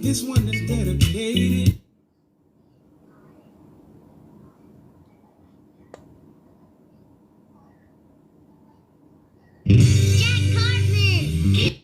This one is dedicated. Jack Cartman.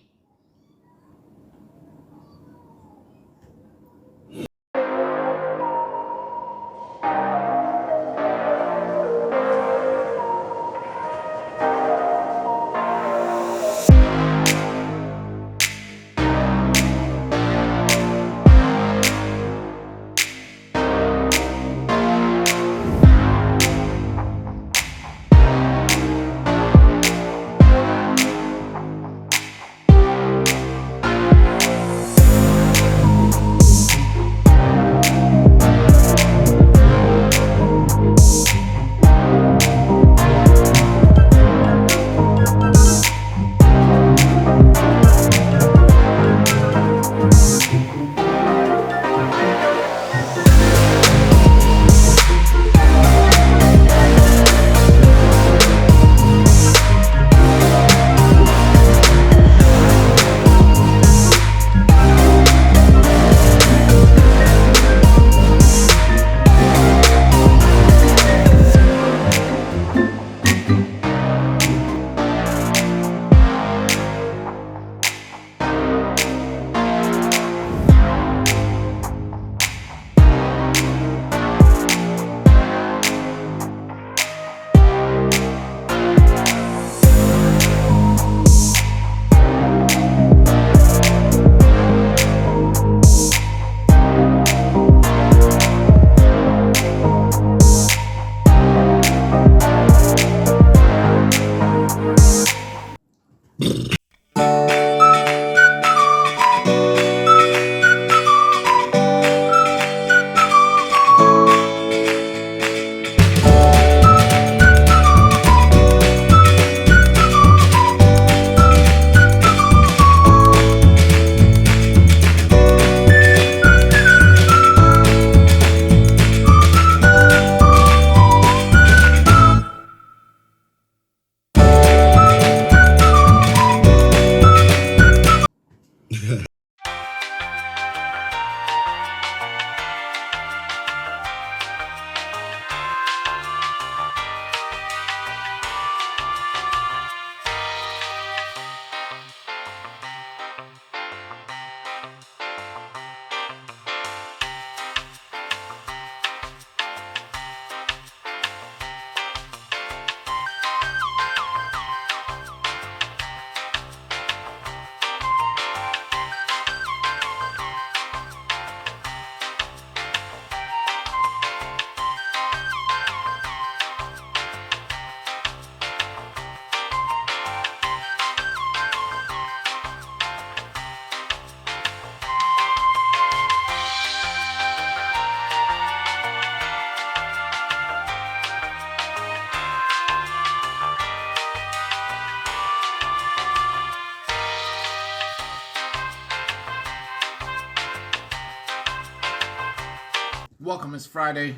Welcome, it's Friday.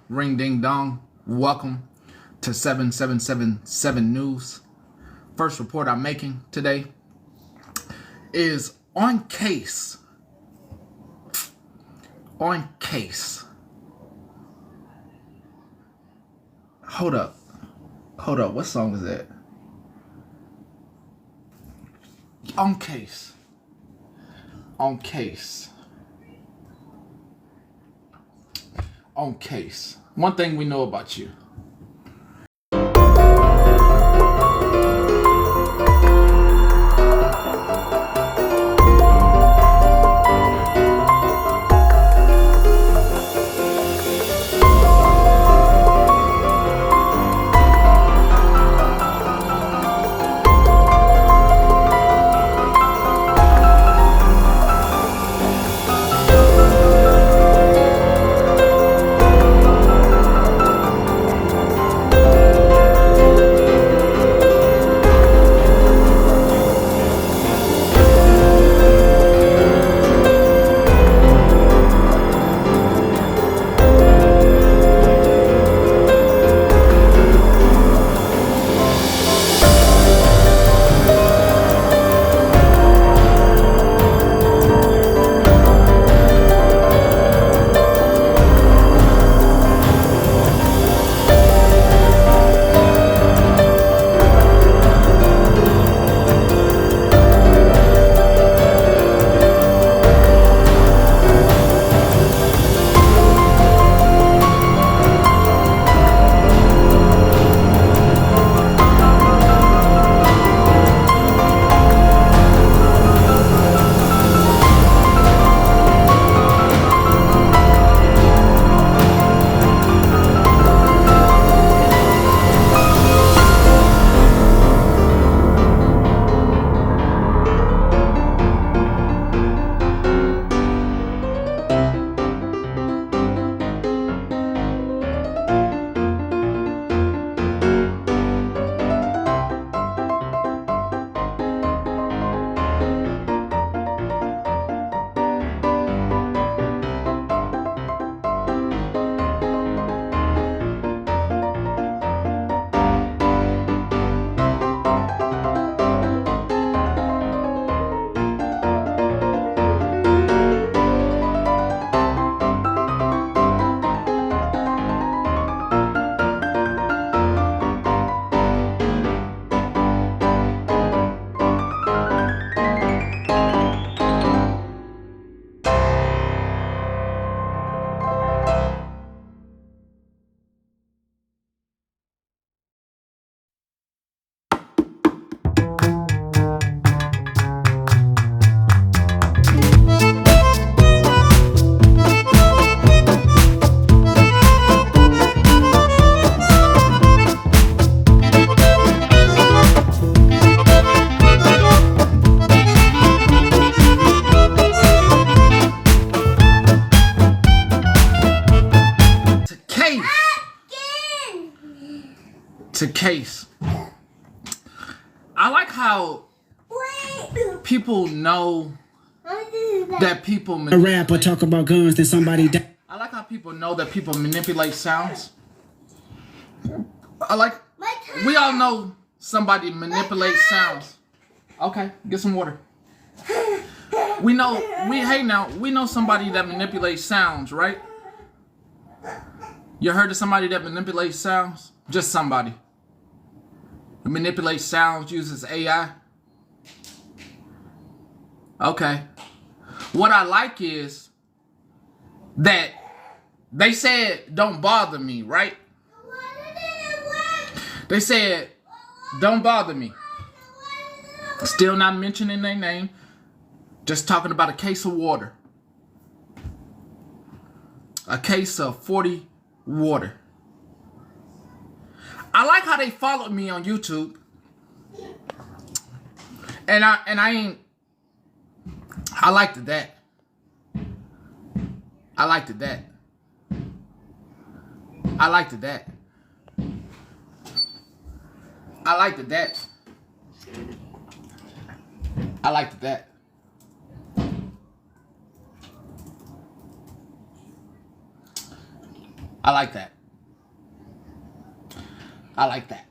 Ring ding dong. Welcome to 7777 News. First report I'm making today is on case. On case. Hold up. What song is that? On case. On case. On case. One thing we know about you. to Case. I like how people know that people A rapper talk about guns, then somebody die. I like how people know that people manipulate sounds. We all know somebody manipulates sounds. Okay, get some water. We know somebody that manipulates sounds, right? You heard of somebody that manipulates sounds? Just somebody. Who manipulates sounds, uses AI? Okay. What I like is that they said, don't bother me, right? They said, don't bother me. Still not mentioning their name. Just talking about a case of water. A case of 40 water. I like how they followed me on YouTube. And I liked that. I liked that. I liked that. I liked that. I liked that. I like that. I like that.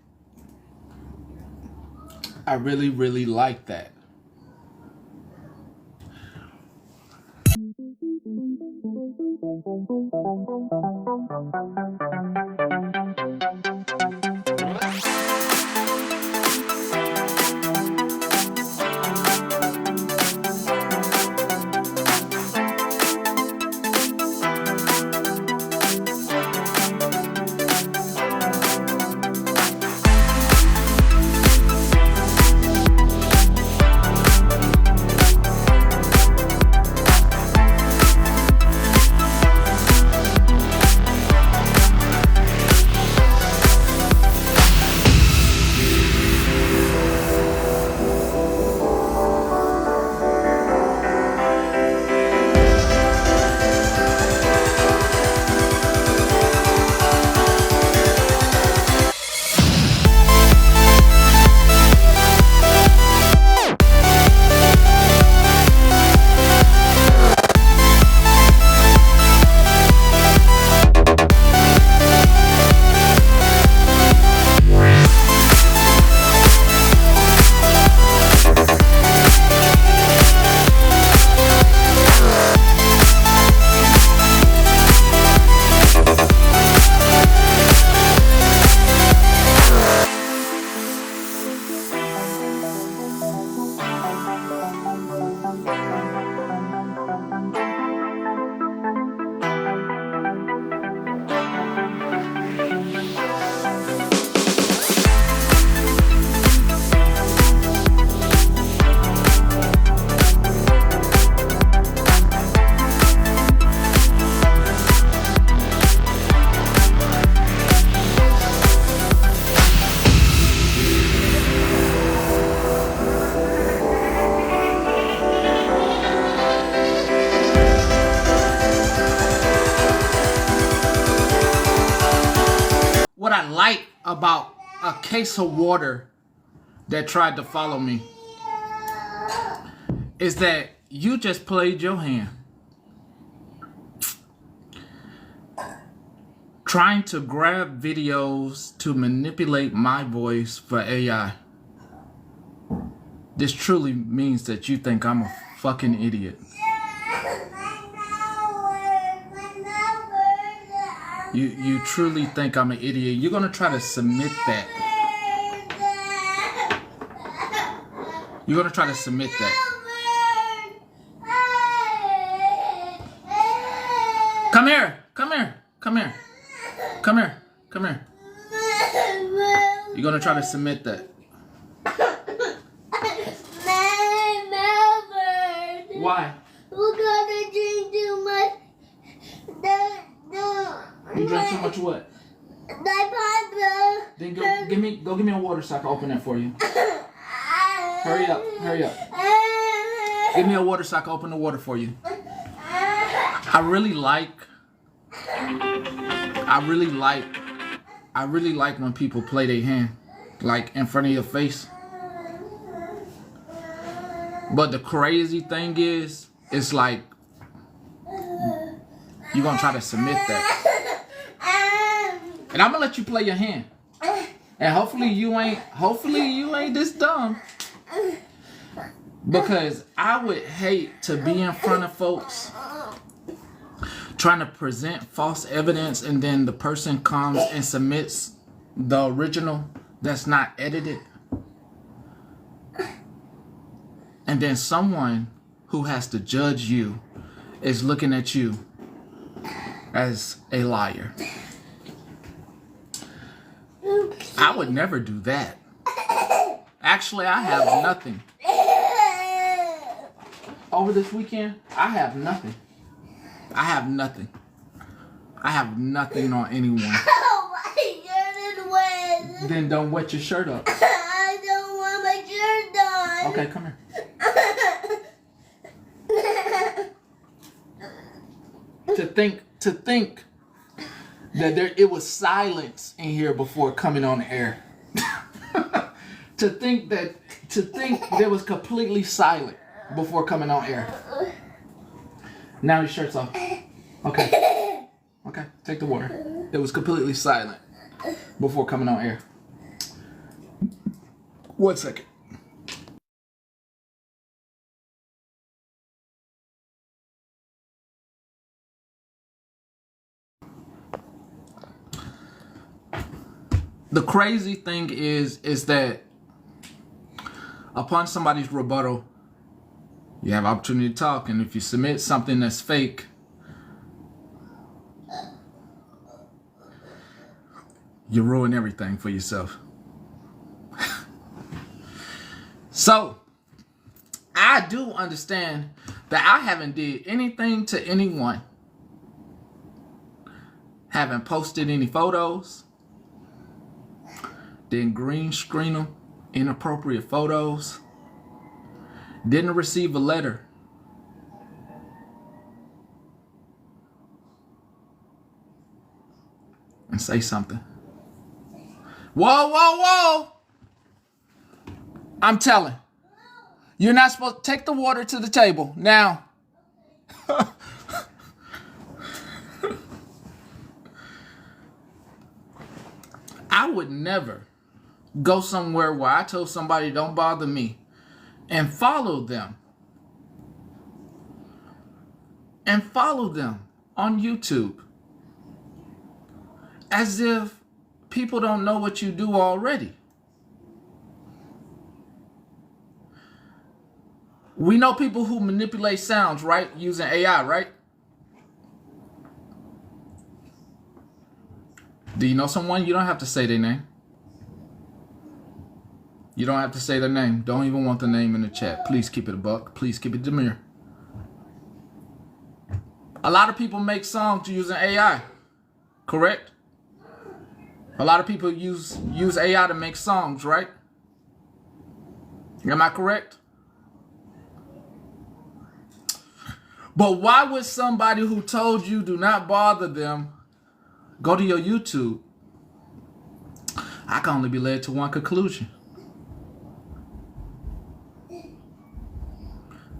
I really, really like that. What I like about a case of water that tried to follow me is that you just played your hand. Trying to grab videos to manipulate my voice for AI. This truly means that you think I'm a fucking idiot. You truly think I'm an idiot. You're gonna try to submit that. You're gonna try to submit that. Come here. Come here. Come here. Come here. Come here. You're gonna try to submit that. Why? We're gonna drink too much. You drank too much what? Then go give me a water so I can open that for you. Hurry up, hurry up. Give me a water so I can open the water for you. I really like I really like when people play their hand, like in front of your face. But the crazy thing is, it's like you're gonna try to submit that. And I'm gonna let you play your hand. And hopefully you ain't this dumb. Because I would hate to be in front of folks trying to present false evidence, and then the person comes and submits the original that's not edited. And then someone who has to judge you is looking at you as a liar. I would never do that. Actually, I have nothing. Over this weekend, I have nothing. I have nothing. I have nothing on anyone. Oh, my shirt is wet. Then don't wet your shirt up. I don't want my shirt done. Okay, come here. To think that it was silence in here before coming on the air. to think there was completely silent before coming on air. Now your shirt's off. Okay. Okay, take the water. It was completely silent before coming on air. 1 second. The crazy thing is that upon somebody's rebuttal, you have opportunity to talk, and if you submit something that's fake, you ruin everything for yourself. So, I do understand that I haven't did anything to anyone. Haven't posted any photos. Didn't green screen them, inappropriate photos. Didn't receive a letter. And say something. Whoa, whoa, whoa! I'm telling. You're not supposed to take the water to the table. Now. I would never go somewhere where I told somebody don't bother me and follow them. And follow them on YouTube. As if people don't know what you do already. We know people who manipulate sounds, right? Using AI, right? Do you know someone? You don't have to say their name. You don't have to say their name. Don't even want the name in the chat. Please keep it a buck. Please keep it demure. A lot of people make songs using AI. Correct? A lot of people use AI to make songs, right? Am I correct? But why would somebody who told you do not bother them go to your YouTube? I can only be led to one conclusion.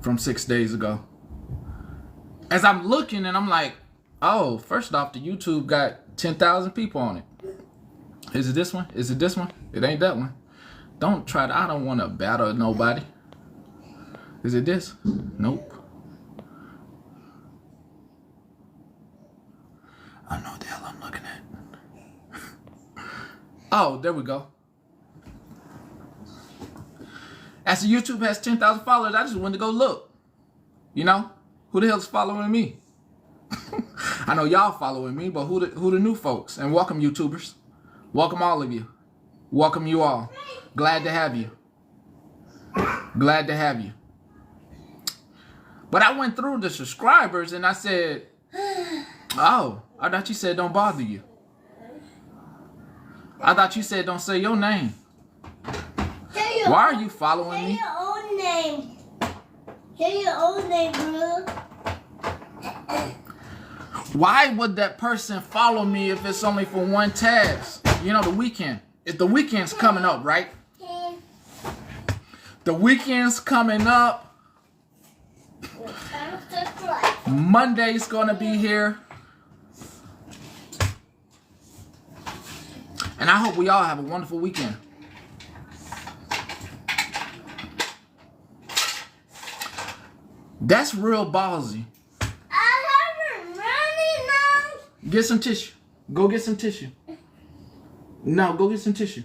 From 6 days ago. As I'm looking and I'm like, oh, first off, the YouTube got 10,000 people on it. Is it this one? Is it this one? It ain't that one. Don't try to, I don't want to battle nobody. Is it this? Nope. I don't know what the hell I'm looking at. Oh, there we go. As the YouTube has 10,000 followers, I just went to go look. You know? Who the hell's following me? I know y'all following me, but who the new folks? And welcome, YouTubers. Welcome all of you. Welcome you all. Glad to have you. Glad to have you. But I went through the subscribers and I said, oh, I thought you said don't bother you. I thought you said don't say your name. Why are you following me? Say your own name. Say your own name, bro. Why would that person follow me if it's only for one task? You know, the weekend. If the weekend's coming up, right? The weekend's coming up. Monday's gonna be here. And I hope we all have a wonderful weekend. That's real ballsy. I haven't running now. Get some tissue. Go get some tissue. No, go get some tissue.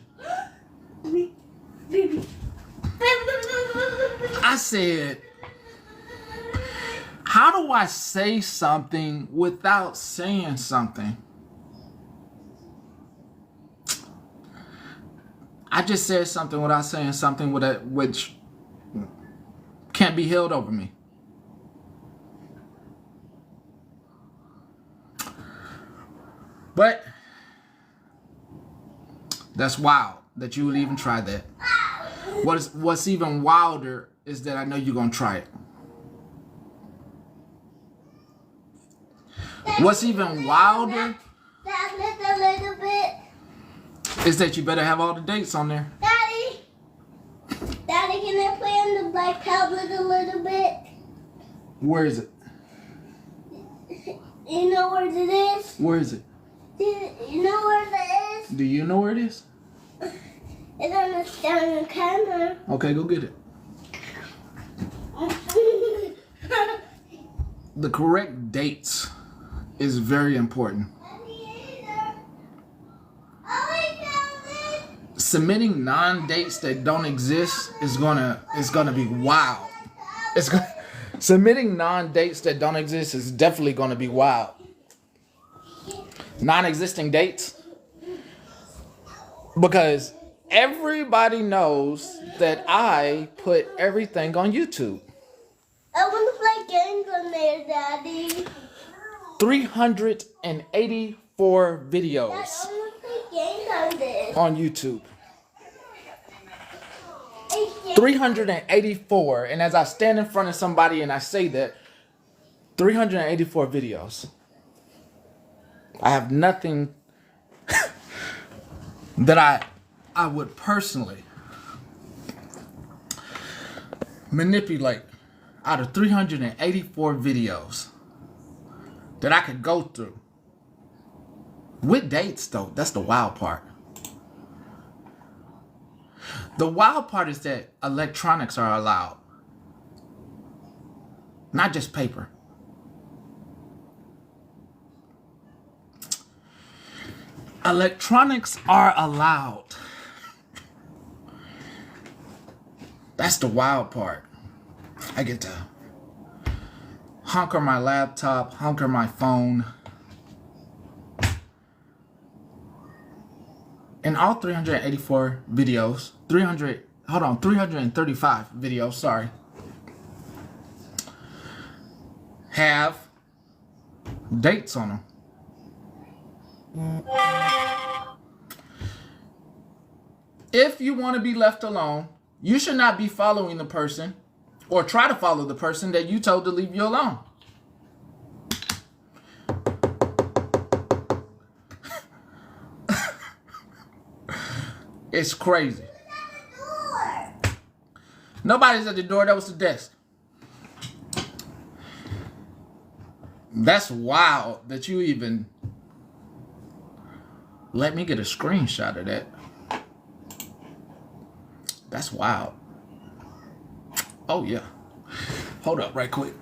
I said, how do I say something without saying something? I just said something without saying something which can't be held over me. But that's wild that you would even try that. What's even wilder is that I know you're gonna try it. What's even wilder That's a little bit. is that you better have all the dates on there. Daddy, can I play on the black tablet a little bit? Where is it? You know where it is? Where is it? You know where it is? Do you know where it is? It's on the down the camera. Okay, go get it. The correct dates is very important. Submitting non-dates that don't exist is gonna be wild. Submitting non-dates that don't exist is definitely gonna be wild. Non-existing dates, because everybody knows that I put everything on YouTube. I want to play games on there, Daddy. 384 videos I want to play games on this. on YouTube. 384, and as I stand in front of somebody and I say that, 384 videos. I have nothing that I would personally manipulate out of 384 videos that I could go through. With dates, though, that's the wild part. The wild part is that electronics are allowed. Not just paper. Electronics are allowed. That's the wild part. I get to hunker my laptop, hunker my phone. In all 384 videos, 335 videos, sorry, have dates on them. If you want to be left alone, you should not be following the person or try to follow the person that you told to leave you alone. It's crazy. Nobody's at the door. That was the desk. That's wild that you even let me get a screenshot of that. That's wild. Oh, yeah. Hold up right quick.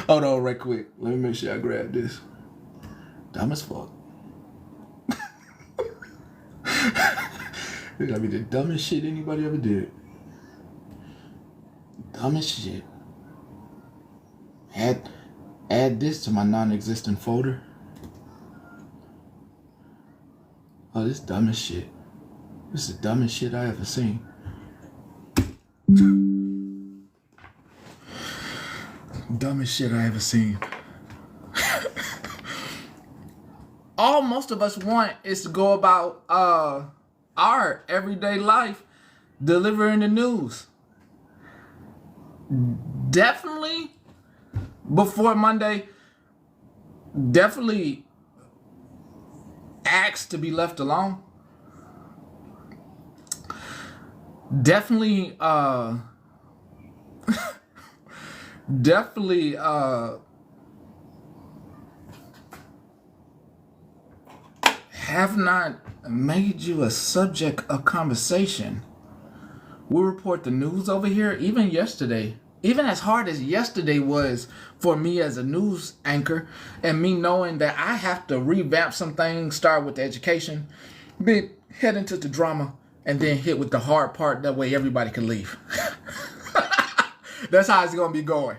Hold on right quick. Let me make sure I grab this. Dumb as fuck. This gotta be the dumbest shit anybody ever did. Dumbest shit. Add this to my non-existent folder. Oh, this dumb as shit. This is the dumbest shit I ever seen. Dumbest shit I ever seen. All most of us want is to go about our everyday life delivering the news. Definitely before Monday, definitely ask to be left alone. Definitely, definitely, have not made you a subject of conversation. We report the news over here, even yesterday. Even as hard as yesterday was for me as a news anchor, and me knowing that I have to revamp some things, start with the education, then head into the drama, and then hit with the hard part. That way everybody can leave. That's how it's going to be going.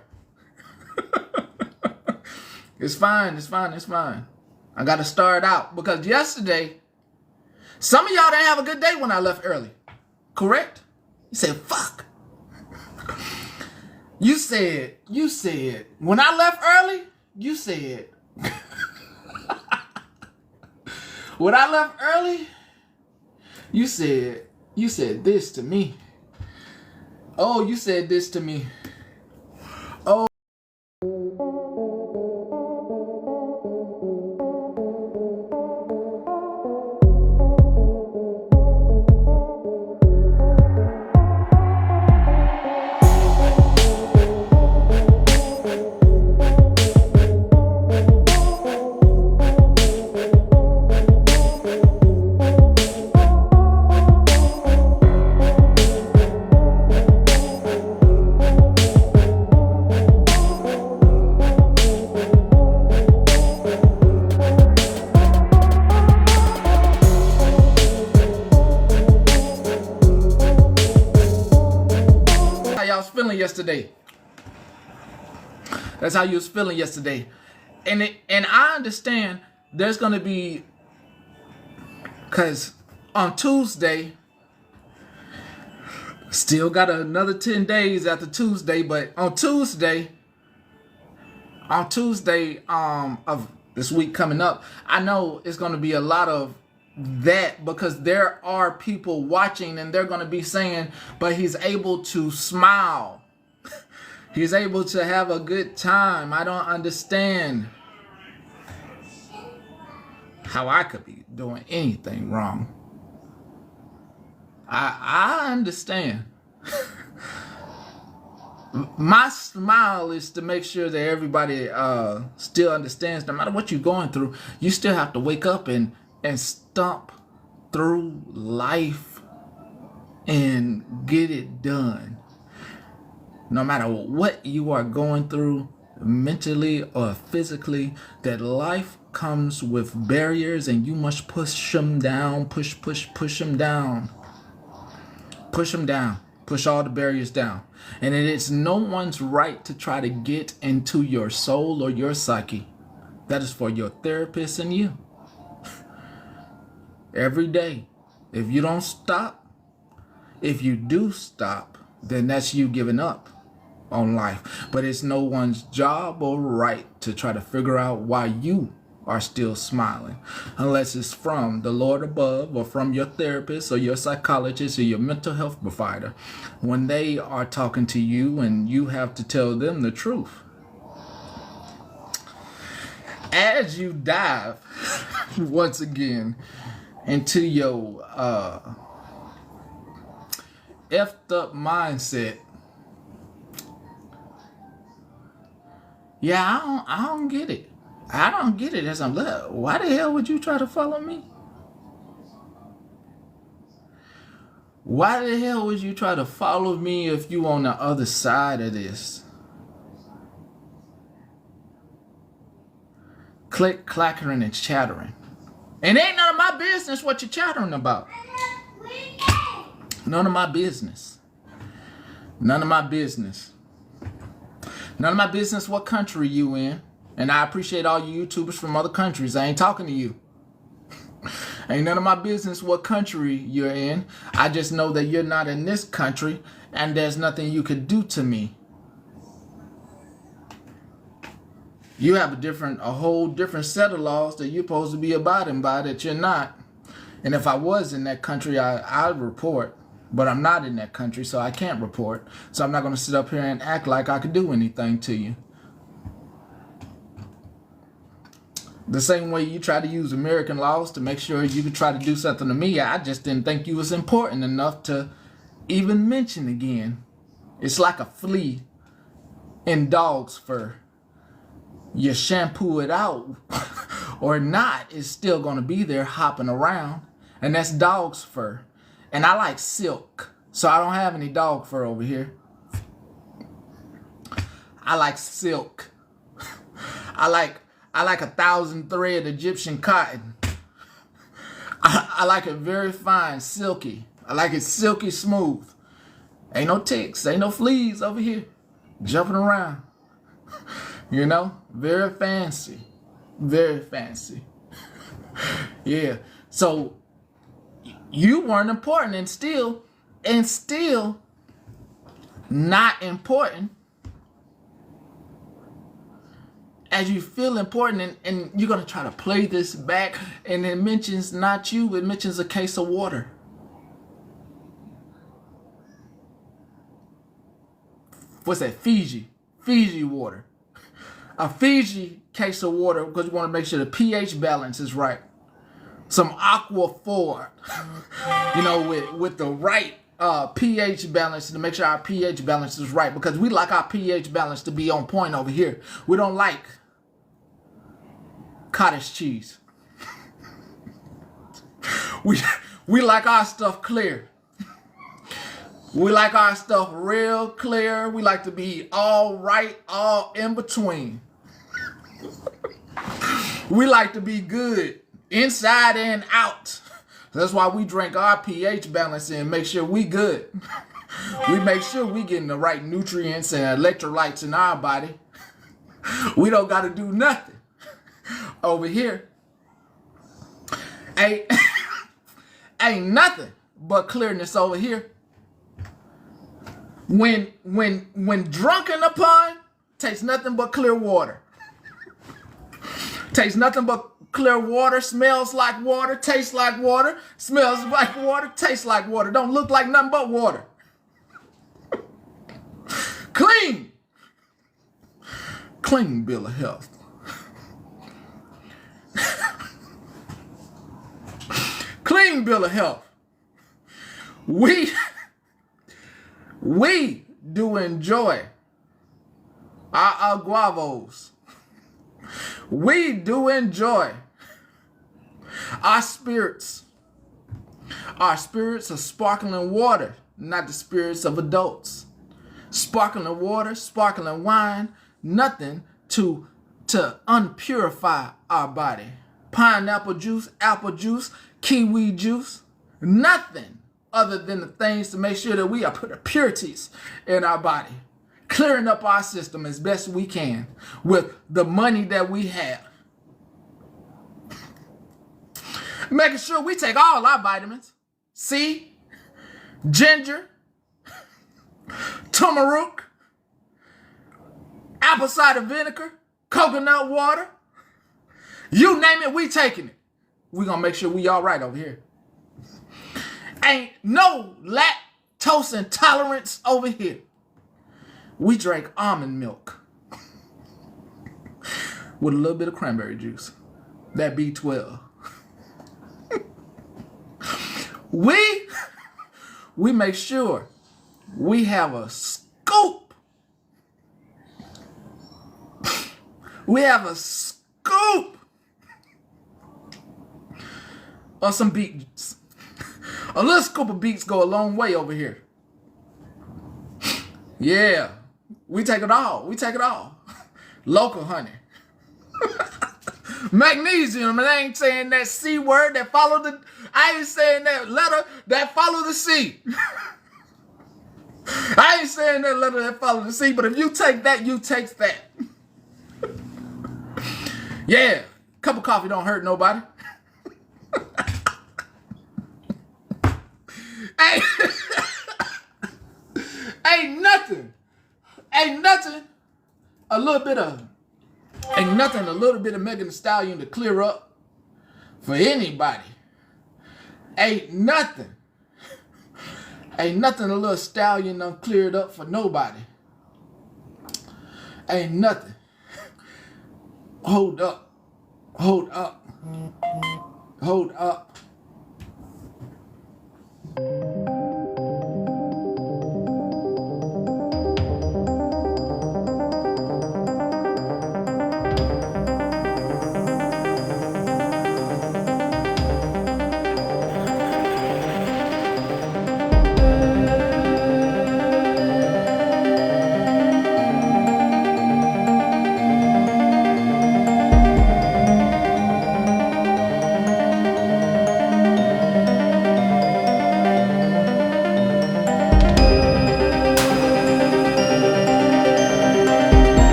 It's fine. It's fine. It's fine. I got to start out because yesterday, some of y'all didn't have a good day when I left early. Correct? You said, fuck. You said, when I left early, you said, when I left early, you said this to me. Oh, you said this to me. Oh. Yesterday. That's how you was feeling yesterday. And I understand there's going to be, because on Tuesday, still got another 10 days after Tuesday, but on Tuesday of this week coming up, I know it's going to be a lot of that, because there are people watching and they're going to be saying, but he's able to smile. He's able to have a good time. I don't understand how I could be doing anything wrong. I understand. My smile is to make sure that everybody still understands, no matter what you're going through, you still have to wake up and stomp through life and get it done. No matter what you are going through, mentally or physically, that life comes with barriers and you must push them down, push them down. Push them down. Push all the barriers down. And it is no one's right to try to get into your soul or your psyche. That is for your therapist and you. Every day. If you don't stop, if you do stop, then that's you giving up on life. But it's no one's job or right to try to figure out why you are still smiling, unless it's from the Lord above or from your therapist or your psychologist or your mental health provider, when they are talking to you and you have to tell them the truth. As you dive once again into your effed up mindset, yeah, I don't get it. I don't get it. As I'm like, why the hell would you try to follow me? Why the hell would you try to follow me if you on the other side of this? Click, clackering, and chattering. And ain't none of my business what you're chattering about. None of my business. None of my business. None of my business what country you in. And I appreciate all you YouTubers from other countries. I ain't talking to you. Ain't none of my business what country you're in. I just know that you're not in this country and there's nothing you could do to me. You have a whole different set of laws that you're supposed to be abiding by that you're not. And if I was in that country, I'd report. But I'm not in that country, so I can't report. So I'm not going to sit up here and act like I could do anything to you. The same way you try to use American laws to make sure you could try to do something to me, I just didn't think you was important enough to even mention again. It's like a flea in dog's fur. You shampoo it out or not, it's still gonna be there hopping around. And that's dog's fur. And I like silk, so I don't have any dog fur over here. I like silk. I like 1,000 thread Egyptian cotton. I like it very fine, silky. I like it silky smooth. Ain't no ticks, ain't no fleas over here jumping around. You know, very fancy, very fancy. Yeah, so you weren't important and still not important. As you feel important and you're going to try to play this back, and it mentions not you, it mentions a case of water. What's that? Fiji water. A Fiji case of water, because you want to make sure the pH balance is right. Some aqua forward, you know, with the right pH balance, to make sure our pH balance is right, because we like our pH balance to be on point over here. We don't like cottage cheese. we like our stuff clear. We like our stuff real clear. We like to be all right, all in between. We like to be good inside and out. That's why we drink our pH balance and make sure we good. We make sure we getting the right nutrients and electrolytes in our body. We don't got to do nothing over here. Ain't nothing but clearness over here. When drunken upon, tastes nothing but clear water. Tastes nothing but clear water, smells like water, tastes like water, smells like water, tastes like water, don't look like nothing but water. Clean. Clean bill of health. Clean bill of health. We do enjoy our guavos. We do enjoy our spirits. Our spirits are sparkling water, not the spirits of adults. Sparkling water, sparkling wine, nothing to unpurify our body. Pineapple juice, apple juice, kiwi juice, nothing other than the things to make sure that we are putting purities in our body. Clearing up our system as best we can with the money that we have. Making sure we take all our vitamins. C, ginger, turmeric, apple cider vinegar, coconut water. You name it, we taking it. We gonna make sure we all right over here. Ain't no lactose intolerance over here. We drank almond milk with a little bit of cranberry juice. That B12. We make sure we have a scoop. We have a scoop of some beets. A little scoop of beets go a long way over here. Yeah. We take it all. We take it all. Local honey. Magnesium. And I ain't saying that C word that follow the... I ain't saying that letter that follow the C. I ain't saying that letter that follow the C, but if you take that, you take that. Yeah. Cup of coffee don't hurt nobody. Ain't nothing. Ain't nothing a little bit of Megan Thee Stallion to clear up for anybody. Ain't nothing a little stallion done cleared up for nobody. Ain't nothing. Hold up. Hold up. Hold up.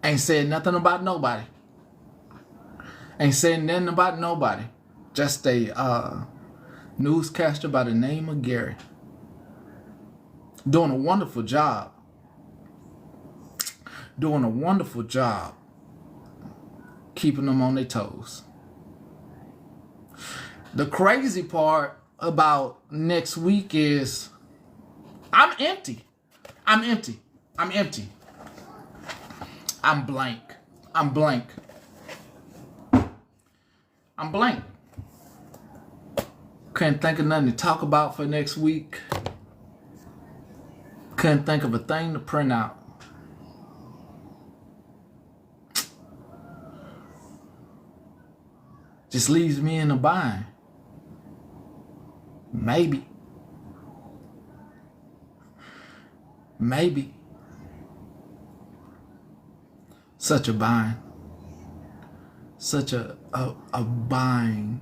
Ain't said nothing about nobody. Ain't saying nothing about nobody. Just a newscaster by the name of Gary. Doing a wonderful job. Doing a wonderful job keeping them on their toes. The crazy part about next week is I'm empty. I'm empty. I'm empty. I'm blank. I'm blank. I'm blank. Couldn't think of nothing to talk about for next week. Couldn't think of a thing to print out. Just leaves me in a bind. Maybe. Maybe. Such a bind. Such a bind.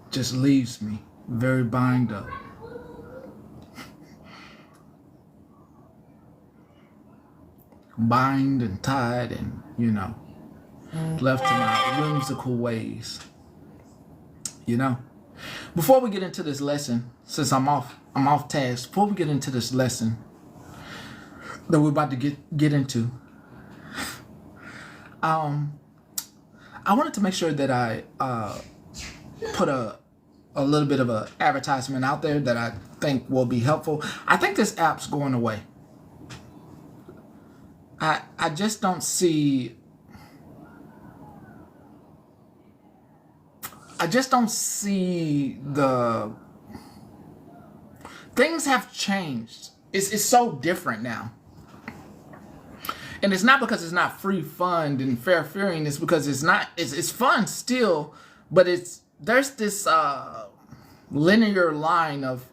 Just leaves me very bind up. Bind and tied and, left to my whimsical ways. Before we get into this lesson, since I'm off task, before we get into this lesson that we're about to get into, I wanted to make sure that I put a little bit of an advertisement out there that I think will be helpful. I think this app's going away. I just don't see the things have changed. It's so different now. And it's not because it's not free, fun, and fair fearing. It's because it's fun still, but there's this linear line of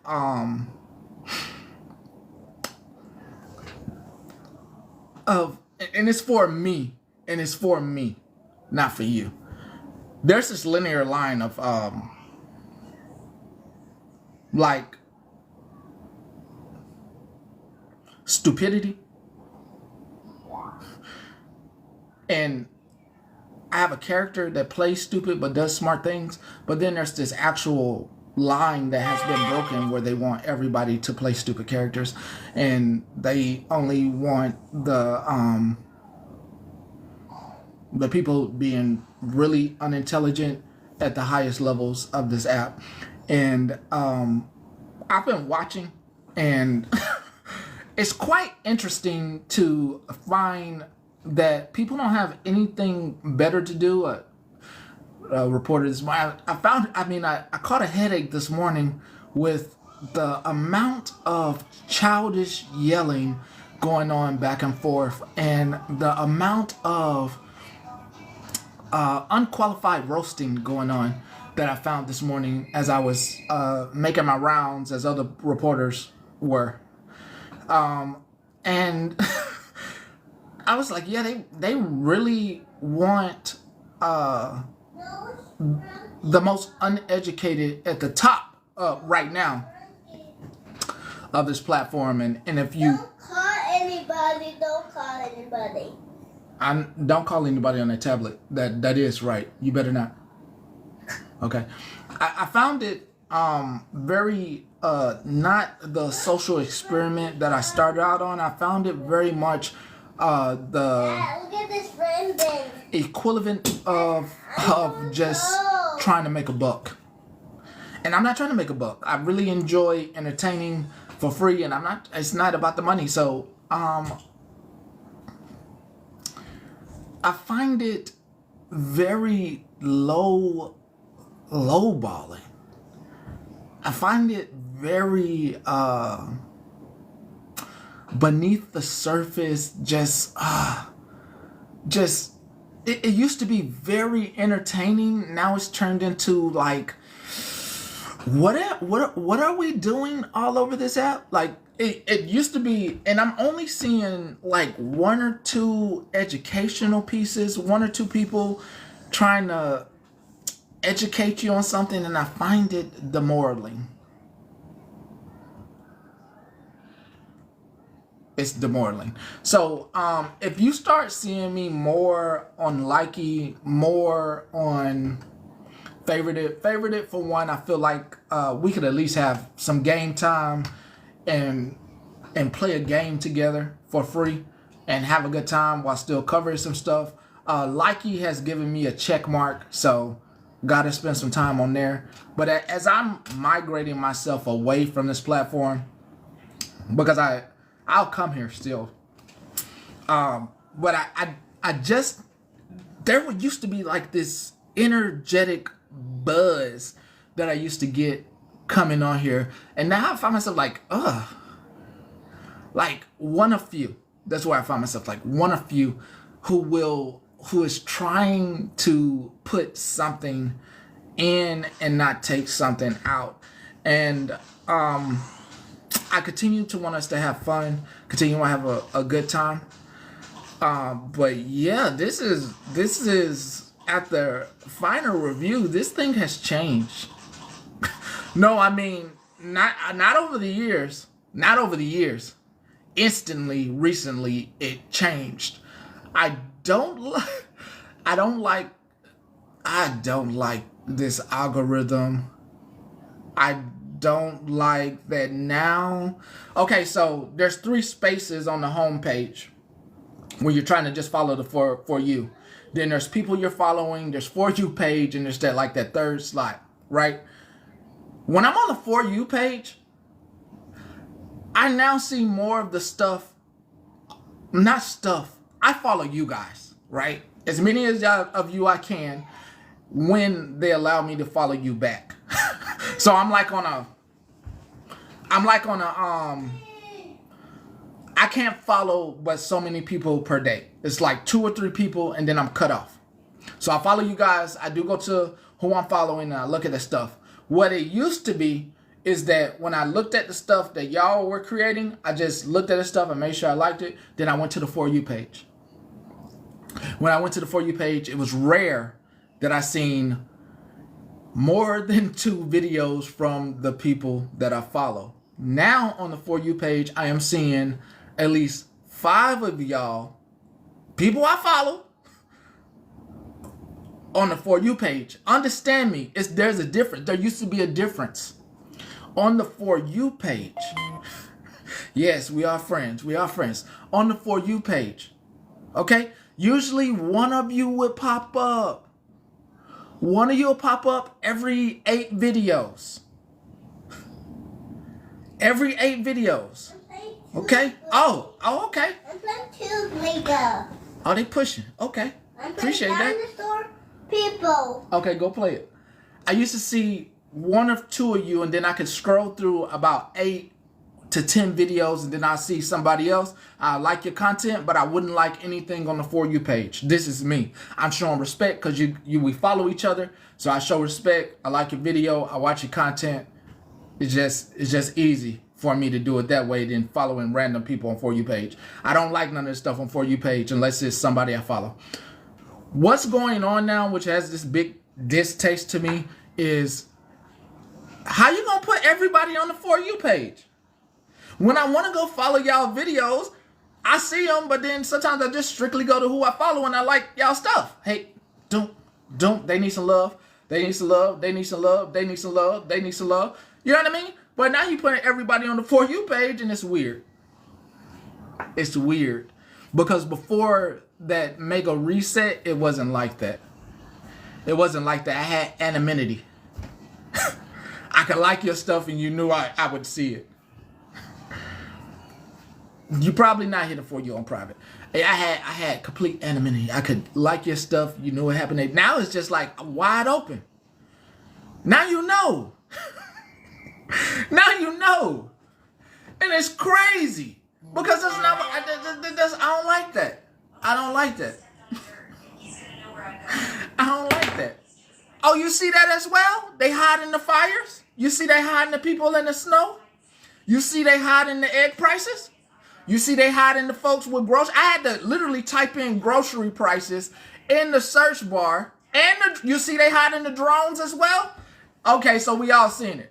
and it's for me, not for you. There's this linear line of like stupidity, and I have a character that plays stupid but does smart things, but then there's this actual line that has been broken where they want everybody to play stupid characters, and they only want the people being really unintelligent at the highest levels of this app. And I've been watching, and it's quite interesting to find that people don't have anything better to do. Reported this morning, I caught a headache this morning with the amount of childish yelling going on back and forth, and the amount of unqualified roasting going on that I found this morning as I was making my rounds, as other reporters were. And I was like, yeah, they really want the most uneducated at the top right now of this platform. And if you don't call anybody. Don't call anybody on that tablet. That is right. You better not. Okay. I found it very not the social experiment that I started out on. I found it very much Dad, look at this friend thing. equivalent of just trying to make a buck. And I'm not trying to make a buck. I really enjoy entertaining for free, and it's not about the money. So I find it very lowballing. I find it very beneath the surface. It used to be very entertaining. Now it's turned into like, what are we doing all over this app? Like it used to be, and I'm only seeing like one or two educational pieces, one or two people trying to educate you on something, and I find it demoralizing. It's demoralizing. So if you start seeing me more on Likey, more on favorite it for one, I feel like we could at least have some game time and play a game together for free and have a good time while still covering some stuff. Likey has given me a check mark, so gotta spend some time on there. But as I'm migrating myself away from this platform, because I'll come here still, but I just, there used to be like this energetic buzz that I used to get coming on here, and now I find myself like one of few. That's where I find myself, like one of few who is trying to put something in and not take something out. And I continue to want us to have fun, continue to have a good time. But yeah, this is after final review, this thing has changed. No, I mean not over the years. Not over the years. Instantly, recently, it changed. I don't like this algorithm. I don't like that now. Okay, so there's 3 spaces on the home page when you're trying to just follow the for you. Then there's people you're following, there's For You page, and there's that third slot, right? When I'm on the For You page, I now see more of the stuff, not stuff. I follow you guys, right? As many of you I can, when they allow me to follow you back. So I'm like on a I can't follow but so many people per day. It's like 2 or 3 people, and then I'm cut off. So I follow you guys. I do go to who I'm following, and I look at the stuff. What it used to be is that when I looked at the stuff that y'all were creating, I just looked at the stuff and made sure I liked it. Then I went to the For You page. When I went to the For You page, it was rare that I seen more than 2 videos from the people that I follow. Now on the For You page, I am seeing at least 5 of y'all, people I follow, on the For You page. Understand me, there's a difference. There used to be a difference. On the For You page, yes, we are friends. We are friends. On the For You page, okay? Usually one of you would pop up. One of you will pop up every 8 videos. Every 8 videos. Okay? Oh, okay. I'm playing 2 Lego. Oh, they pushing. Okay. Appreciate that. Dinosaur people. Okay, go play it. I used to see 1 or 2 of you, and then I could scroll through about 8 to 10 videos, and then I see somebody else. I like your content, but I wouldn't like anything on the For You page. This is me. I'm showing respect because we follow each other, so I show respect. I like your video. I watch your content. It's just easy for me to do it that way than following random people on For You page. I don't like none of this stuff on For You page unless it's somebody I follow. What's going on now, which has this big distaste to me, is how you gonna put everybody on the For You page? When I want to go follow y'all videos, I see them, but then sometimes I just strictly go to who I follow and I like y'all stuff. Hey, don't, they need some love. They need some love. They need some love. They need some love. They need some love. You know what I mean? But now you putting everybody on the For You page, and it's weird. It's weird. Because before that mega reset, it wasn't like that. It wasn't like that. I had anonymity. I could like your stuff and you knew I would see it. You probably not hitting for you on private. I had complete anonymity. I could like your stuff. You knew what happened. Now it's just like wide open. Now you know. Now you know. And it's crazy. Because that's not what I don't like that. I don't like that. I don't like that. Oh, you see that as well? They hide in the fires? You see they hiding the people in the snow? You see they hiding the egg prices? You see they hiding the folks with groceries? I had to literally type in grocery prices in the search bar. And you see they hiding the drones as well? Okay, so we all seen it.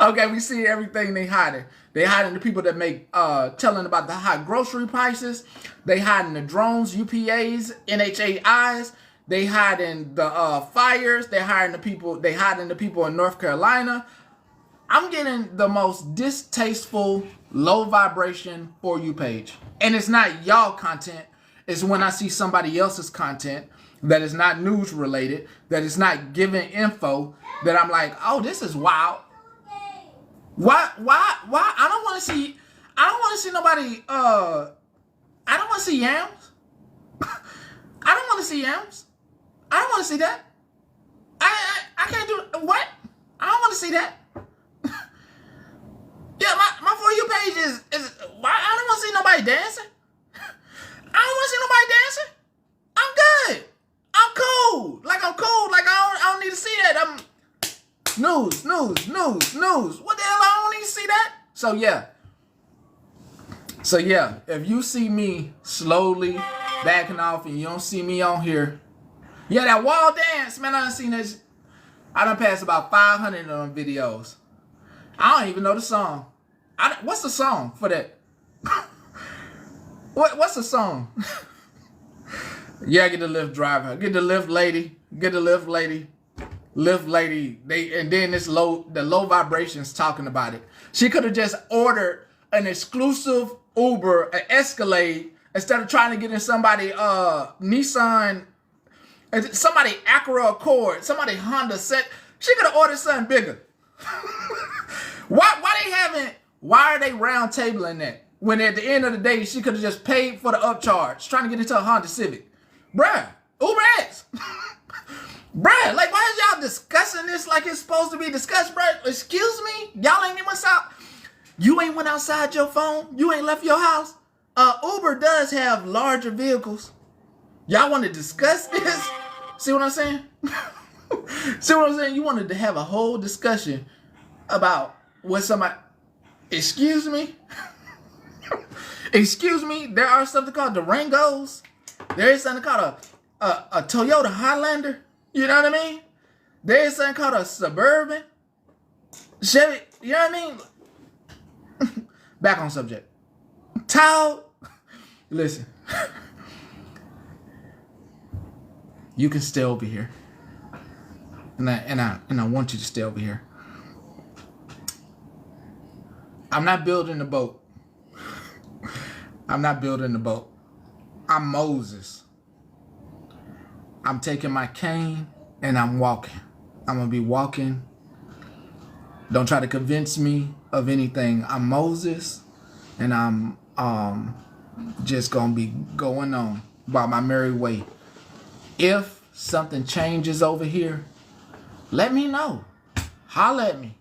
Okay, we see everything they hiding. They hiding the people that make telling about the high grocery prices. They hiding the drones, UPAs, NHAIs. They hiding the fires. They hiding the people. They hiding the people in North Carolina. I'm getting the most distasteful, low vibration For You page, and it's not y'all content. It's when I see somebody else's content that is not news related, that is not giving info, that I'm like, oh, this is wild. Why? I don't want to see nobody. I don't want to see yams. I don't want to see yams. I don't want to see that. I can't do what? I don't want to see that. Yeah, my For You page is why I don't want to see nobody dancing. I don't want to see nobody dancing. I'm good. I'm cool. Like I'm cool. Like I don't need to see that. I'm news. What the hell? I don't need to see that. So yeah, if you see me slowly backing off and you don't see me on here, yeah, that wall dance, man, I done seen this. I done passed about 500 of them videos. I don't even know the song. What's the song for that? What's the song? Yeah, get the Lyft driver. Get the Lyft lady. Get the Lyft lady. Lyft lady. And then the low vibrations talking about it. She could have just ordered an exclusive Uber, an Escalade, instead of trying to get in somebody Nissan, somebody Acura Accord, somebody Honda set. She could have ordered something bigger. Why are they round tabling that? When at the end of the day, she could have just paid for the upcharge, trying to get into a Honda Civic. Bruh, Uber X. Bruh, like, why is y'all discussing this like it's supposed to be discussed, bruh? Excuse me? Y'all ain't even went out. You ain't went outside your phone? You ain't left your house? Uber does have larger vehicles. Y'all want to discuss this? See what I'm saying? See what I'm saying? You wanted to have a whole discussion about what somebody... Excuse me? Excuse me? There are something called Durangos. There is something called a Toyota Highlander. You know what I mean? There is something called a Suburban. Chevy. You know what I mean? Back on subject. Tao. Listen. You can stay over here. And I want you to stay over here. I'm not building the boat. I'm not building the boat. I'm Moses. I'm taking my cane and I'm walking. I'm going to be walking. Don't try to convince me of anything. I'm Moses and I'm just going to be going on by my merry way. If something changes over here, let me know. Holla at me.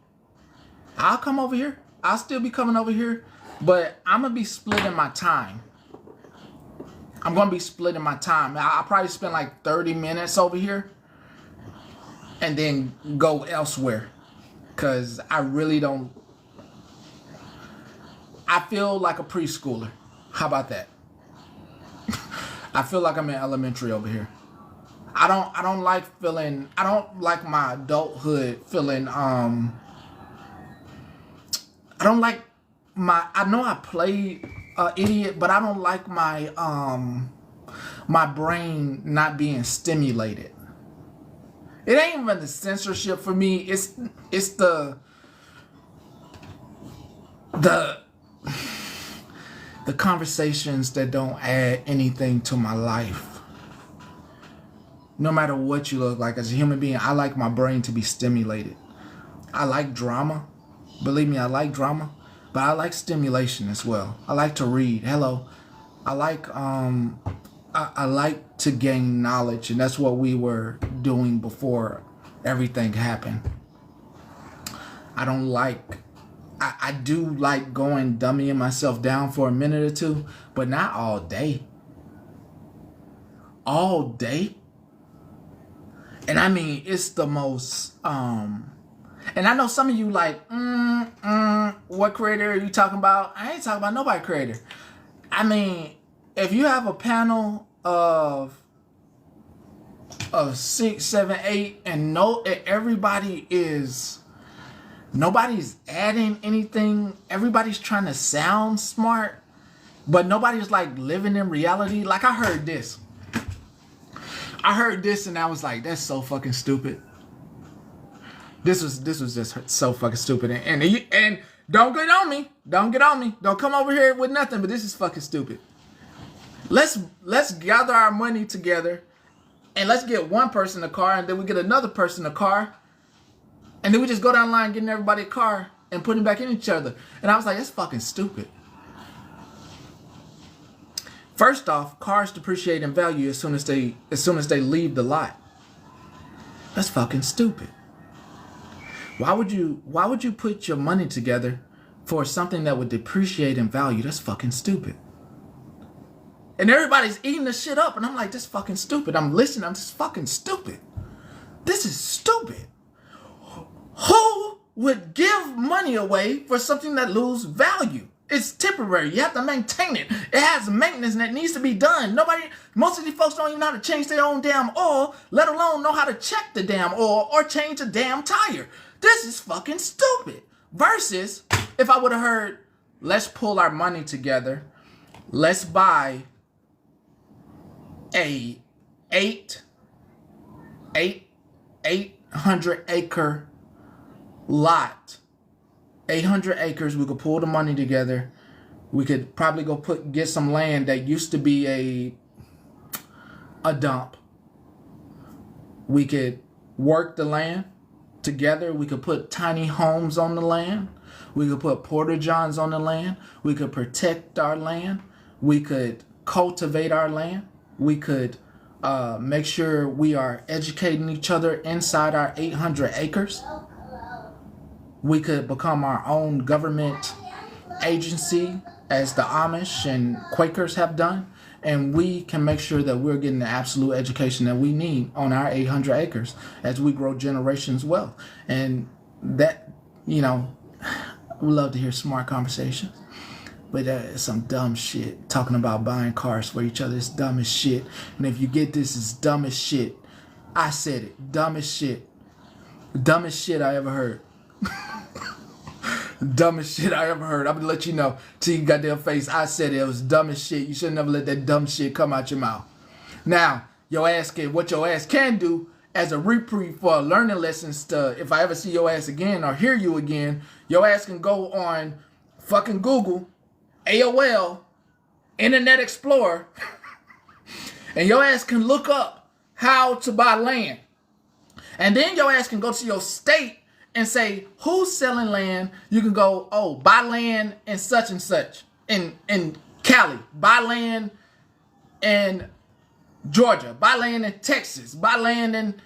I'll come over here. I'll still be coming over here, but I'm going to be splitting my time. I'm going to be splitting my time. I'll probably spend like 30 minutes over here and then go elsewhere because I really don't. I feel like a preschooler. How about that? I feel like I'm in elementary over here. I don't like my adulthood feeling I know I played idiot, but I don't like my my brain not being stimulated. It ain't even the censorship for me. It's the the conversations that don't add anything to my life. No matter what you look like as a human being, I like my brain to be stimulated. I like drama. Believe me, I like drama. But I like stimulation as well. I like to read. Hello. I like to gain knowledge, and that's what we were doing before everything happened. I do like going dummying myself down for a minute or two, but not all day. All day? And I mean, it's the most, and I know some of you like, what creator are you talking about? I ain't talking about nobody creator. I mean, if you have a panel of 6, 7, 8, and nobody's adding anything. Everybody's trying to sound smart, but nobody's like living in reality. Like I heard this and I was like, that's so fucking stupid. This was just so fucking stupid. And don't get on me. Don't get on me. Don't come over here with nothing, but this is fucking stupid. Let's gather our money together and let's get one person a car, and then we get another person a car, and then we just go down the line getting everybody a car and putting back in each other. And I was like, that's fucking stupid. First off, cars depreciate in value as soon as they leave the lot. That's fucking stupid. Why would you put your money together for something that would depreciate in value? That's fucking stupid. And everybody's eating this shit up, and I'm like, this fucking stupid. I'm listening, I'm just fucking stupid. This is stupid. Who would give money away for something that loses value? It's temporary. You have to maintain it. It has maintenance that needs to be done. Most of these folks don't even know how to change their own damn oil, let alone know how to check the damn oil or change a damn tire. This is fucking stupid. Versus, if I would have heard, let's pull our money together, let's buy a 800-acre lot. 800 acres, we could pull the money together. We could probably go get some land that used to be a dump. We could work the land together. We could put tiny homes on the land. We could put porta johns on the land. We could protect our land. We could cultivate our land. We could make sure we are educating each other inside our 800 acres. We could become our own government agency as the Amish and Quakers have done. And we can make sure that we're getting the absolute education that we need on our 800 acres as we grow generations' wealth. And that, we love to hear smart conversations. But it's some dumb shit. Talking about buying cars for each other is dumb as shit. And if you get this, it's dumb as shit. I said it. Dumb as shit. Dumbest shit I ever heard. Dumbest shit I ever heard. I'm gonna let you know. To your goddamn face, I said it. It was dumb as shit. You should never let that dumb shit come out your mouth. Now, what your ass can do as a reprieve for learning lessons to, if I ever see your ass again or hear you again, your ass can go on fucking Google, AOL, Internet Explorer, and your ass can look up how to buy land. And then your ass can go to your state and say, who's selling land? You can go, buy land in such and such. In Cali. Buy land in Georgia. Buy land in Texas. Buy land in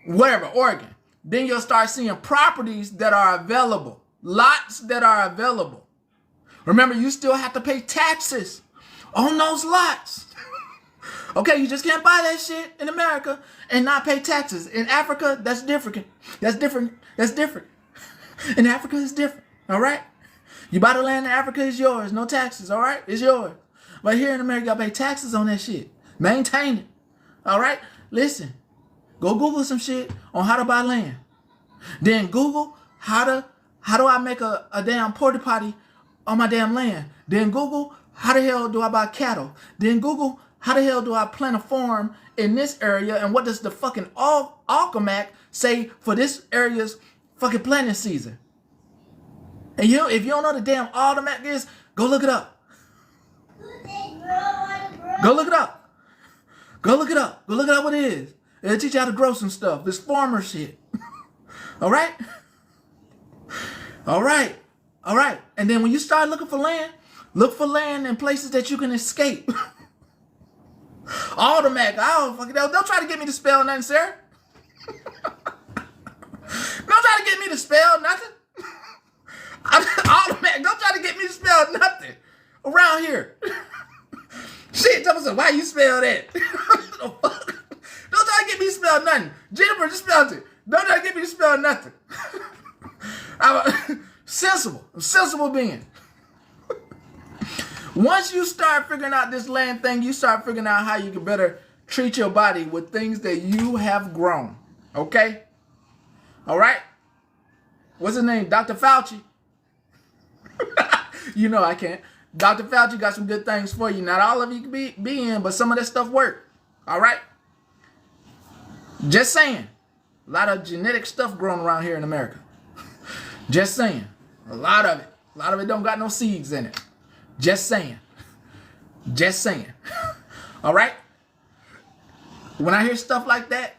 wherever, Oregon. Then you'll start seeing properties that are available. Lots that are available. Remember, you still have to pay taxes on those lots. Okay, you just can't buy that shit in America and not pay taxes. In Africa, that's different. That's different. That's different. In Africa, it's different. All right? You buy the land in Africa, it's yours. No taxes. All right? It's yours. But here in America, you gotta pay taxes on that shit. Maintain it. All right? Listen. Go Google some shit on how to buy land. Then Google how do I make a damn porta potty on my damn land. Then Google how the hell do I buy cattle. Then Google how the hell do I plant a farm in this area, and what does the fucking almanac say for this area's fucking planting season? And if you don't know the damn almanac is, go look it up. Go look it up. Go look it up. Go look it up what it is. It'll teach you how to grow some stuff. This farmer shit. All right? All right. All right. And then when you start looking for land, look for land in places that you can escape. Automatic. Oh, fucking don't try to get me to spell nothing, sir. Don't try to get me to spell nothing. Automatic. Don't try to get me to spell nothing around here. Shit, tell me why you spell that? Don't try to get me to spell nothing. Jennifer just spelled it. Don't try to get me to spell nothing. I'm sensible. I'm sensible being. Once you start figuring out this land thing, you start figuring out how you can better treat your body with things that you have grown. Okay? All right? What's his name? Dr. Fauci. You know I can't. Dr. Fauci got some good things for you. Not all of you can be in, but some of that stuff work. All right? Just saying. A lot of genetic stuff growing around here in America. Just saying. A lot of it. A lot of it don't got no seeds in it. Just saying. Just saying. All right? When I hear stuff like that,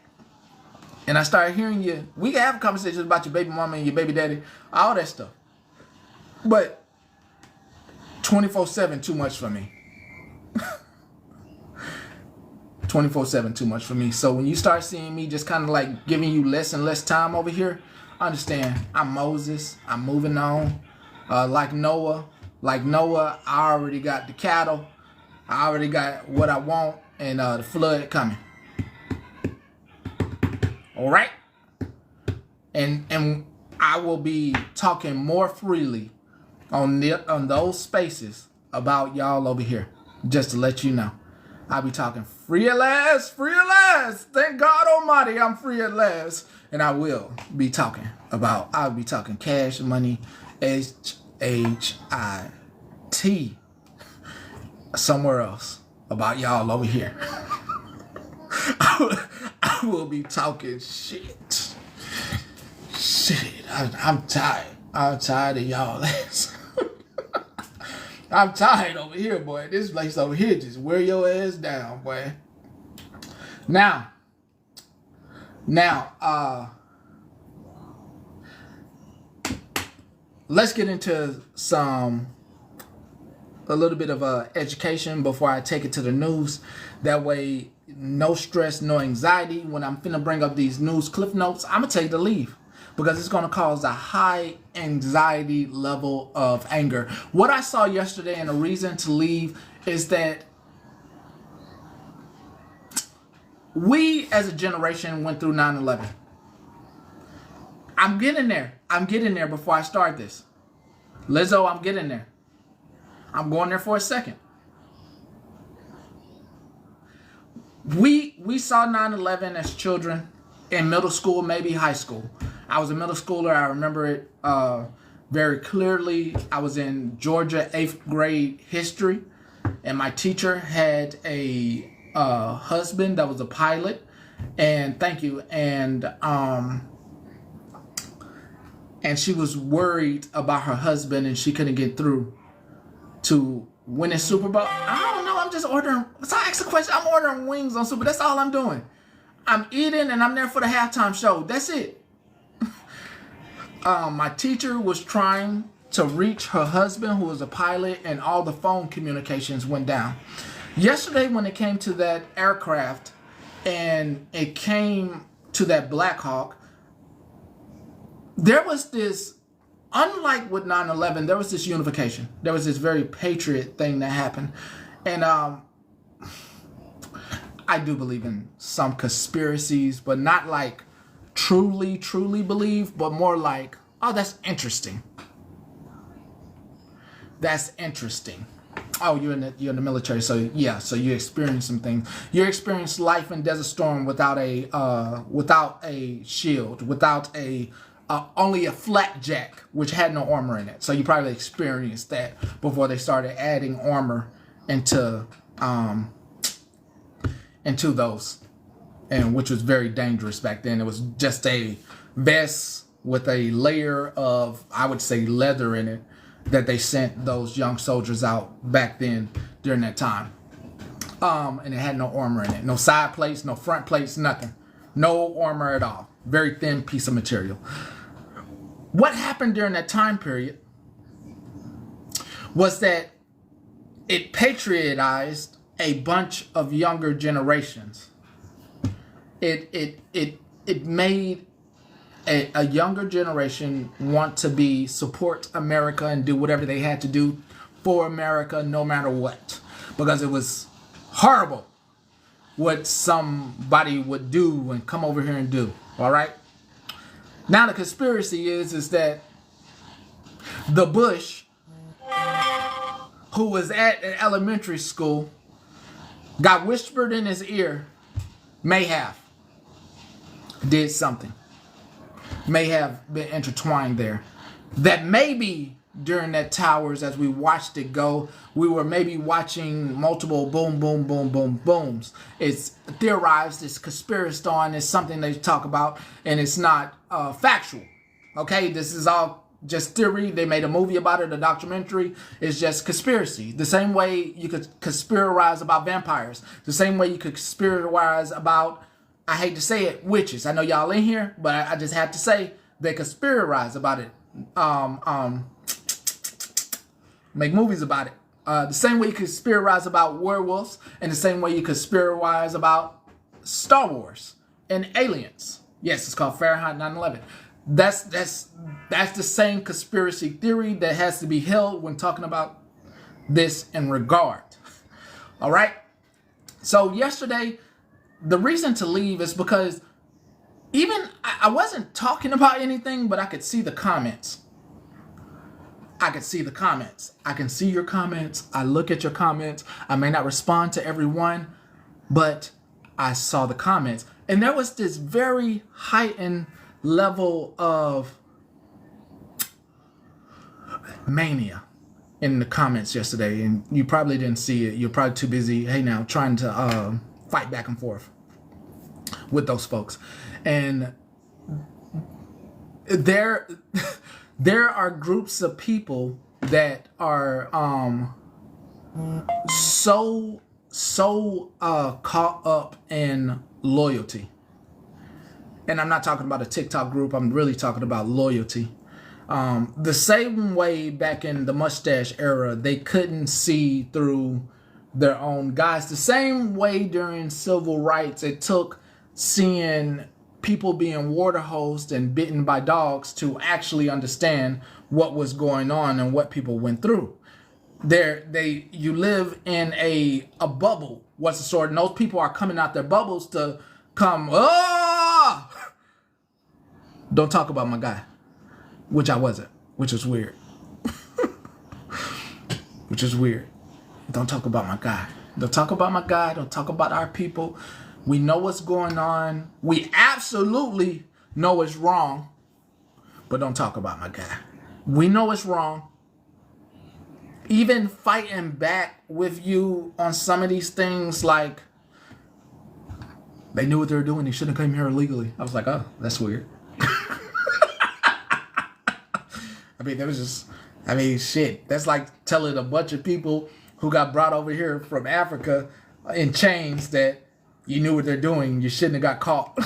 and I start hearing you, we can have conversations about your baby mama and your baby daddy, all that stuff. But 24/7 too much for me. 24/7 too much for me. So when you start seeing me just kind of like giving you less and less time over here, understand I'm Moses. I'm moving on. Like Noah, I already got the cattle. I already got what I want, and the flood coming. All right, and I will be talking more freely on those spaces about y'all over here. Just to let you know, I'll be talking free at last, free at last. Thank God Almighty, I'm free at last, and I will be talking about. I'll be talking cash money, HIT, somewhere else about y'all over here. I will be talking shit. Shit, I'm tired. I'm tired of y'all ass. I'm tired over here, boy. This place over here just wear your ass down, boy. Now, let's get into a little bit of education before I take it to the news. That way, no stress, no anxiety. When I'm finna bring up these news cliff notes, I'm gonna take the leave because it's gonna cause a high anxiety level of anger. What I saw yesterday and a reason to leave is that we as a generation went through 9/11. I'm getting there. I'm getting there before I start this. Lizzo, I'm getting there. I'm going there for a second. We saw 9/11 as children in middle school, maybe high school. I was a middle schooler. I remember it very clearly. I was in Georgia 8th grade history, and my teacher had a husband that was a pilot. And thank you. And she was worried about her husband, and she couldn't get through to win a Super Bowl. I don't know. I'm just ordering. So I asked the question. I'm ordering wings on Super. That's all I'm doing. I'm eating, and I'm there for the halftime show. That's it. My teacher was trying to reach her husband, who was a pilot, and all the phone communications went down. Yesterday, when it came to that aircraft, and it came to that Black Hawk, there was this, unlike with 9/11, there was this unification. There was this very patriot thing that happened. And I do believe in some conspiracies, but not like truly believe, but more like, oh, that's interesting. That's interesting. Oh, you're in the military, so yeah, so you experience some things. You experience life in Desert Storm without a shield, without only a flat jack, which had no armor in it. So you probably experienced that before they started adding armor into those, and which was very dangerous back then. It was just a vest with a layer of, I would say, leather in it that they sent those young soldiers out back then during that time. And it had no armor in it. No side plates, no front plates, nothing. No armor at all. Very thin piece of material. What happened during that time period was that it patriotized a bunch of younger generations. It made a younger generation want to support America and do whatever they had to do for America, no matter what, because it was horrible what somebody would do and come over here and do. All right. Now the conspiracy is that the Bush, who was at an elementary school, got whispered in his ear, may have did something, may have been intertwined there, that maybe during that towers, as we watched it go, we were maybe watching multiple boom, boom, boom, boom, booms. It's theorized, it's conspiracy on, it's something they talk about, and it's not factual. Okay, this is all just theory. They made a movie about it, a documentary. It's just conspiracy. The same way you could conspiracize about vampires. The same way you could conspiracize about, I hate to say it, witches. I know y'all in here, but I just have to say they conspiracize about it. Make movies about it. The same way you could conspiracize about werewolves, and the same way you could conspiracize about Star Wars and aliens. Yes, it's called Fahrenheit 9/11. That's the same conspiracy theory that has to be held when talking about this in regard. All right. So yesterday, the reason to leave is because even I wasn't talking about anything, but I could see the comments. I can see the comments. I can see your comments. I look at your comments. I may not respond to everyone, but I saw the comments. And there was this very heightened level of mania in the comments yesterday. And you probably didn't see it. You're probably too busy, hey now, trying to fight back and forth with those folks. And there are groups of people that are so caught up in loyalty. And I'm not talking about a TikTok group. I'm really talking about loyalty. The same way back in the mustache era, they couldn't see through their own guys. The same way during civil rights, it took seeing people being water hosed and bitten by dogs to actually understand what was going on and what people went through. You live in a bubble. What's the sort? And those people are coming out their bubbles to come. Oh! Don't talk about my guy, which I wasn't, which is weird. Which is weird. Don't talk about my guy. Don't talk about my guy. Don't talk about our people. We know what's going on. We absolutely know it's wrong, but don't talk about my guy. We know it's wrong. Even fighting back with you on some of these things, like they knew what they were doing. They shouldn't have come here illegally. I was like, oh, that's weird. Shit. That's like telling a bunch of people who got brought over here from Africa in chains that you knew what they're doing. You shouldn't have got caught.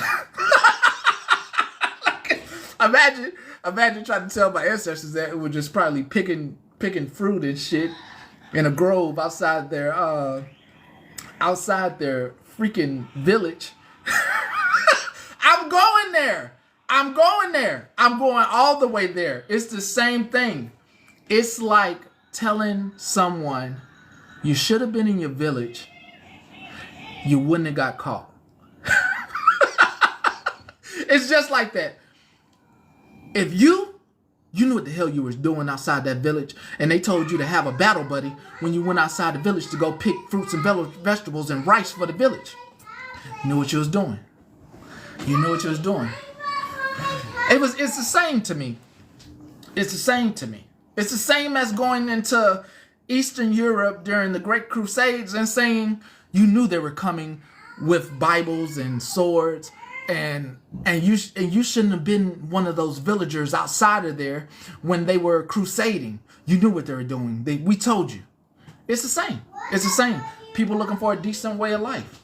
Imagine trying to tell my ancestors that it was just probably picking fruit and shit in a grove outside their freaking village. I'm going there. I'm going all the way there. It's the same thing. It's like telling someone you should have been in your village. You wouldn't have got caught. It's just like that. If you knew what the hell you was doing outside that village, and they told you to have a battle buddy when you went outside the village to go pick fruits and vegetables and rice for the village. You knew what you was doing. You knew what you was doing. It's the same to me. It's the same to me. It's the same as going into Eastern Europe during the Great Crusades and saying you knew they were coming with Bibles and swords, and you shouldn't have been one of those villagers outside of there when they were crusading. You knew what they were doing. We told you. It's the same. It's the same. people looking for a decent way of life.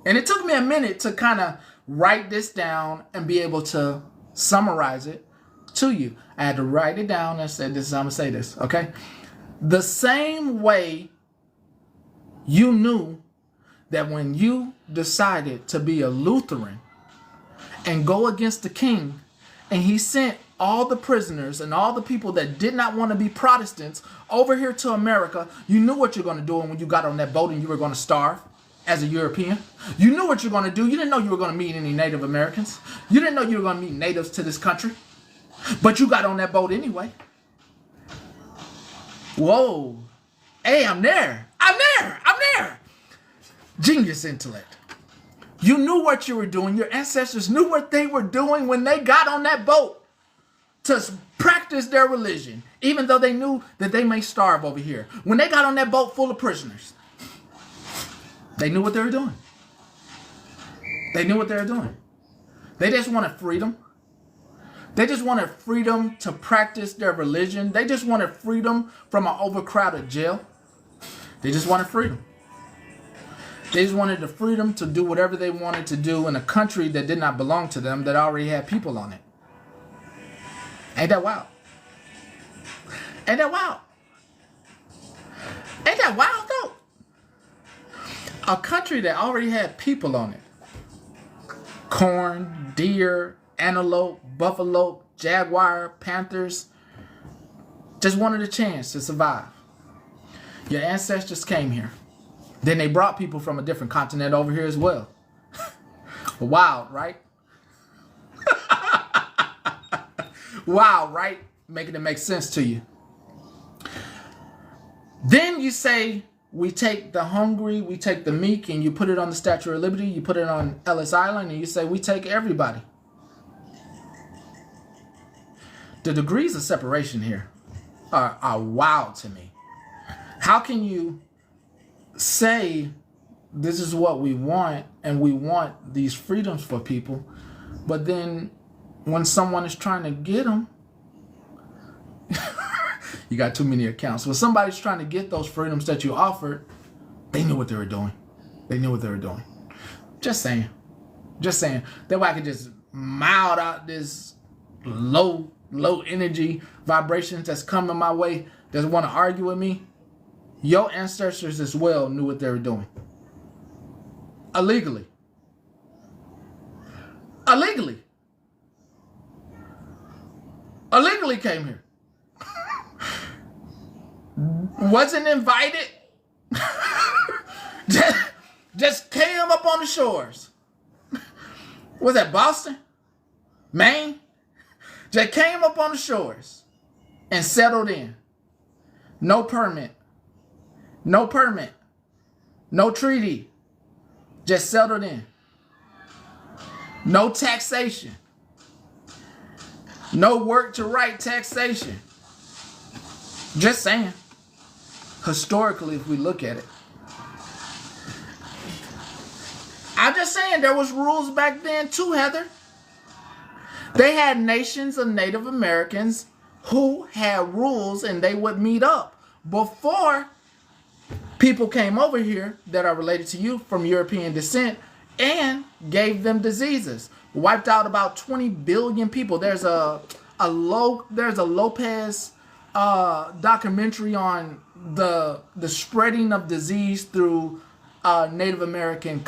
And it took me a minute to kind of write this down and be able to summarize it to you. I had to write it down and say, this is how I'm going to say this, okay? The same way you knew that when you decided to be a Lutheran and go against the king, and he sent all the prisoners and all the people that did not want to be Protestants over here to America, you knew what you're going to do when you got on that boat and you were going to starve as a European. You knew what you're going to do. You didn't know you were going to meet any Native Americans. You didn't know you were going to meet natives to this country. But you got on that boat anyway. Whoa. Hey, I'm there. I'm there. I'm there. Genius intellect. You knew what you were doing. Your ancestors knew what they were doing when they got on that boat to practice their religion, even though they knew that they may starve over here. When they got on that boat full of prisoners, they knew what they were doing. They knew what they were doing. They just wanted freedom. They just wanted freedom to practice their religion. They just wanted freedom from an overcrowded jail. They just wanted freedom. They just wanted the freedom to do whatever they wanted to do in a country that did not belong to them, that already had people on it. Ain't that wild? Ain't that wild? Ain't that wild though? A country that already had people on it. Corn, deer, antelope, buffalo, jaguar, panthers. Just wanted a chance to survive. Your ancestors came here. Then they brought people from a different continent over here as well. Wild, right? Wild, right? Making it make sense to you. Then you say, we take the hungry, we take the meek, and you put it on the Statue of Liberty, you put it on Ellis Island, and you say, we take everybody. The degrees of separation here are wild to me. How can you say this is what we want and we want these freedoms for people, but then when someone is trying to get them, you got too many accounts. When somebody's trying to get those freedoms that you offered, they knew what they were doing. They knew what they were doing. Just saying. Just saying. That way I could just mouth out this low energy vibrations that's coming my way, that want to argue with me. Your ancestors as well knew what they were doing. Illegally. Illegally. Illegally came here. Wasn't invited. just came up on the shores. Was that Boston? Maine? Just came up on the shores and settled in. No permit. No permit. No treaty. Just settled in. No taxation. No work to right taxation. Just saying. Historically, if we look at it. I'm just saying there was rules back then too, Heather. They had nations of Native Americans who had rules, and they would meet up before people came over here that are related to you from European descent and gave them diseases. Wiped out about 20 billion people. There's a Lopez documentary on the spreading of disease through Native American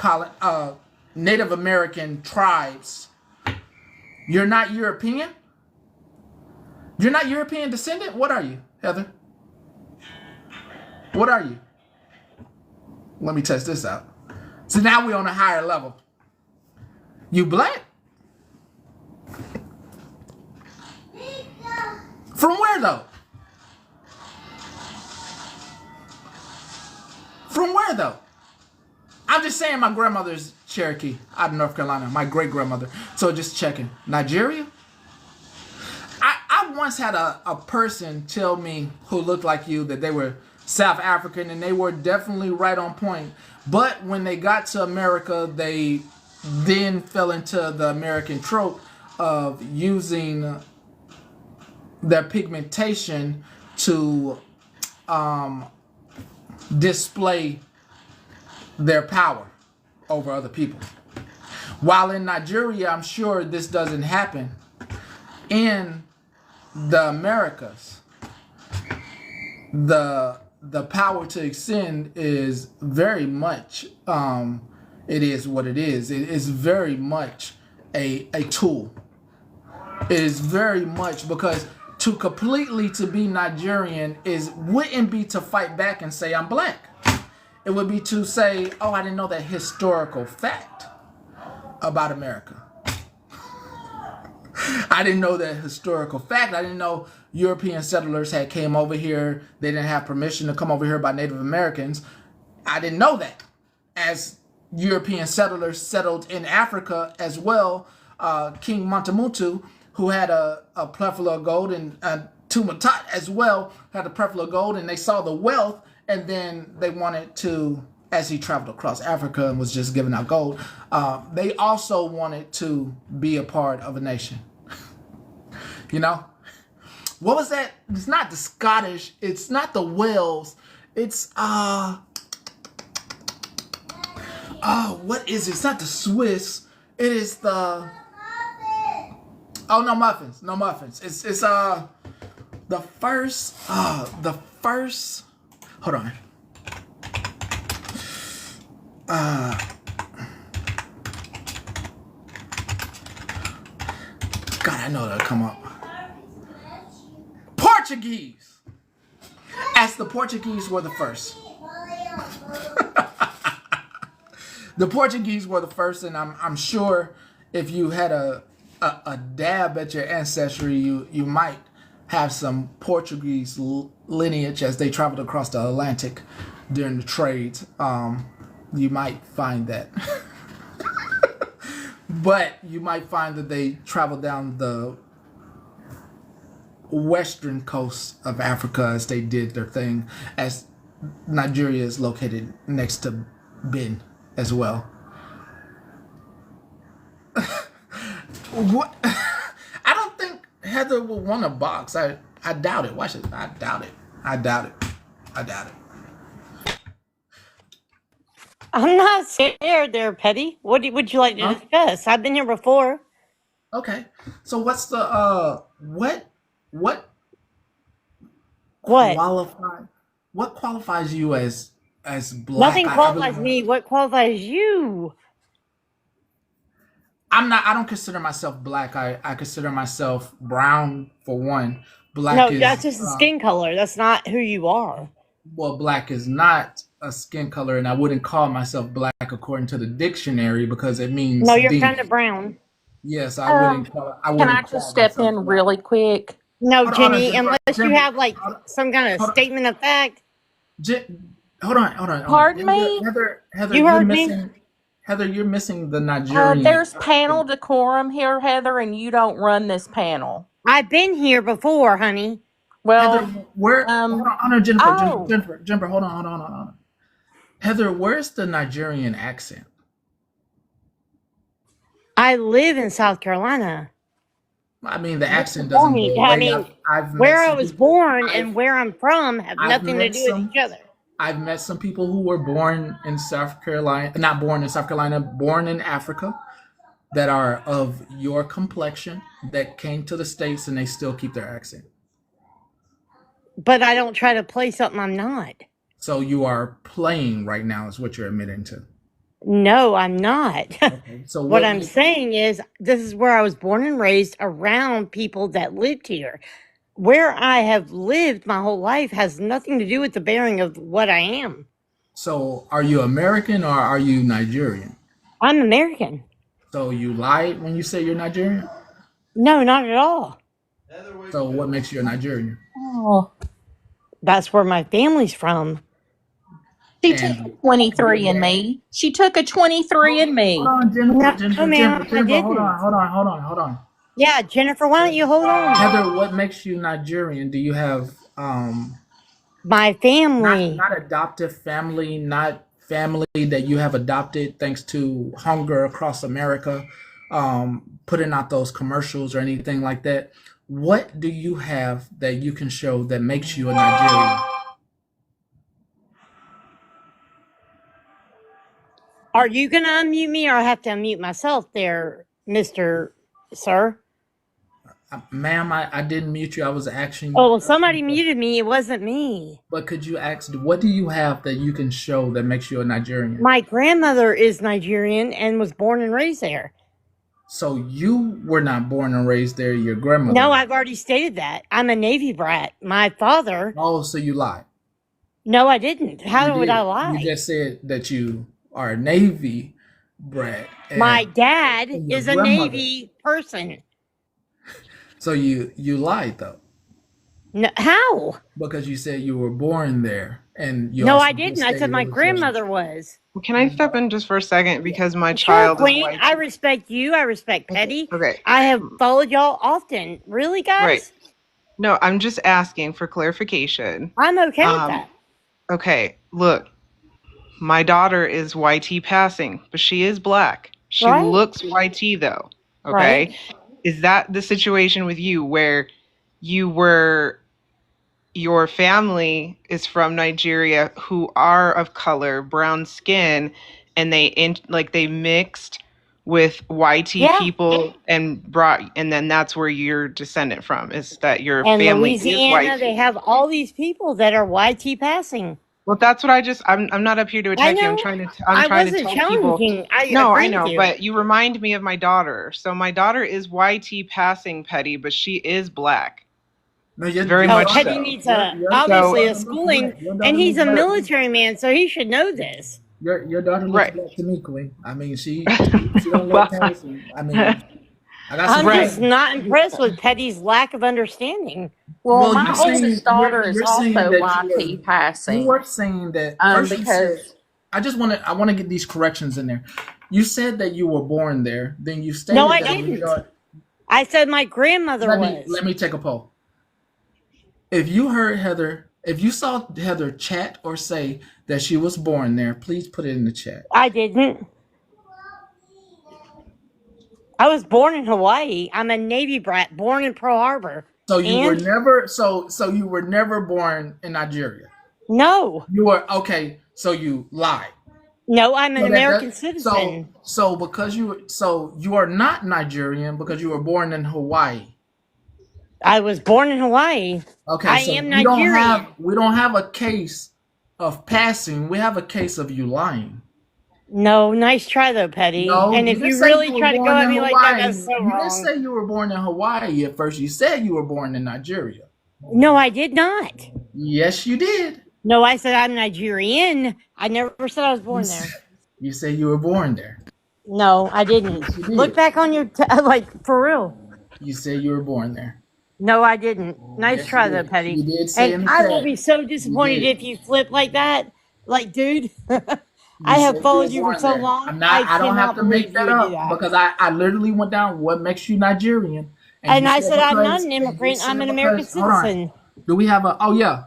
tribes. You're not European? You're not European descendant? What are you, Heather? What are you? Let me test this out. So now we're on a higher level. You black? From where though? From where though? I'm just saying my grandmother's Cherokee out of North Carolina. My great grandmother. So just checking. Nigeria? I once had a person tell me who looked like you that they were South African, and they were definitely right on point. But when they got to America, they then fell into the American trope of using their pigmentation to display their power over other people. While in Nigeria, I'm sure this doesn't happen. In the Americas, the power to extend is very much it is what it is. It is very much a tool. It is very much because to completely to be Nigerian wouldn't be to fight back and say I'm black. It would be to say, oh, I didn't know that historical fact about America. I didn't know that historical fact. I didn't know European settlers had came over here. They didn't have permission to come over here by Native Americans. I didn't know that. As European settlers settled in Africa as well, King Montemutu, who had a plethora of gold, and Tumatat as well had a plethora of gold, and they saw the wealth, and then they wanted to, as he traveled across Africa and was just giving out gold, they also wanted to be a part of a nation. You know? What was that? It's not the Scottish. It's not the Wales. It's, what is it? It's not the Swiss. It is the... Oh, no muffins. No muffins. It's the first... Hold on. God, I know that'll come up. Portuguese. As the Portuguese were the first. The Portuguese were the first, and I'm sure if you had a dab at your ancestry, you might have some Portuguese lineage as they traveled across the Atlantic during the trades. You might find that. But you might find that they traveled down the western coast of Africa as they did their thing, as Nigeria is located next to Benin as well. What? I don't think Heather will want a box. I doubt it. Watch it. I doubt it. I'm not scared there, Petty. What would you like to discuss? I've been here before. Okay. So what's the what What? qualifies you as black? Nothing qualifies me. What qualifies you? I don't consider myself black. I consider myself brown for one. Black No, is that's just a skin color. That's not who you are. well, black is not a skin color, and I wouldn't call myself black according to the dictionary because it means No, you're being. kind of brown. Yes, I wouldn't call. I Can wouldn't I call just step myself in black. really quick? No, Hold on, Jenny, Jennifer, unless you Jennifer, have like some kind of hold on. statement of fact. Hold on. Pardon me? Heather, You you're heard me? missing. Heather, you're missing the Nigerian. There's panel decorum here, Heather, and you don't run this panel. I've been here before, honey. Well, Heather, where? Hold on, Jennifer. oh. Jennifer, hold on. Heather, where's the Nigerian accent? I live in South Carolina. I mean, the accent doesn't go I away. mean, I've met where I some was people- born and where I'm from have I've nothing to met do with each other. I've met some people who were born in South Carolina, not born in South Carolina, born in Africa, that are of your complexion, that came to the States and they still keep their accent. But I don't try to play something I'm not. So you are playing right now is what you're admitting to. No, I'm not. Okay. So What I'm saying is, this is where I was born and raised around people that lived here. Where I have lived my whole life has nothing to do with the bearing of what I am. So are you American or are you Nigerian? I'm American. So you lied when you say you're Nigerian? No, not at all. So what makes you a Nigerian? Oh. That's where my family's from. She took a 23andMe. She took a 23andMe. Hold on, Jennifer, ma'am, I didn't. hold on. Yeah, Jennifer, why don't you hold on? Heather, what makes you Nigerian? Do you have My family. not adoptive family, not family that you have adopted thanks to hunger across America, putting out those commercials or anything like that? What do you have that you can show that makes you a Nigerian? Are you going to unmute me or I have to unmute myself there, Mr. Sir? Ma'am, I didn't mute you. I was asking. Oh, well, somebody muted me. It wasn't me. But could you ask, what do you have that you can show that makes you a Nigerian? My grandmother is Nigerian and was born and raised there. So you were not born and raised there, your grandmother? No, I've already stated that. I'm a Navy brat. My father... Oh, so you lied. No, I didn't. How would I lie? You just said that you are a Navy brat. My dad is a grandmother. Navy person. So you lied though. No, how? Because you said you were born there, and you No, also I didn't. I stated said my it was grandmother was. Can I step in just for a second because my Sure, child is Queen. white. I respect you. I respect Petty. Okay. I have followed y'all often. Really, guys? Right. No, I'm just asking for clarification. I'm okay with that. Okay, look, my daughter is YT passing, but she is black. She Right. looks YT though. Okay. Right. Is that the situation with you where your family is from Nigeria who are of color, brown skin, and they mixed with YT Yeah. people and then that's where you're descendant from? Is that your And family is Louisiana, white? they have all these people that are YT passing. Well, that's what I'm not up here to attack you. I'm trying to I tell wasn't people. challenging. No, agree I know, with you. but you remind me of my daughter. So my daughter is YT passing, Petty, but she is black. No, you're Very Oh, much Petty so. needs So- obviously a schooling, and he's a military man, so he should know this. Your daughter looks Right. black to me, Queen. I mean, she don't look passing. I mean, I got some. I'm just not impressed with Petty's lack of understanding. Well, my you're saying- oldest daughter is you're saying also that YT You passing. were saying that first you Because said- I want to get these corrections in there. You said that you were born there. Then you stated No, I that didn't. your- I said my grandmother Let was. me take a poll. If you heard Heather, if you saw Heather chat or say that she was born there, please put it in the chat. I didn't. I was born in Hawaii. I'm a Navy brat, born in Pearl Harbor. So you And? were never so you were never born in Nigeria. No, You were okay. So you lied. no, I'm an So that- American that- citizen. So because you are not Nigerian because you were born in Hawaii. I was born in Hawaii. Okay, I so am we don't Nigerian. have a case of passing. We have a case of you lying. No, nice try though, Petty. No, and if didn't you say really were try to go born at in me like Hawaii. that, that's so You didn't wrong. say you were born in Hawaii at first. You said you were born in Nigeria. No, I did not. Yes, you did. No, I said I'm Nigerian. I never said I was born there. You said you were born there. No, I didn't. you did. Look back on your like for real. You said you were born there. No, I didn't. Nice Yes, try you though, did. Petty. You did say in And the I will chat. be so disappointed did. if you flip like that. Like, dude, You I have said followed were you for born so there. long. I don't have cannot to make believe that you would do up that. because I literally went down what makes you Nigerian. And you I said I'm not because- an and you immigrant. said I'm an American because- hold on. citizen. Do we have a? Oh yeah.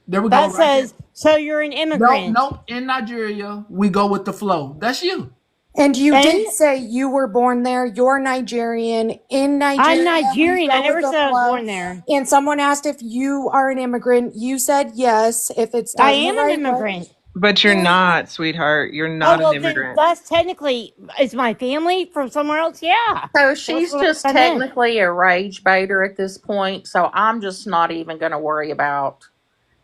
There we go. That right says there. so. You're an immigrant. No. In Nigeria, we go with the flow. That's you. And you And- did say you were born there. You're Nigerian. In Nigeria, I'm Nigerian. we I go never with the said I was flow. born there. And someone asked if you are an immigrant. You said yes. If it's done I the am right an way. immigrant. But you're not, sweetheart. You're not Oh well, an immigrant. then that's technically is my family from somewhere else. Yeah. So she's what just I meant. technically a rage baiter at this point. So I'm just not even going to worry about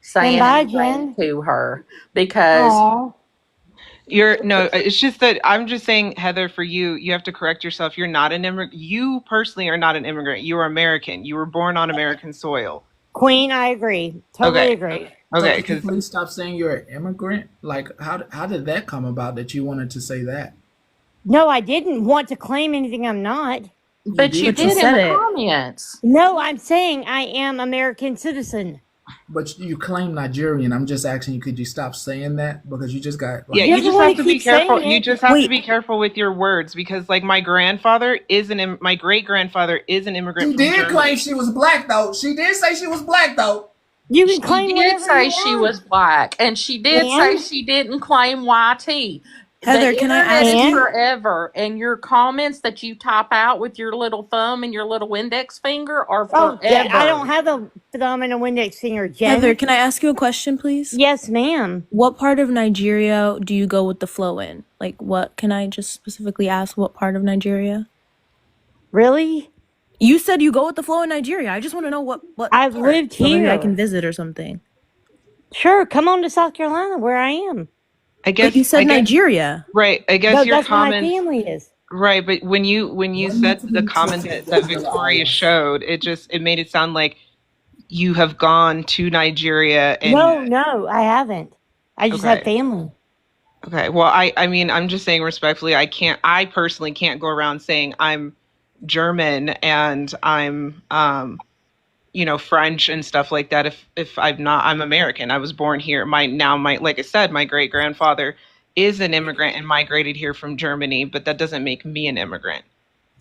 saying bye, anything Jen. to her because Aw. It's just that I'm just saying, Heather, for you have to correct yourself. You're not an immigrant. You personally are not an immigrant. You are American. You were born on American soil. Queen, I agree. Totally Okay. agree. So Okay, could you because please stop saying you're an immigrant. Like, how did that come about that you wanted to say that? No, I didn't want to claim anything I'm not. but you But you did in said the it. comments. No, I'm saying I am American citizen. But you claim Nigerian. I'm just asking you, could you stop saying that because you just got like, yeah, You you have to just wanna have to be keep saying careful. You it. just have to Wait. be careful with your words because, like, my grandfather is my great grandfather is an immigrant. She from did Germany. claim she was black though. She did say she was black though. You can She claim did whatever say you she want. was black, and she did say And? she didn't claim YT. Heather, The can I internet ask is And you? forever, and your comments that you type out with your little thumb and your little index finger are oh, I don't forever. have a thumb and a index finger, Heather, Jen. can I ask you a question, please? Yes, ma'am. What part of Nigeria do you go with the flow in? Like, what can I just specifically ask? What part of Nigeria? Really? You said you go with the flow in Nigeria. I just want to know what I've part, lived so maybe I can here. visit or something. Sure, come on to South Carolina where I am. I But you guess said Nigeria. right. I guess No, your that's where my comments family is. right, but when you said the comment that Victoria showed, it made it sound like you have gone to Nigeria and No, I haven't. I just have okay. family. Okay. Well, I mean, I'm just saying respectfully, I personally can't go around saying I'm German and I'm French and stuff like that if I'm American. I was born here. Like I said, my great grandfather is an immigrant and migrated here from Germany, but that doesn't make me an immigrant.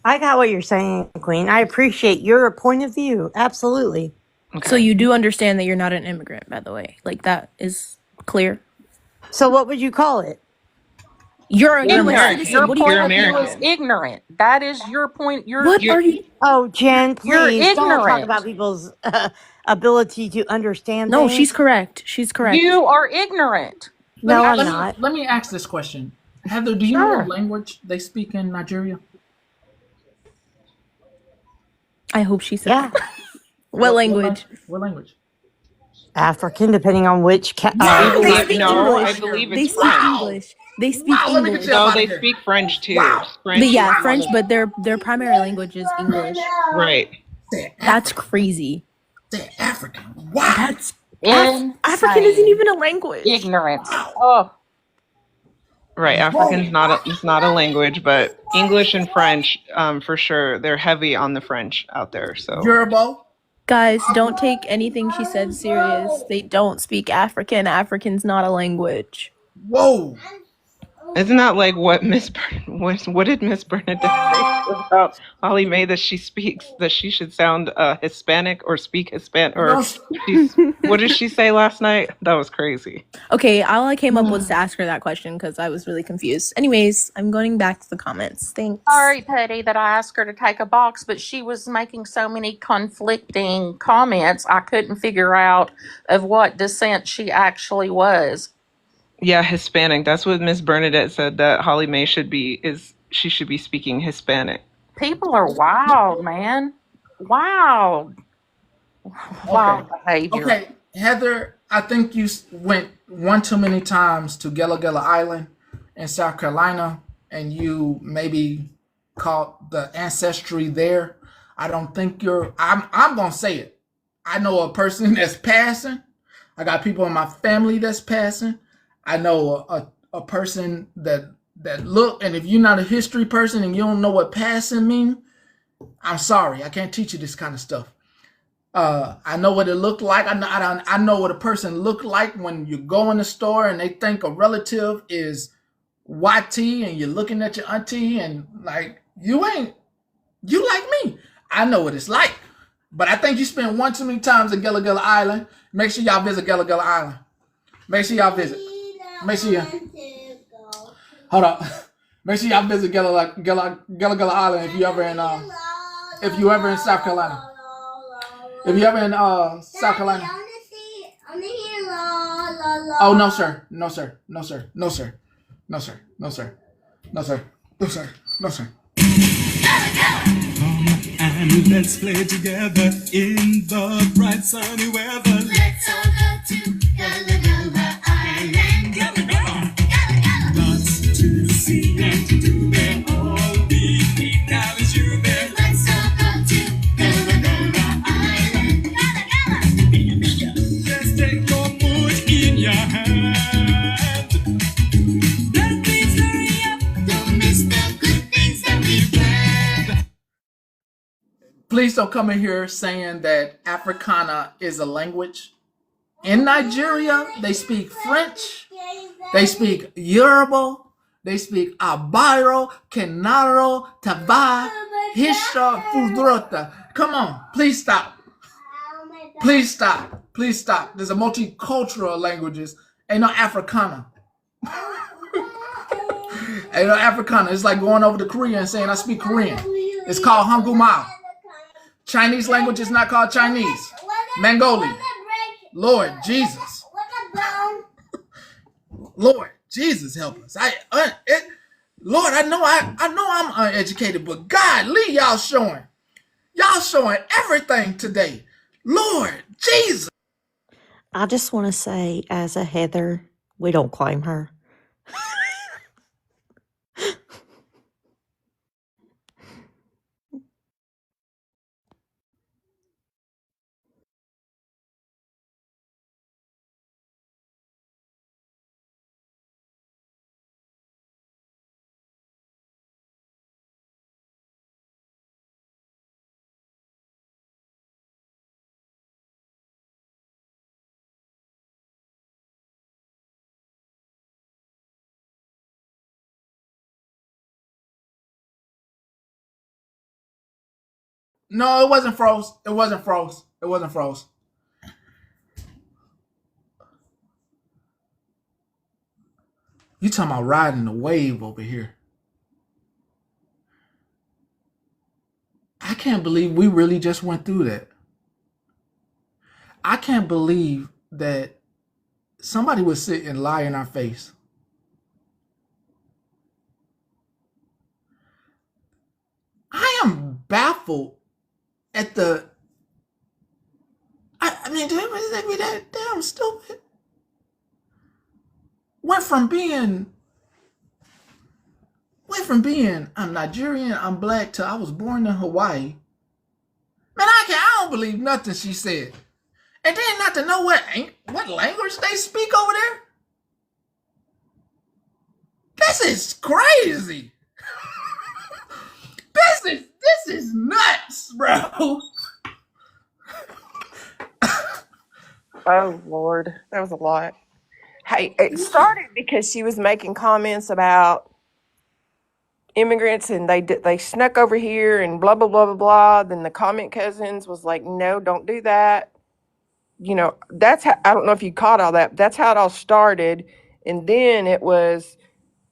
I got what you're saying, Queen. I appreciate your point of view. Absolutely. Okay. So you do understand that you're not an immigrant, by the way. Like, that is clear. So what would you call it? You're a You're U.S. American. citizen. Your What do you You're point of view is American. ignorant. That is your point. What are you? Oh, Jen, You're please don't talk ignorant. about people's ability to understand No, things. she's correct. She's correct. You are ignorant. No, I'm let not. let me ask this question. Heather, do you know what language they speak in Nigeria? I hope she said. Yeah, What language? What language? African, depending on which. I They believe speak no, I English. believe They it's speak French. English. They speak Wow, let me get English. you up No, out they of here. speak French too. Wow. French. But yeah, Wow. French, but their primary language is English. Right. That's crazy. They're African. Wow. That's Insane. African isn't even a language. Ignorance. Oh, Right. African's it's not a language, but English and French, for sure. They're heavy on the French out there. So Yoruba. Guys, don't take anything she said serious. They don't speak African. African's not a language. Whoa. isn't that like what what did Miss Bernadette say about Holly Mae that she should sound Hispanic or speak Hispanic or what did she say last night? That was crazy. Okay, all I came up was to ask her that question because I was really confused. Anyways, I'm going back to the comments. Thanks. sorry, Petty, that I asked her to take a box, but she was making so many conflicting comments, I couldn't figure out of what descent she actually was. Yeah, Hispanic. That's what Miss Bernadette said that Holly Mae should be speaking Hispanic. People are wild, man. Wild. Wild behavior. Okay, Heather, I think you went one too many times to Gullah Island in South Carolina, and you maybe caught the ancestry there. I don't think I'm gonna say it. I know a person that's passing. I got people in my family that's passing. I know a person that look, and if you're not a history person and you don't know what passing means, I'm sorry, I can't teach you this kind of stuff. I know what it looked like. I know what a person looked like when you go in the store and they think a relative is YT and you're looking at your auntie and like you like me. I know what it's like. But I think you spent one too many times at Gullah Island. Make sure y'all visit Gullah Island. Make sure y'all visit. Make sure hold on. Make sure y'all visit Gullah Island if you ever in South Carolina. If you ever in South Carolina. Oh no sir. No sir. No sir. No sir. No sir. No sir. No sir. No sir. No sir. Come and let's play together in the bright sunny weather. Let's all go to Gullah Island. Lots to see and to do there. All we need now is you there. Let's all go to Gullah Island. Just take your foot in your hand. Then please hurry up. Don't miss the good things that we've planned. Please don't come in here saying that Africana is a language. In Nigeria, they speak French, they speak Yoruba, they speak Abairo, Kenaro, Taba, Hisha, Fudrota. Come on, please stop. Please stop. Please stop. There's a multicultural languages. Ain't no Africana. You know, Africana. It's like going over to Korea and saying I speak Korean. It's called Hangul. Chinese language is not called Chinese. Mongolian. Lord Jesus. Lord Jesus, help us. Lord, I know I'm uneducated, but God, Lee, y'all showing everything today. Lord Jesus. I just want to say, as a Heather, we don't claim her. No, it wasn't froze. It wasn't froze. It wasn't froze. You talking about riding the wave over here. I can't believe we really just went through that. I can't believe that somebody would sit and lie in our face. I am baffled at the. I mean, did everybody think we that damn stupid? Went from being I'm Nigerian, I'm black, to I was born in Hawaii. Man, I don't believe nothing she said. And then not to know what language they speak over there. This is crazy. This is nuts, bro. Oh Lord, that was a lot. Hey, it started because she was making comments about immigrants and they snuck over here and blah blah blah blah blah. Then the comment cousins was like, no, don't do that. You know, that's how, I don't know if you caught all that. But that's how it all started, and then it was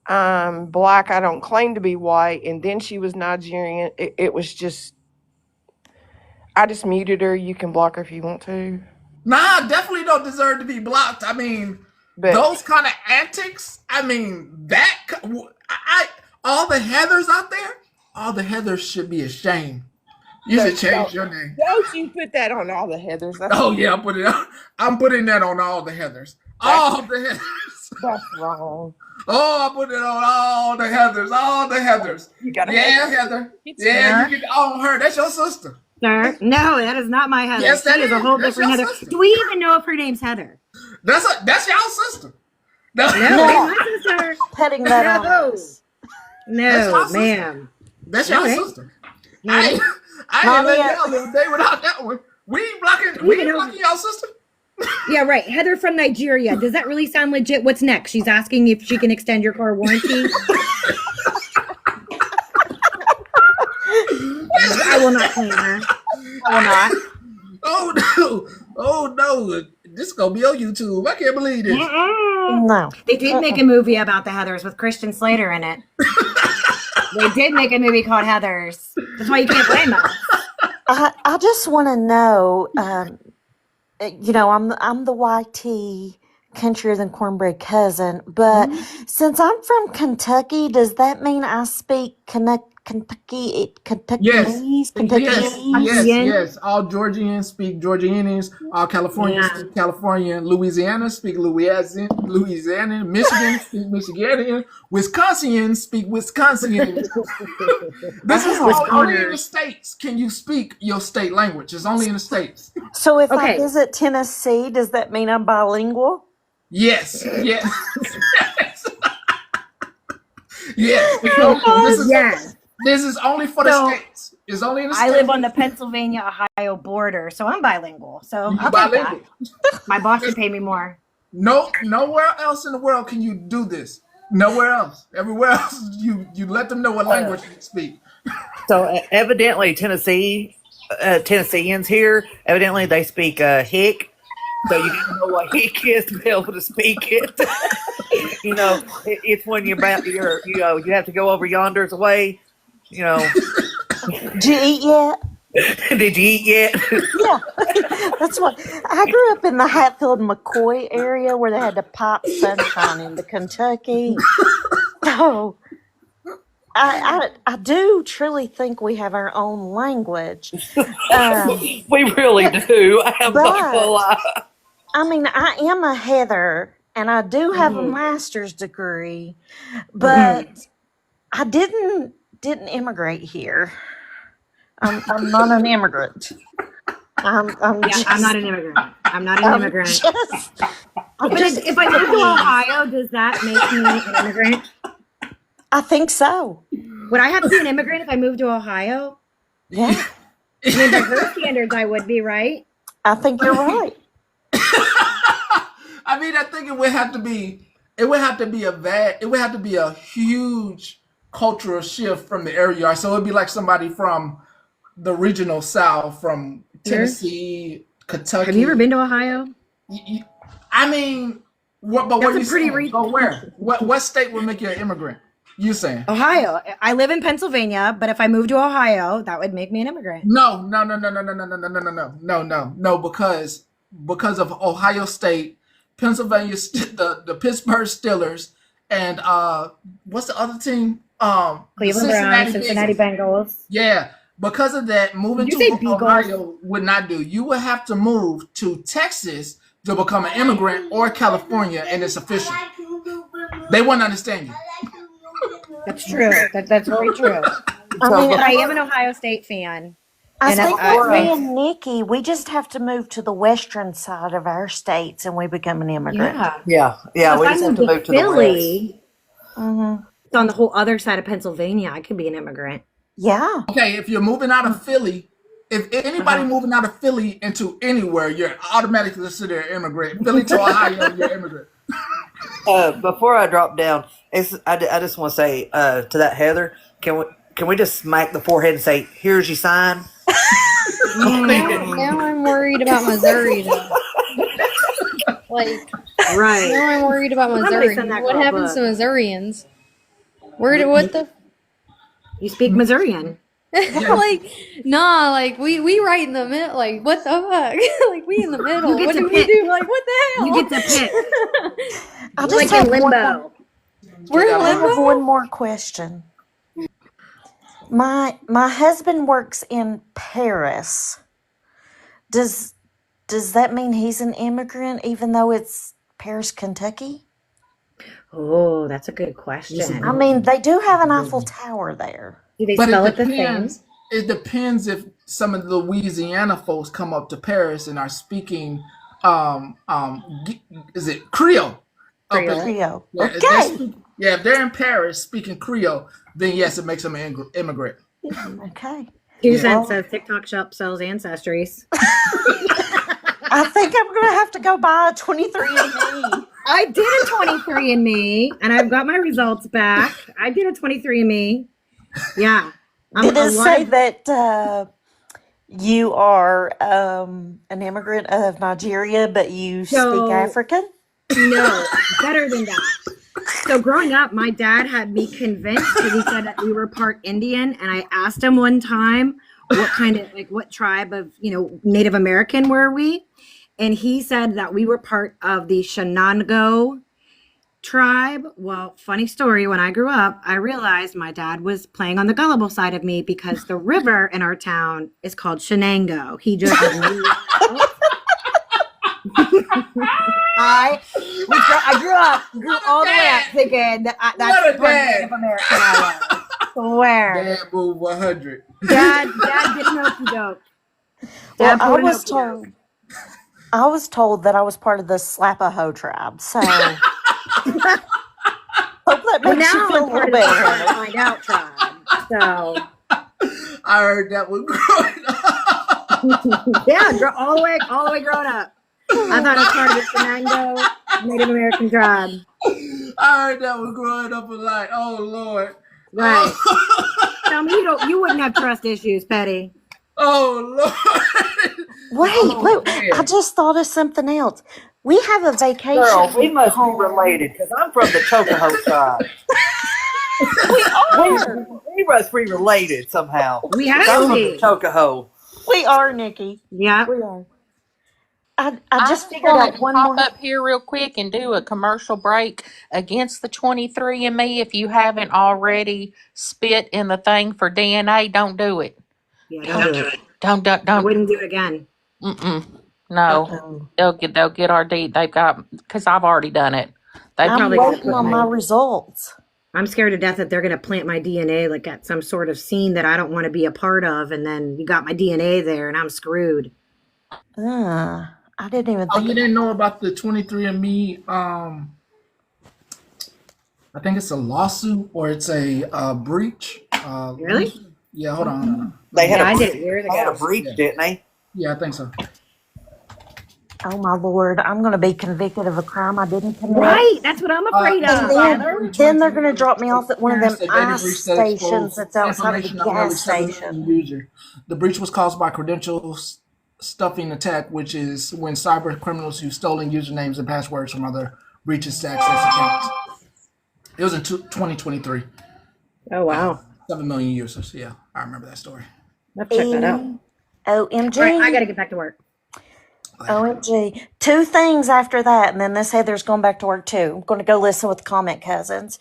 I'm black. I don't claim to be white, and then she was Nigerian. It was just. I just muted her. You can block her if you want to. Nah, definitely don't deserve to be blocked. I mean, but those kind of antics. I mean, all the Heathers out there, all the Heathers should be ashamed. You should change your name. Don't you put that on all the Heathers? Yeah, I'm putting that on all the Heathers. All the Heathers. That's wrong. Oh, I put it on all the Heathers. All the Heathers. You got Heather. Yeah, you can own her. That's your sister. Sir, no, that is not my Heather. Yes, that is a whole different Heather. Sister. Do we even know if her name's Heather? That's y'all sister. No, my sister. Petting that on us. No, ma'am. That's y'all sister. I ain't letting y'all live a day without that one. We ain't blocking y'all sister. Yeah, right. Heather from Nigeria. Does that really sound legit? What's next? She's asking if she can extend your car warranty. I will not claim her. I will not. Oh no. This is gonna be on YouTube. I can't believe this. No. They did make a movie about the Heathers with Christian Slater in it. They did make a movie called Heathers. That's why you can't blame them. I just want to know, you know, I'm the YT country than cornbread cousin, but since I'm from Kentucky, does that mean I speak Kentucky? Yes. All Georgians speak Georgianese. All Californians speak Californian. Louisiana speak Louisiana. Michigan speak Michiganian. Wisconsinians speak Wisconsinian. This is only in the States. Can you speak your state language? It's only in the States. So if I visit Tennessee, does that mean I'm bilingual? Yes. Yes. This is only for the States. It's only in the States. I live on the Pennsylvania-Ohio border, so I'm bilingual. So I'll take that. My boss should pay me more. Nowhere else in the world can you do this. Nowhere else. Everywhere else, you let them know what language you speak. So evidently, Tennesseans here, evidently they speak Hick, So you got to know what hick is to be able to speak it. It's when you have to go over yonder's way. Did you eat yet? Did you eat yet? Yeah, that's what I grew up in the Hatfield McCoy area where they had to pipe sunshine into Kentucky. So I do truly think we have our own language. We really do. I am not gonna lie. I mean, I am a Heather, and I do have a master's degree, but I didn't immigrate here. I'm not an immigrant. I'm not an immigrant. I'm not an immigrant. If I move to Ohio, does that make me an immigrant? I think so. Would I have to be an immigrant if I moved to Ohio? Yeah. I mean, by her standards, I would be, right? I think you're right. I mean, I think it would have to be a huge cultural shift from the area you are. So it'd be like somebody from the regional South, from Tennessee, Kentucky. Have you ever been to Ohio? I mean, what are you saying? Go where? What state would make you an immigrant? You saying? Ohio. I live in Pennsylvania, but if I moved to Ohio, that would make me an immigrant. No, because of Ohio State, Pennsylvania, the Pittsburgh Steelers, and what's the other team? Cleveland Browns, Cincinnati Bengals. Yeah, because of that, moving to Ohio would not do. You would have to move to Texas to become an immigrant, or California, and it's official. They wouldn't understand you. That's true. That's very true. I am an Ohio State fan. I think me and Nikki, we just have to move to the western side of our states and we become an immigrant. Yeah. So We just have to move to Philly, the west. It's on the whole other side of Pennsylvania. I could be an immigrant. Yeah. Okay, if you're moving out of Philly, if anybody moving out of Philly into anywhere, you're automatically considered an immigrant. Philly to Ohio, you're an immigrant. Before I drop down, I just want to say to that Heather, can we just smack the forehead and say, "Here's your sign"? Now I'm worried about Missouri, though. Right. Now I'm worried about Missouri. What happens to Missourians? What the? You speak Missourian. We right in the middle. Like, what the fuck? We in the middle. What do we do? Like, what the hell? You get to pick. I just have limbo. We're in I limbo. have one more question. My husband works in Paris. Does that mean he's an immigrant, even though it's Paris, Kentucky? Oh, that's a good question. I mean, they do have an Eiffel Tower there. Do they But spell it it the same? depends. It depends if some of the Louisiana folks come up to Paris and are speaking, is it Creole? Creole. Yeah, Okay. if they're in Paris speaking Creole, then yes, it makes them an immigrant. Okay. 2 cents says TikTok shop sells ancestries. I think I'm going to have to go buy a 23andMe. I did a 23andMe, and I've got my results back. I did a 23andMe. Yeah. Did it say that you are an immigrant of Nigeria, but you speak African? No, better than that. So growing up, my dad had me convinced because he said that we were part Indian, and I asked him one time what tribe of Native American were we, and he said that we were part of the Shenango tribe. Well, funny story, when I grew up, I realized my dad was playing on the gullible side of me because the river in our town is called Shenango. He just I grew all the way up thinking that that's part Native American I was. Swear. Dad move 100. Dad didn't know he dope. Well, I was told that I was part of the Slapaho tribe, so hope that makes you feel a little better. Find out tribe. So I heard that one growing up. Yeah, all the way growing up. I thought it was part of the Shenango Native American tribe. I heard that one growing up and like, oh Lord. Right. Tell me you wouldn't have trust issues, Petty. Oh Lord. Wait. I just thought of something else. We have a vacation Girl, we must be home. related because I'm from the Chocoho side. We are. We must be related somehow. We have I'm to from the be. Chocoho. We are, Nikki. Yeah. We are. I I just just figured wanted out to one pop more. up here real quick and do a commercial break against the 23andMe. If you haven't already spit in the thing for DNA, don't do it. Yeah, don't do it. Don't. I wouldn't do it again. No, Uh-oh. they'll get our deed. They've got, because I've already done it. They've I'm probably gonna waiting put on my results. I'm scared to death that they're gonna plant my DNA like at some sort of scene that I don't want to be a part of, and then you got my DNA there, and I'm screwed. I didn't even Oh, think. you didn't know about the 23andMe? I think it's a lawsuit or it's a breach. Really? Yeah, hold on. They had I did it years they had a ago. breach, didn't they? Yeah, I think so. Oh my Lord, I'm going to be convicted of a crime I didn't commit. Right, that's what I'm afraid And of. then they're going to drop me off at one of them Parents that data ice breach that stations exposed that's outside of the information of nearly gas 7 station. million users. The breach was caused by credentials stuffing attack, which is when cyber criminals use stolen usernames and passwords from other breaches to access accounts. It was in 2023. Oh wow. 7 million users. Yeah, I remember that story. I'll check that out. OMG. All right, I got to get back to work. OMG. 2 things after that, and then this Heather's going back to work too. I'm going to go listen with the comment cousins.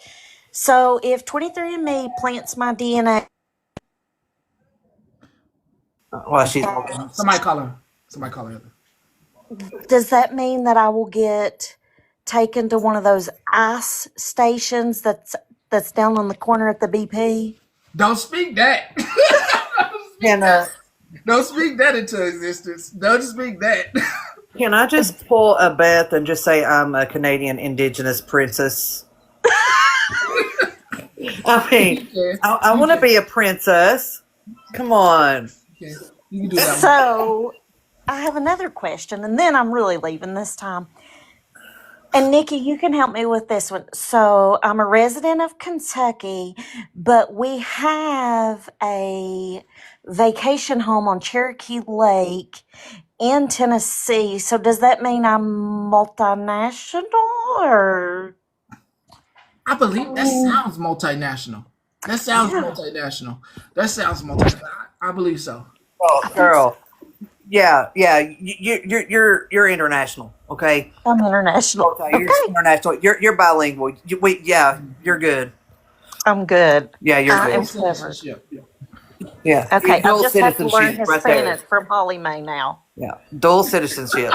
So if 23andMe plants my DNA. Well, she's Somebody call her. Does that mean that I will get taken to one of those ice stations that's down on the corner at the BP? Don't speak that. Don't speak that into existence. Don't speak that. Can I just pull a Beth and just say I'm a Canadian Indigenous princess? I mean, I want to be a princess. Come on. Okay. You can do that. So I have another question, and then I'm really leaving this time. And Nikki, you can help me with this one. So I'm a resident of Kentucky, but we have a vacation home on Cherokee Lake in Tennessee. So does that mean I'm multinational or? I believe that sounds multinational. That sounds multinational. I believe so. Oh, girl. Yeah. You're international. Okay. I'm international. You're international. You're bilingual. You're good. I'm good. Yeah, you're I good. am covered. Yeah. Okay, I Dual just have to learn citizenship right Hispanic there. from Holly Mae now. Yeah. Dual citizenship.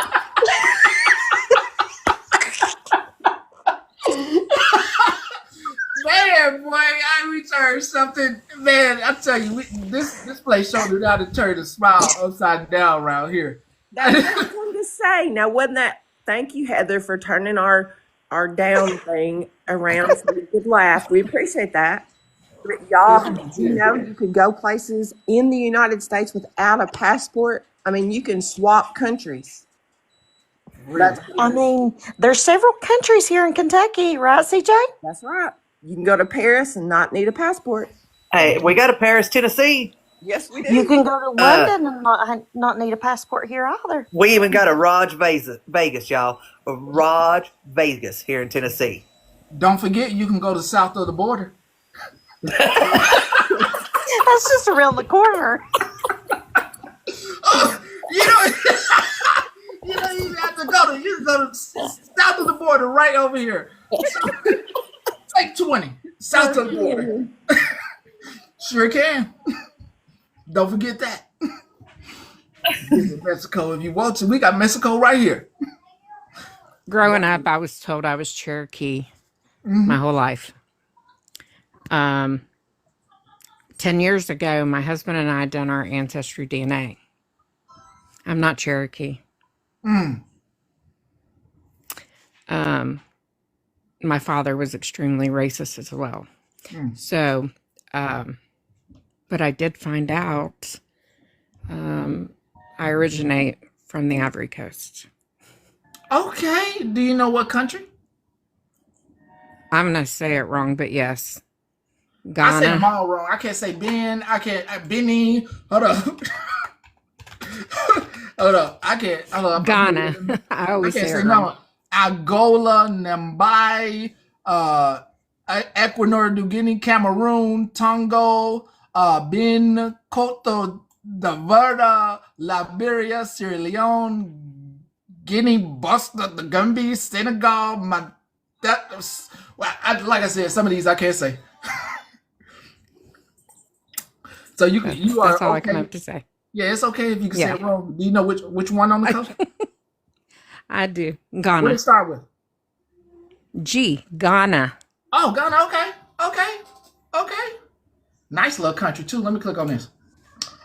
Man, boy, I returned something. Man, I tell you, this place showed me how to turn a smile upside down around here. That's what I was going to say. Now, wasn't that? Thank you, Heather, for turning our down thing around so we could laugh. We appreciate that. But y'all, you know, you can go places in the United States without a passport. I mean, you can swap countries. I mean, there's several countries here in Kentucky, right, CJ? That's right. You can go to Paris and not need a passport. Hey, we got a Paris, Tennessee. Yes, we do. You can go to London and not need a passport here either. We even got a Raj Vegas, y'all. A Raj Vegas here in Tennessee. Don't forget, you can go to south of the border. That's just around the corner. You don't even have to go to. You can go to south of the border, right over here. Take 20 south of the border. Sure can. Don't forget that. Visit Mexico if you want to. We got Mexico right here. Growing up, I was told I was Cherokee my whole life. 10 years ago, my husband and I done our ancestry DNA. I'm not Cherokee. My father was extremely racist as well. So, but I did find out I originate from the Ivory Coast. Okay. Do you know what country? I'm going to say it wrong, but yes. I said them Ghana. all wrong. I can't say Ben. I can't Benin. Hold up. Hold up. I can't. Hold up. Ghana. I I always can't say say it no. wrong. Angola, Namibia, Ecuador, New Guinea, Cameroon, Tonga, Benin, Cote d'Ivoire, Liberia, Sierra Leone, Guinea, Boston, the Gambia, Senegal. Like I said, some of these I can't say. So you are That's all I can okay. have to say. Yeah, it's okay if you can say Yeah. it wrong. Do you know which one on the coast? I do. What Ghana. did it start with? G. Ghana. Oh, Ghana. Okay. Nice little country too. Let me click on this.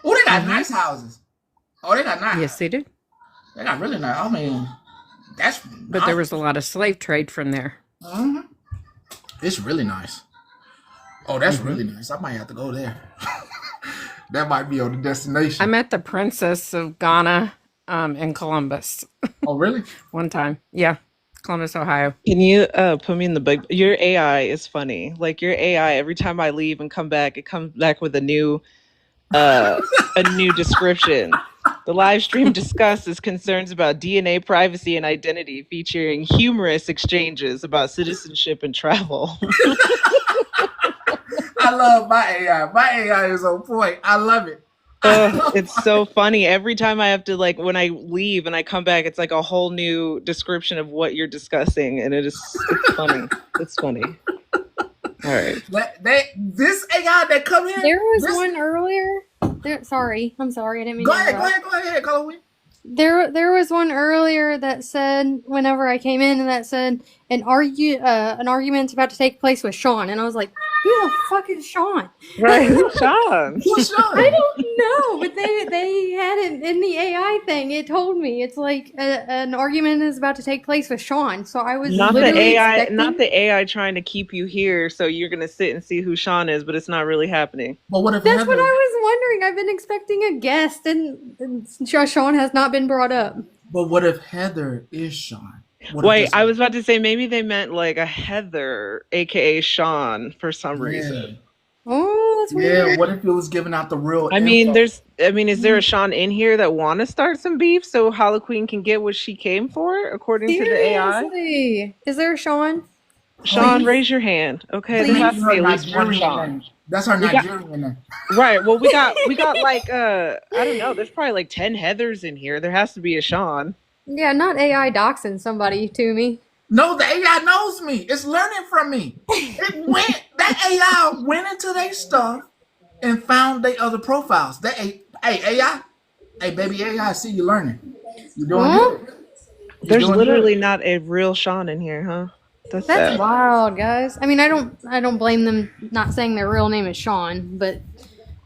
Oh, they got nice houses. Oh, they got nice. Yes, they do. They got really nice. I mean, that's. But nice. there was a lot of slave trade from there. Mm-hmm. It's really nice. Oh, that's really nice. I might have to go there. That might be on the destination. I met the princess of Ghana in Columbus. Oh, really? One time. Yeah. Columbus, Ohio. Can you put me in the bug? Your AI is funny. Like your AI, every time I leave and come back, it comes back with a new description. The live stream discusses concerns about DNA privacy and identity, featuring humorous exchanges about citizenship and travel. I love my AI. My AI is on point. I love it. It's so funny. Every time I have to, like, when I leave and I come back, it's like a whole new description of what you're discussing, and it's funny. It's funny. All right. This AI that come in. There was one earlier. I'm sorry. I didn't mean Go to ahead, interrupt. Chloe. There was one earlier that said, whenever I came in, and that said an argument's about to take place with Sean, and I was like, who the fuck is Sean? Right, Sean. Who's Sean? I don't know, but they had it in the AI thing. It told me it's like an argument is about to take place with Sean. So I was Not the literally AI, expecting. not the AI trying to keep you here, so you're gonna sit and see who Sean is, but it's not really happening. But what if That's what I was wondering. I've been expecting a guest, and Sean has not been brought up. But what if Heather is Sean? Wait, I was about to say maybe they meant like a Heather, aka Sean, for some reason. Oh, that's weird. Yeah, what if it was giving out the real I mean, info? is there a Sean in here that want to start some beef so Harlequin can get what she came for, according to the AI? Seriously. Is there a Sean? Sean, Please. raise your hand. Okay, Please. there has to be at least one Sean. That's her Nigerian name. Right. Well, we got like I don't know. There's probably like 10 Heathers in here. There has to be a Sean. Yeah, not AI doxing somebody to me. No, the AI knows me. It's learning from me. That AI went into their stuff and found their other profiles. Hey AI, hey baby AI, I see you learning. You're doing good. There's literally not a real Sean in here, huh? That's sad. wild, guys. I mean, I don't blame them not saying their real name is Sean, but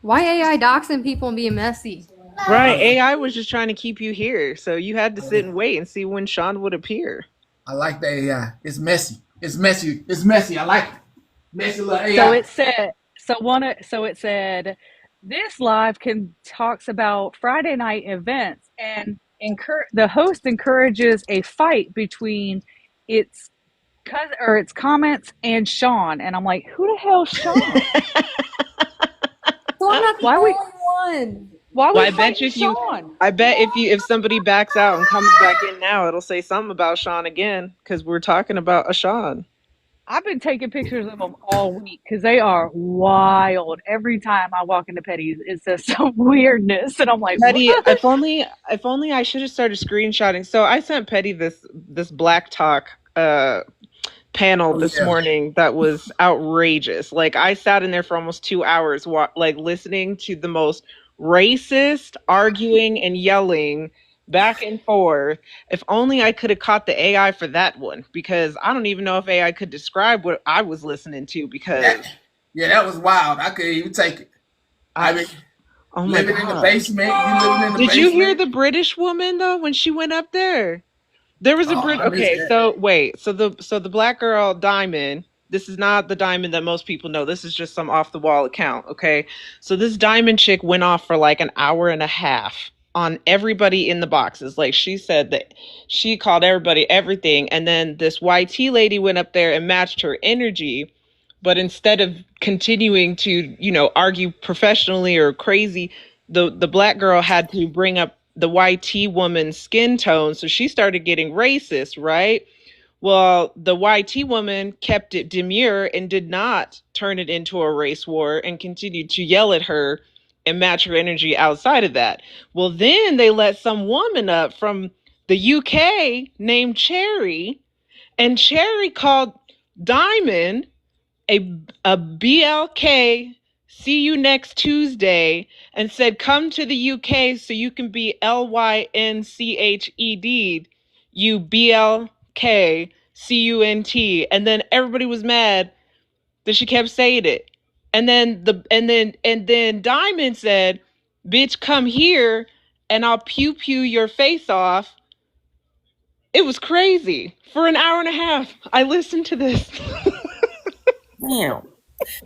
why AI doxing people and being messy? Right, AI was just trying to keep you here, so you had to sit and wait and see when Sean would appear. I like the AI. It's messy. It's messy. I like it. Messy little AI. So it said this live talks about Friday night events, and the host encourages a fight between its comments and Sean, and I'm like, who the hell is Sean? So I'm not the only one. Why Well, would I bet if somebody backs out and comes back in now, it'll say something about Sean again, because we're talking about a Sean. I've been taking pictures of them all week because they are wild. Every time I walk into Petty's, it says some weirdness, and I'm like, Petty, what? if only I should have started screenshotting. So I sent Petty this Black Talk panel this morning that was outrageous. Like, I sat in there for almost 2 hours, listening to the most racist arguing and yelling back and forth. If only I could have caught the AI for that one, because I don't even know if AI could describe what I was listening to, because that was wild. I couldn't even take it. I mean, oh my living in the God. basement. You living in the Did basement. you hear the British woman though when she went up there? There was a okay, so wait, so the black girl Diamond, this is not the Diamond that most people know. This is just some off the wall account, okay? So this Diamond chick went off for like an hour and a half on everybody in the boxes. Like, she said that she called everybody everything, and then this YT lady went up there and matched her energy, but instead of continuing to, argue professionally or crazy, the black girl had to bring up the YT woman's skin tone, so she started getting racist, right? Well, the YT woman kept it demure and did not turn it into a race war and continued to yell at her and match her energy outside of that. Well, then they let some woman up from the UK named Cherry, and Cherry called Diamond a BLK, see you next Tuesday, and said, come to the UK so you can be LYNCHED, you BLK, CUNT. And then everybody was mad that she kept saying it. And then Diamond said, bitch, come here and I'll pew pew your face off. It was crazy. For an hour and a half, I listened to this. Damn.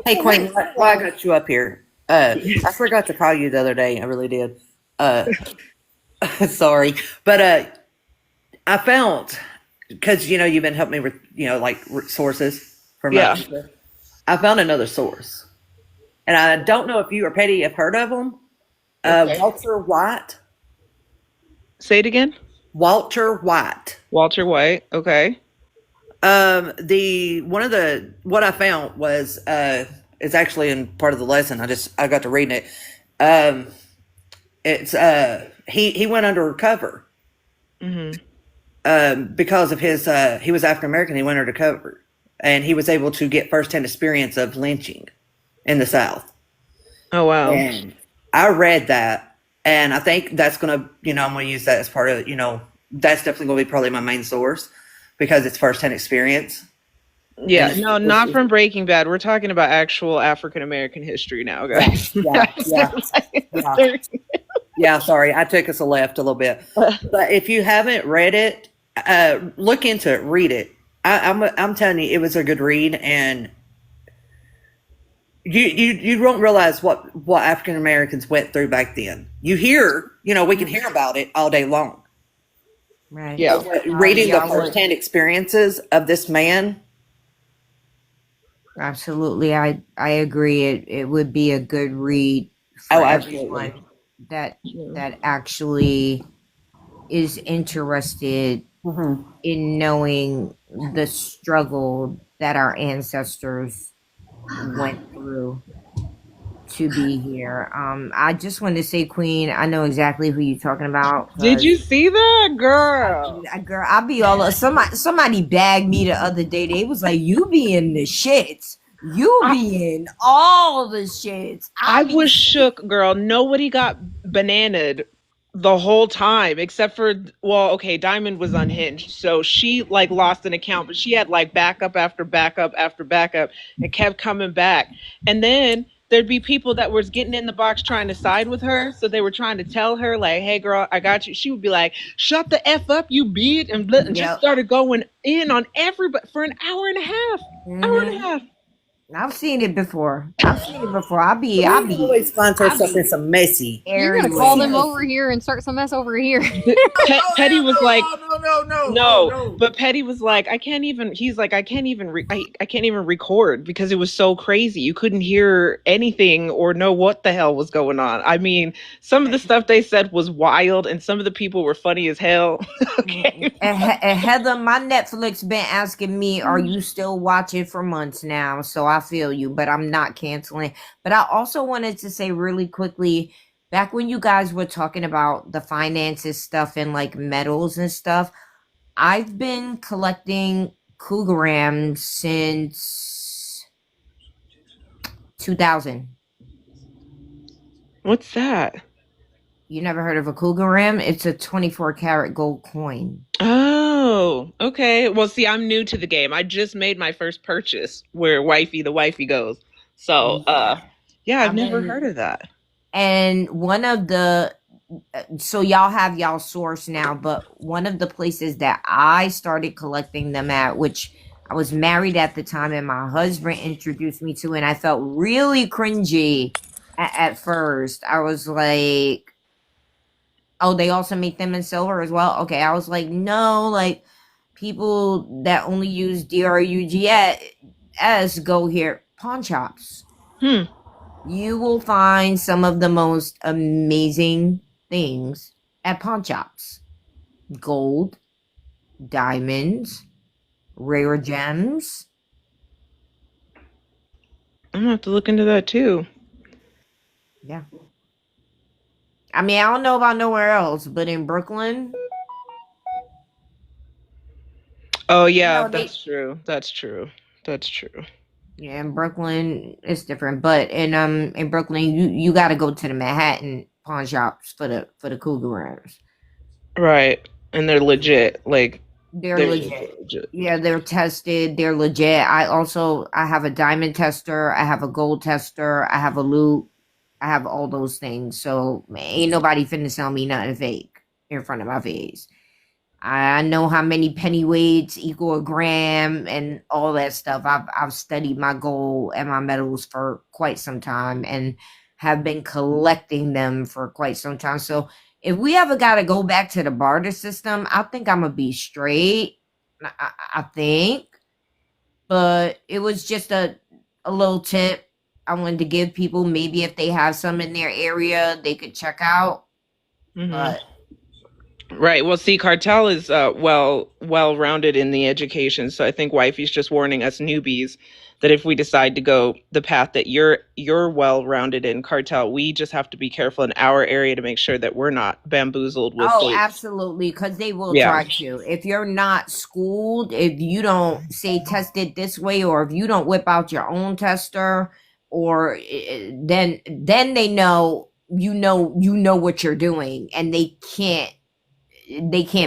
Hey, Queen, while I got you up here, I forgot to call you the other day. I really did. Sorry. But I found, because, you've been helping me with, sources from Africa. I found another source. And I don't know if you or Petty have heard of them. Walter White. Say it again. Walter White. Walter White. Okay. What I found was it's actually in part of the lesson. I got to reading it. It's he went undercover. Because of his he was African American. He went undercover, and he was able to get firsthand experience of lynching in the South. Oh wow! And I read that, and I think that's gonna I'm gonna use that as part of that's definitely gonna be probably my main source, because it's firsthand experience. Yeah, no, not from Breaking Bad. We're talking about actual African American history now, guys. Yeah, sorry, I took us a left a little bit. But if you haven't read it, look into it, read it. I'm telling you, it was a good read, and you won't realize what African Americans went through back then. You hear, we can hear about it all day long. Right. Yeah. Reading the firsthand experiences of this man. Absolutely. I agree. It would be a good read for everyone that actually is interested in knowing the struggle that our ancestors went through to be here. I just wanted to say, Queen, I know exactly who you're talking about. Did you see that, girl? Girl, I be all up. Somebody bagged me the other day. They was like, "You be in the shits. You be in all the shits." I was shook, girl. Nobody got bananaed the whole time except for, Diamond was unhinged, so she lost an account, but she had backup after backup after backup and kept coming back. And then there'd be people that was getting in the box trying to side with her, so they were trying to tell her hey girl, I got you. She would be like, shut the F up, you beat, and just started going in on everybody for an hour and a half. I've seen it before. I be always find herself in some messy. You're gonna call them over here and start some mess over here. Petty was like, no. But Petty was like, I can't even record because it was so crazy. You couldn't hear anything or know what the hell was going on. I mean, some of the stuff they said was wild, and some of the people were funny as hell. Okay. And Heather, my Netflix been asking me, "Are you still watching?" for months now. So I feel you, but I'm not canceling. But I also wanted to say really quickly, back when you guys were talking about the finances stuff and metals and stuff, I've been collecting cougars since 2000. What's that? You never heard of a cougar? It's a 24 karat gold coin. Oh, okay. Well, see, I'm new to the game. I just made my first purchase where the wifey goes. So, I've never heard of that. And one of the, so y'all have y'all source now, but one of the places that I started collecting them at, which I was married at the time and my husband introduced me to, and I felt really cringy at first. I was like, oh, they also make them in silver as well? Okay, I was like, no, people that only use DRUGS go here. Pawn shops. You will find some of the most amazing things at pawn shops. Gold, diamonds, rare gems. I'm gonna have to look into that too. Yeah. I mean, I don't know about nowhere else, but in Brooklyn, Oh you yeah, know, they that's true. That's true. That's true. yeah, in Brooklyn it's different. But in Brooklyn you gotta go to the Manhattan pawn shops for the cougar rounds. Right. And they're legit. Like They're they're legit. legit. Legit. Yeah, they're tested. They're legit. I have a diamond tester. I have a gold tester. I have a loop. I have all those things. So man, ain't nobody finna sell me nothing fake in front of my face. I know how many penny weights equal a gram and all that stuff. I've studied my gold and my metals for quite some time and have been collecting them for quite some time. So if we ever got to go back to the barter system, I think I'm gonna be straight. I think, but it was just a little tip I wanted to give people. Maybe if they have some in their area, they could check out. But Right. Well, see, Cartel is well rounded in the education, so I think Wifey's just warning us newbies that if we decide to go the path that you're well rounded in Cartel, we just have to be careful in our area to make sure that we're not bamboozled with oh, fakes. absolutely, because they will Yeah. try to. If you're not schooled, if you don't say test it this way, or if you don't whip out your own tester, or then they know you know what you're doing, and they can't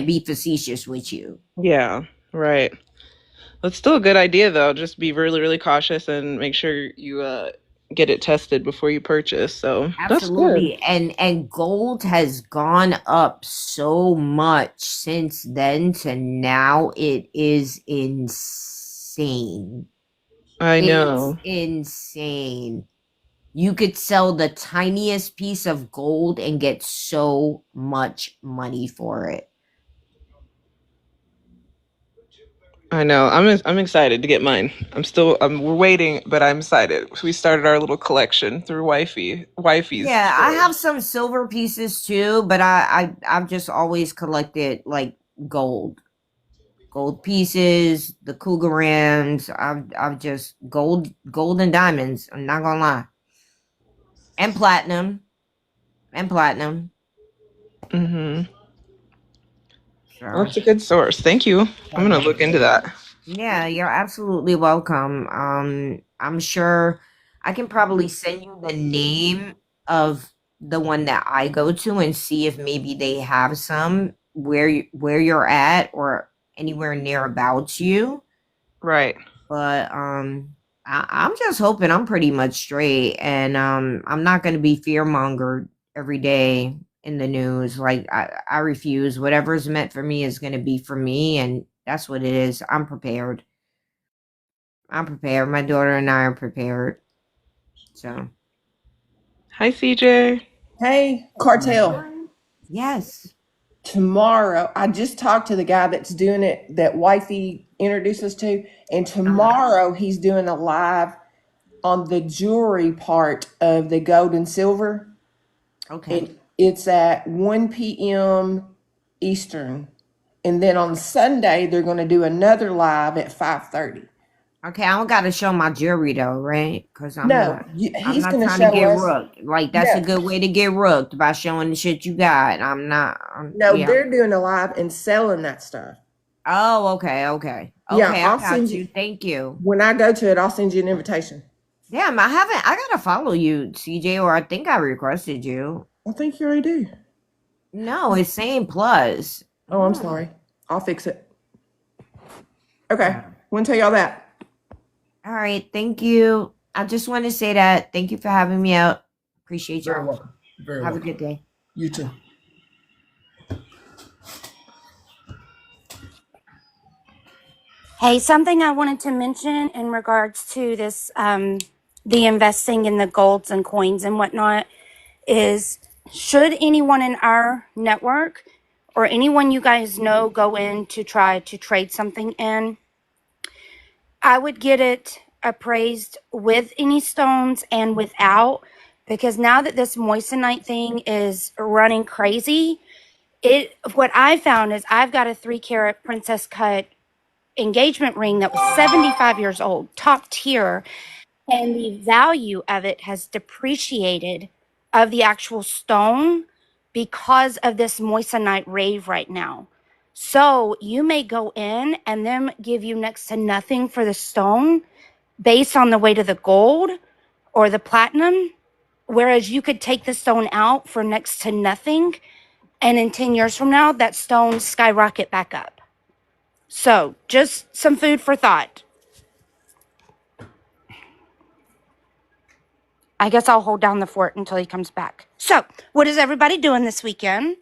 be facetious with you. Yeah. Right. That's still a good idea, though. Just be really, really cautious and make sure you get it tested before you purchase. So that's good. Absolutely. And gold has gone up so much since then to now. It is insane. I It's know. insane. You could sell the tiniest piece of gold and get so much money for it. I know. I'm excited to get mine. We're waiting, but I'm excited. We started our little collection through Wifey's. Yeah, I have some silver pieces too, but I've just always collected like gold. Gold pieces, the Cougarams. I've just gold and diamonds. I'm not gonna lie. And platinum. Mm-hmm. So, Well, that's a good source. Thank you. I'm gonna look into that. yeah, you're absolutely welcome. I'm sure I can probably send you the name of the one that I go to and see if maybe they have some where you're at or anywhere near about you. Right. But I'm just hoping I'm pretty much straight, and I'm not gonna be fear mongered every day in the news. Like I refuse. Whatever's meant for me is gonna be for me, and that's what it is. I'm prepared. My daughter and I are prepared. So Hi, CJ. Hey, Cartel. yes. Tomorrow, I just talked to the guy that's doing it, that Wifey introduced us to, and tomorrow he's doing a live on the jewelry part of the gold and silver. Okay. And it's at 1 p.m. Eastern. And then on Sunday, they're going to do another live at 5:30. Okay, I don't gotta show my jewelry though, right? Because I'm No, not he's going to trying to show get us. rooked. Like that's a No, good way to get rooked by showing the shit you got. no, Yeah. they're doing a live and selling that stuff. Oh, okay. Yeah, Okay, I I'll got send you. you. Thank you. When I go to it, I'll send you an invitation. Damn, I gotta follow you, CJ, or I think I requested you. I think you already do. No, it's saying plus. Oh, I'm sorry. I'll fix it. Okay. Want to tell y'all that. All right, thank you. I just want to say that. Thank you for having me out. Appreciate Very y'all. welcome. Very Have welcome. a good day. You too. Hey, something I wanted to mention in regards to this, the investing in the golds and coins and whatnot is, should anyone in our network or anyone you guys know go in to try to trade something in, I would get it appraised with any stones and without, because now that this moissanite thing is running crazy, What I found is I've got a 3-carat princess cut engagement ring that was 75 years old, top tier, and the value of it has depreciated of the actual stone because of this moissanite rave right now. So you may go in and them give you next to nothing for the stone based on the weight of the gold or the platinum, whereas you could take the stone out for next to nothing, and in 10 years from now that stone skyrocket back up. So just some food for thought. I guess I'll hold down the fort until he comes back. So, what is everybody doing this weekend?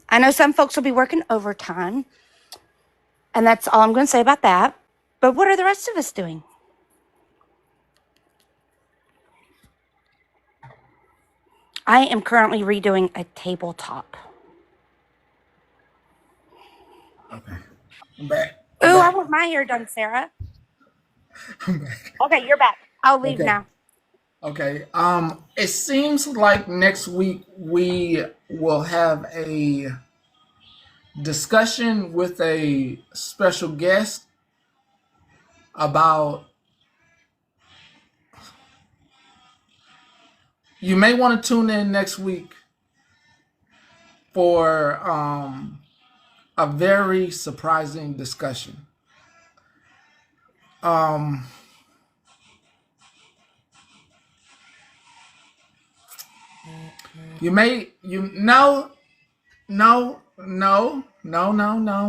I know some folks will be working overtime, and that's all I'm going to say about that. But what are the rest of us doing? I am currently redoing a tabletop. Okay. I'm back. Ooh, I want my hair done, Sarah. I'm back. Okay, you're back. I'll leave Okay. now. Okay. It seems like next week we will have a discussion with a special guest about. You may want to tune in next week for a very surprising discussion. No.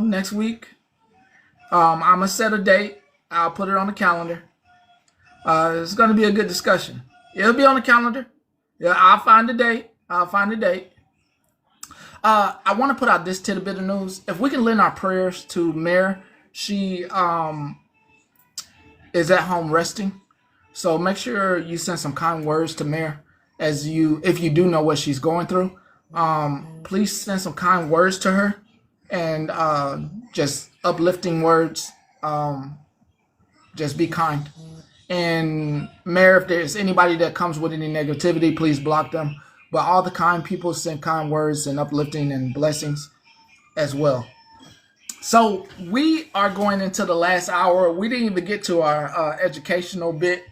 Next week, I'm gonna set a date. I'll put it on the calendar. It's gonna be a good discussion. It'll be on the calendar. Yeah, I'll find a date. I want to put out this tidbit of news. If we can lend our prayers to Mare, she is at home resting. So make sure you send some kind words to Mare if you do know what she's going through. Please send some kind words to her and just uplifting words. Just be kind. And Mare, if there's anybody that comes with any negativity, please block them. But all the kind people send kind words and uplifting and blessings as well. So we are going into the last hour. We didn't even get to our educational bit.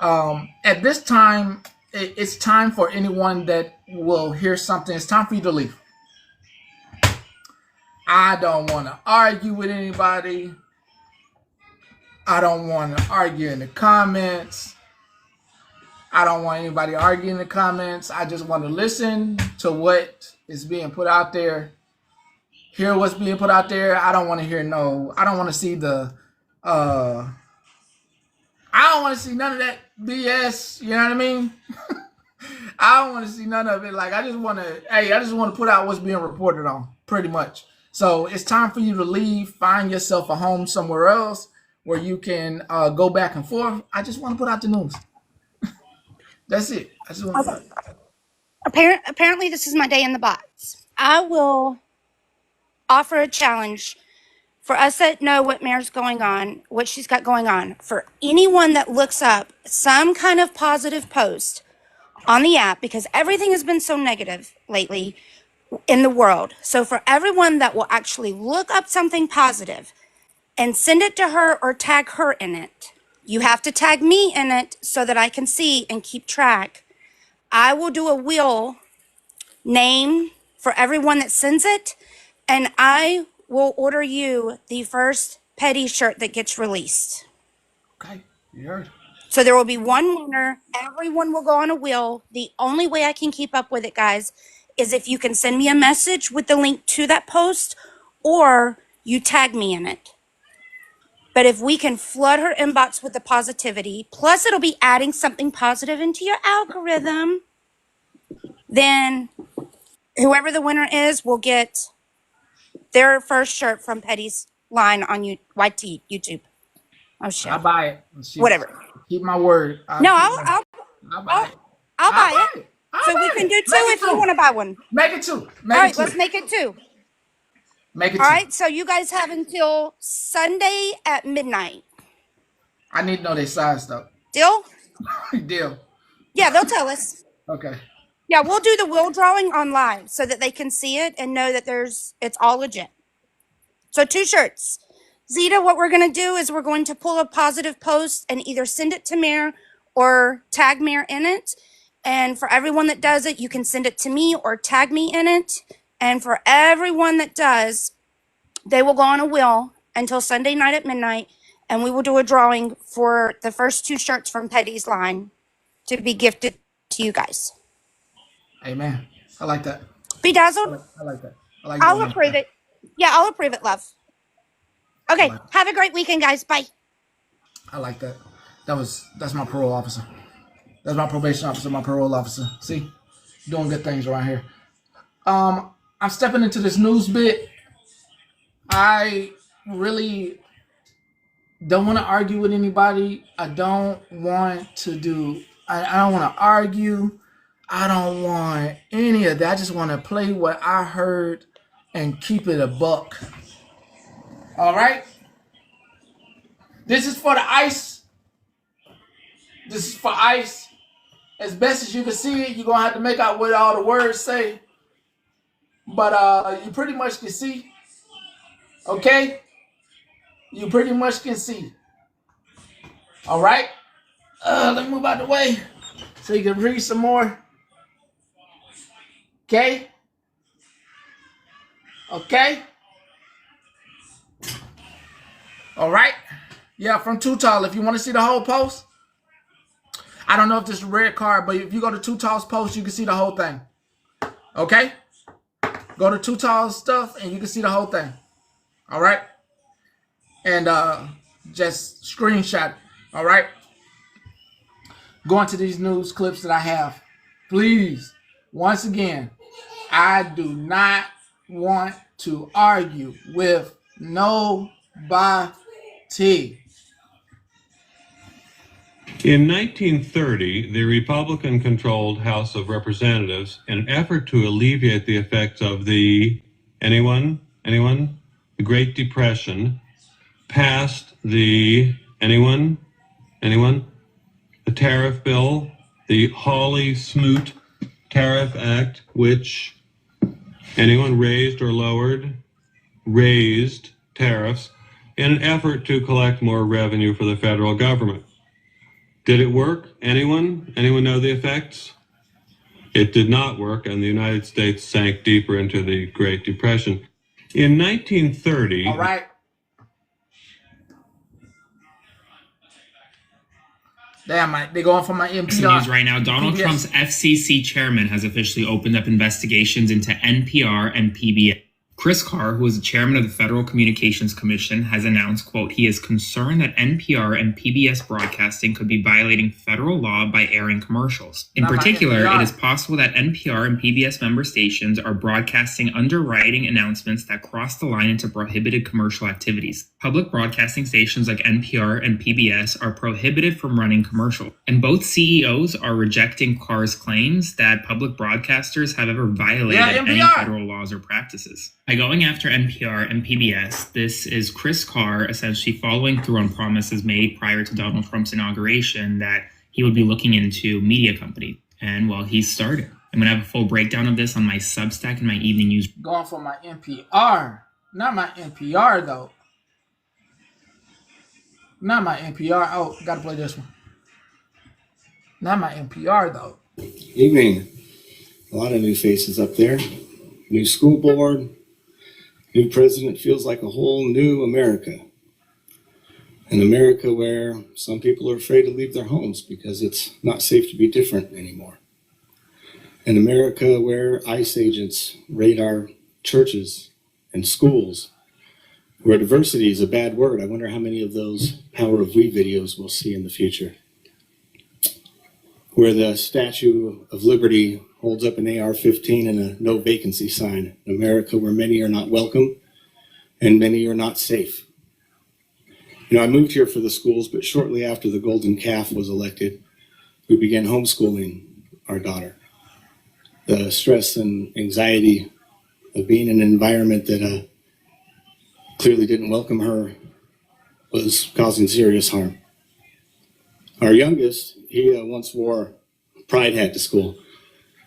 At this time, it's time for anyone that will hear something. It's time for you to leave. I don't want to argue with anybody. I don't want to argue in the comments. I don't want anybody arguing in the comments. I just want to listen to what is being put out there. Hear what's being put out there. I don't want to hear I don't want to see I don't want to see none of that BS. You know what I mean? I don't want to see none of it. Like, I just want to put out what's being reported on, pretty much. So it's time for you to leave, find yourself a home somewhere else where you can go back and forth. I just want to put out the news. That's it. I just want to Apparently, this is my day in the box. I will offer a challenge for us that know what Mare's going on, what she's got going on. For anyone that looks up some kind of positive post on the app, because everything has been so negative lately in the world. So for everyone that will actually look up something positive and send it to her or tag her in it, you have to tag me in it so that I can see and keep track. I will do a wheel name for everyone that sends it, and I will order you the first Petty shirt that gets released. Okay, you heard. So there will be one winner. Everyone will go on a wheel. The only way I can keep up with it, guys, is if you can send me a message with the link to that post or you tag me in it. But if we can flood her inbox with the positivity, plus it'll be adding something positive into your algorithm, then whoever the winner is will get their first shirt from Petty's line on YT YouTube. Oh shit! I'll buy it. Whatever. Keep my word. I'll buy it. So we can do two if you want to buy one. Make it two. All right, let's make it two. Make it two. All right, so you guys have until Sunday at midnight. I need to know their size though. Deal? Deal. Yeah, they'll tell us. Okay. Yeah, we'll do the will drawing on live so that they can see it and know that it's all legit. So 2 shirts. Zeta, what we're going to do is we're going to pull a positive post and either send it to Mir or tag Mir in it. And for everyone that does it, you can send it to me or tag me in it. And for everyone that does, they will go on a will until Sunday night at midnight. And we will do a drawing for the first 2 shirts from Petty's line to be gifted to you guys. Amen. I like that. Bedazzled? I like that. I like I'll doing approve that. it. Yeah, I'll approve it, love. Okay, have a great weekend, guys. Bye. I like that. That's my parole officer. That's my probation officer, my parole officer. See? Doing good things around here. I'm stepping into this news bit. I really don't want to argue with anybody. I don't want to I don't want to argue. I don't want any of that. I just want to play what I heard and keep it a buck. All right? This is for the ice. This is for ice. As best as you can see it, you're going to have to make out what all the words say. But you pretty much can see. Okay? You pretty much can see. All right? Let me move out the way so you can read some more. Okay? Okay? All right? Yeah, from Too Tall. If you want to see the whole post, I don't know if this is a red card, but if you go to Too Tall's post, you can see the whole thing. Okay? Go to Too Tall's stuff and you can see the whole thing. All right? And just screenshot it. All right? Going to these news clips that I have. Please, once again, I do not want to argue with nobody. In 1930, the Republican-controlled House of Representatives, in an effort to alleviate the effects of the the Great Depression, passed the the tariff bill, the Hawley-Smoot Tariff Act, which raised or lowered, raised tariffs in an effort to collect more revenue for the federal government. Did it work? Anyone? Anyone know the effects? It did not work, and the United States sank deeper into the Great Depression. In 1930... All right. Damn, they're going for my NPR. News right now. Donald PBS. Trump's FCC chairman has officially opened up investigations into NPR and PBS. Chris Carr, who is the chairman of the Federal Communications Commission, has announced, quote, he is concerned that NPR and PBS broadcasting could be violating federal law by airing commercials. In particular, it is possible that NPR and PBS member stations are broadcasting underwriting announcements that cross the line into prohibited commercial activities. Public broadcasting stations like NPR and PBS are prohibited from running commercials, and both CEOs are rejecting Carr's claims that public broadcasters have ever violated any federal laws or practices. By going after NPR and PBS, this is Chris Carr essentially following through on promises made prior to Donald Trump's inauguration that he would be looking into media companies. And well, he started. I'm going to have a full breakdown of this on my Substack and my evening news. Going for my NPR. Not my NPR, though. Not my NPR. Oh, got to play this one. Not my NPR, though. Evening. A lot of new faces up there. New school board. New president. Feels like a whole new America. An America where some people are afraid to leave their homes because it's not safe to be different anymore. An America where ICE agents raid our churches and schools. Where diversity is a bad word. I wonder how many of those Power of We videos we'll see in the future. Where the Statue of Liberty holds up an AR-15 and a no vacancy sign. An America where many are not welcome and many are not safe. You know, I moved here for the schools, but shortly after the golden calf was elected, we began homeschooling our daughter. The stress and anxiety of being in an environment that clearly didn't welcome her was causing serious harm. Our youngest, he once wore a pride hat to school.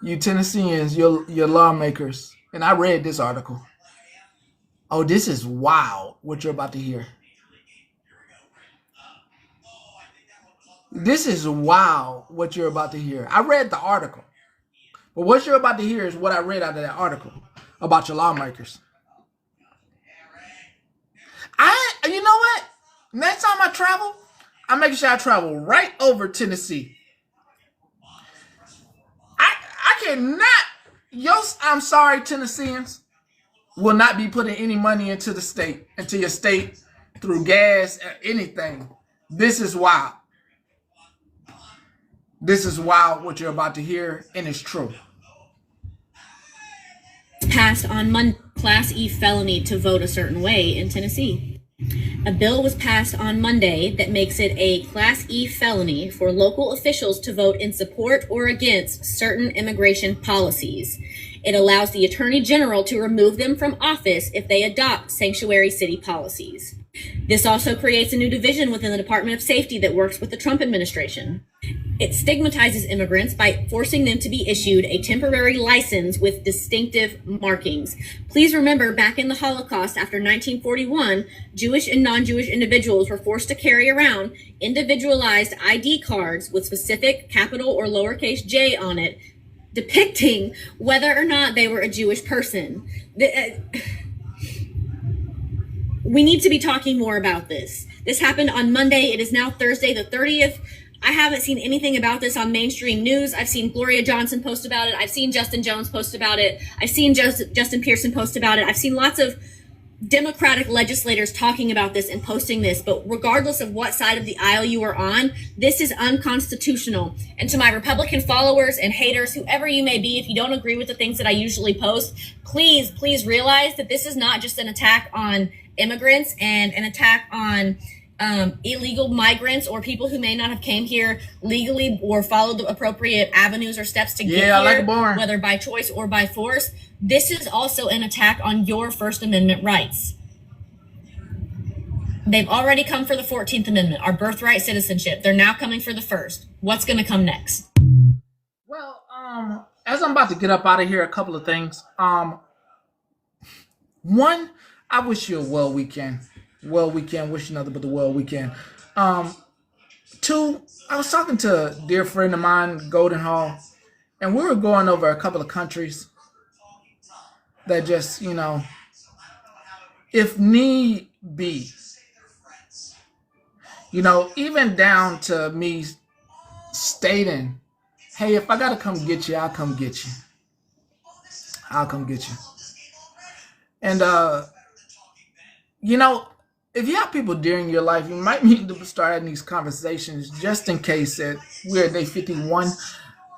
You Tennesseans, your lawmakers, and I read this article. Oh, this is wild what you're about to hear. This is wild what you're about to hear. I read the article. But what you're about to hear is what I read out of that article about your lawmakers. You know what? Next time I travel, I'm making sure I travel right over Tennessee. I cannot. I'm sorry, Tennesseans, will not be putting any money into the state, into your state, through gas or anything. This is wild. This is wild what you're about to hear, and it's true. Passed on Class E felony to vote a certain way in Tennessee. A bill was passed on Monday that makes it a Class E felony for local officials to vote in support or against certain immigration policies. It allows the Attorney General to remove them from office if they adopt sanctuary city policies. This also creates a new division within the Department of Safety that works with the Trump administration. It stigmatizes immigrants by forcing them to be issued a temporary license with distinctive markings. Please remember, back in the Holocaust after 1941, Jewish and non-Jewish individuals were forced to carry around individualized ID cards with specific capital or lowercase j on it, depicting whether or not they were a Jewish person. We need to be talking more about this. This happened on Monday. It is now Thursday the 30th. I haven't seen anything about this on mainstream news. I've seen Gloria Johnson post about it. I've seen Justin Jones post about it. I've seen Justin Pearson post about it. I've seen lots of Democratic legislators talking about this and posting this. But regardless of what side of the aisle you are on, this is unconstitutional. And to my Republican followers and haters, whoever you may be, if you don't agree with the things that I usually post, please realize that this is not just an attack on immigrants and an attack on illegal migrants or people who may not have came here legally or followed the appropriate avenues or steps to get here, whether by choice or by force. This is also an attack on your First Amendment rights. They've already come for the 14th Amendment, our birthright citizenship. They're now coming for the first. What's going to come next? Well, as I'm about to get up out of here, a couple of things. One, I wish you a well weekend. Wish you nothing but the well weekend. Two, I was talking to a dear friend of mine, Golden Hall, and we were going over a couple of countries that just, if need be, even down to me stating, hey, if I got to come get you, I'll come get you. And, if you have people during your life, you might need to start having these conversations just in case that we're at day 51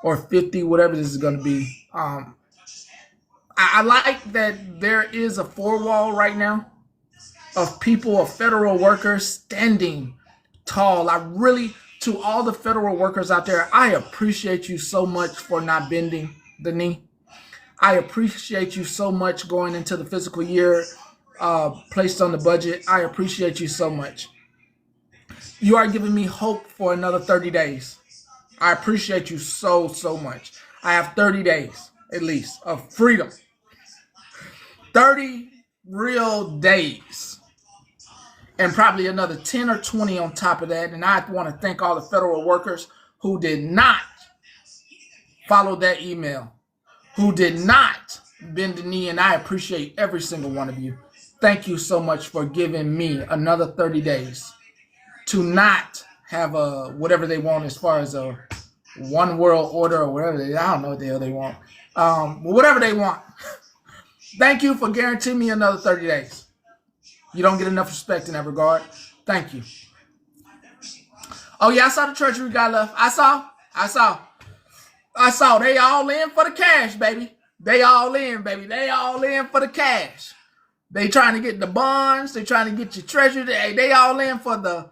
or 50, whatever this is going to be. I like that there is a four-wall right now of people, of federal workers standing tall. To all the federal workers out there, I appreciate you so much for not bending the knee. I appreciate you so much going into the fiscal year placed on the budget. I appreciate you so much. You are giving me hope for another 30 days. I appreciate you so much. I have 30 days, at least, of freedom. 30 real days. And probably another 10 or 20 on top of that. And I want to thank all the federal workers who did not follow that email, who did not bend the knee, and I appreciate every single one of you. Thank you so much for giving me another 30 days to not have whatever they want as far as a one world order or whatever I don't know what the hell they want. Whatever they want. Thank you for guaranteeing me another 30 days. You don't get enough respect in that regard. Thank you. Oh yeah, I saw the treasury guy left. I saw. They all in for the cash, baby. They all in for the cash. They trying to get the bonds. They trying to get your treasury. They all in for the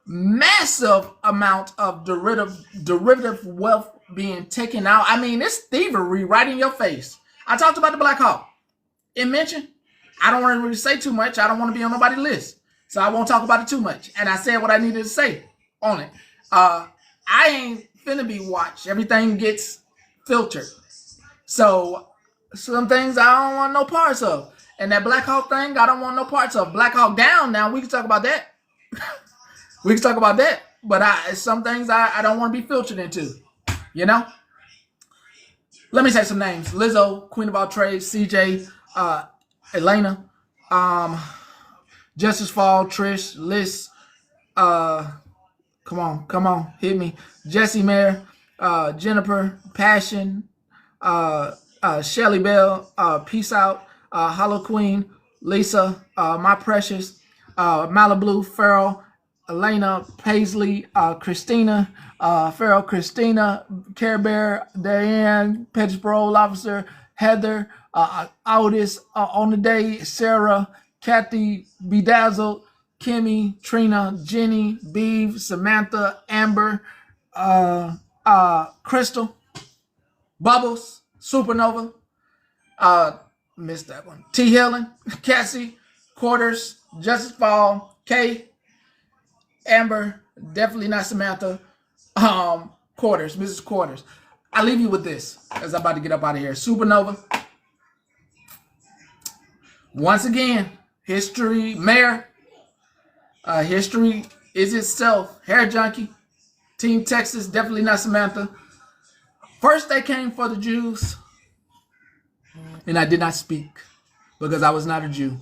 massive amount of derivative wealth being taken out. I mean, it's thievery right in your face. I talked about the Black Hawk. It mentioned. I don't want to really say too much. I don't want to be on nobody's list. So I won't talk about it too much. And I said what I needed to say on it. I ain't finna be watched. Everything gets filtered. So some things I don't want no parts of. And that Black Hawk thing, I don't want no parts of. Black Hawk Down, now we can talk about that. We can talk about that. But some things I don't want to be filtered into. You know? Let me say some names. Lizzo, Queen of All Trades, CJ, Elena, Justice Fall, Trish, Liz, come on, hit me. Jessie Mayer, Jennifer, Passion, Shelly Bell, Peace Out, Hollow Queen, Lisa, My Precious, Malibu, Farrell, Elena, Paisley, Christina, Farrell, Christina, Care Bear, Diane, Pettis Parole Officer, Heather, Otis, On the Day, Sarah, Kathy, Bedazzled, Kimmy, Trina, Jenny, Beeve, Samantha, Amber, Crystal, Bubbles, Supernova, missed that one. T. Helen, Cassie, Quarters, Justice Fall, Kay, Amber, definitely not Samantha, Quarters, Mrs. Quarters. I leave you with this as I'm about to get up out of here. Supernova. Once again, history, Mayor. History is itself. Hair Junkie. Team Texas, definitely not Samantha. First they came for the Jews, and I did not speak because I was not a Jew.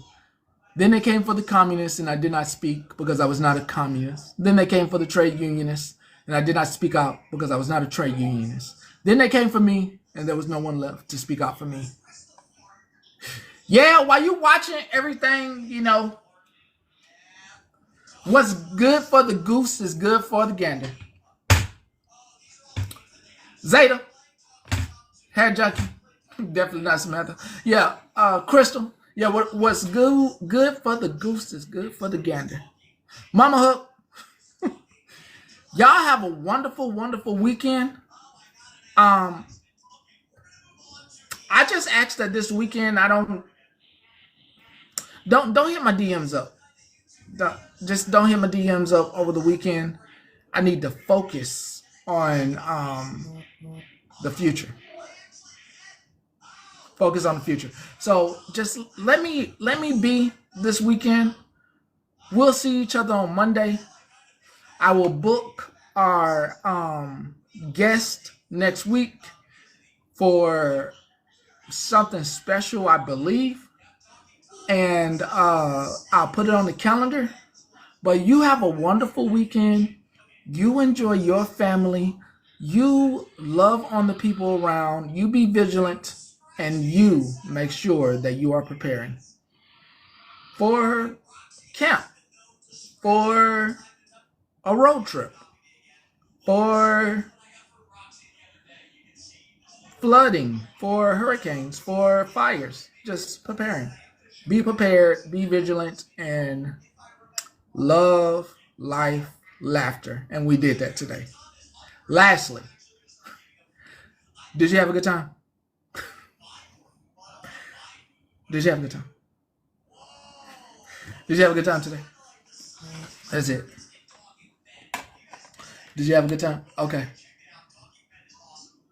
Then they came for the communists, and I did not speak because I was not a communist. Then they came for the trade unionists, and I did not speak out because I was not a trade unionist. Then they came for me, and there was no one left to speak out for me. Yeah, while you watching everything, you know, what's good for the goose is good for the gander. Zeta, Hair Junkie, definitely not Samantha. Yeah, Crystal. Yeah, what's good for the goose is good for the gander. Mama Hook, y'all have a wonderful, wonderful weekend. I just asked that this weekend I don't hit my DMs up. Just don't hit my DMs up over the weekend. I need to focus on the future. Focus on the future. So just let me be this weekend. We'll see each other on Monday. I will book our guest next week for something special, I believe. And I'll put it on the calendar. But you have a wonderful weekend. You enjoy your family. You love on the people around. You be vigilant. And you make sure that you are preparing for camp, for a road trip, for flooding, for hurricanes, for fires. Just preparing. Be prepared, be vigilant, and love, life, laughter. And we did that today. Lastly, did you have a good time? Did you have a good time? Did you have a good time today? That's it. Did you have a good time? Okay.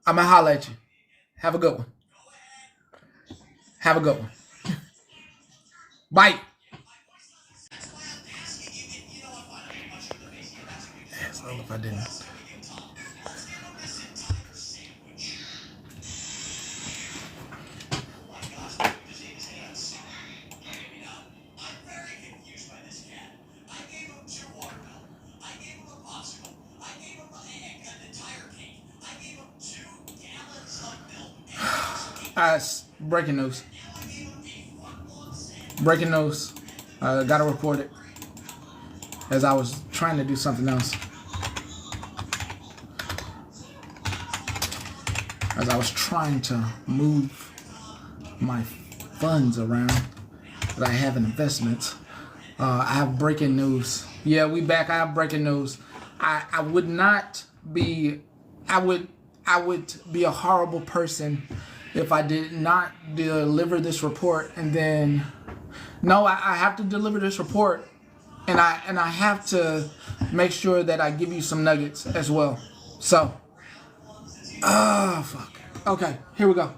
I'm going to holler at you. Have a good one. Have a good one. Bye. Yes, I don't know if I didn't. Breaking news. Breaking news. Gotta report it. As I was trying to do something else. As I was trying to move my funds around that I have in investments. I have breaking news. Yeah, we back. I have breaking news. I would not be. I would be a horrible person if I did not deliver this report, and then no, I have to deliver this report, and I have to make sure that I give you some nuggets as well. So, fuck. Okay, here we go.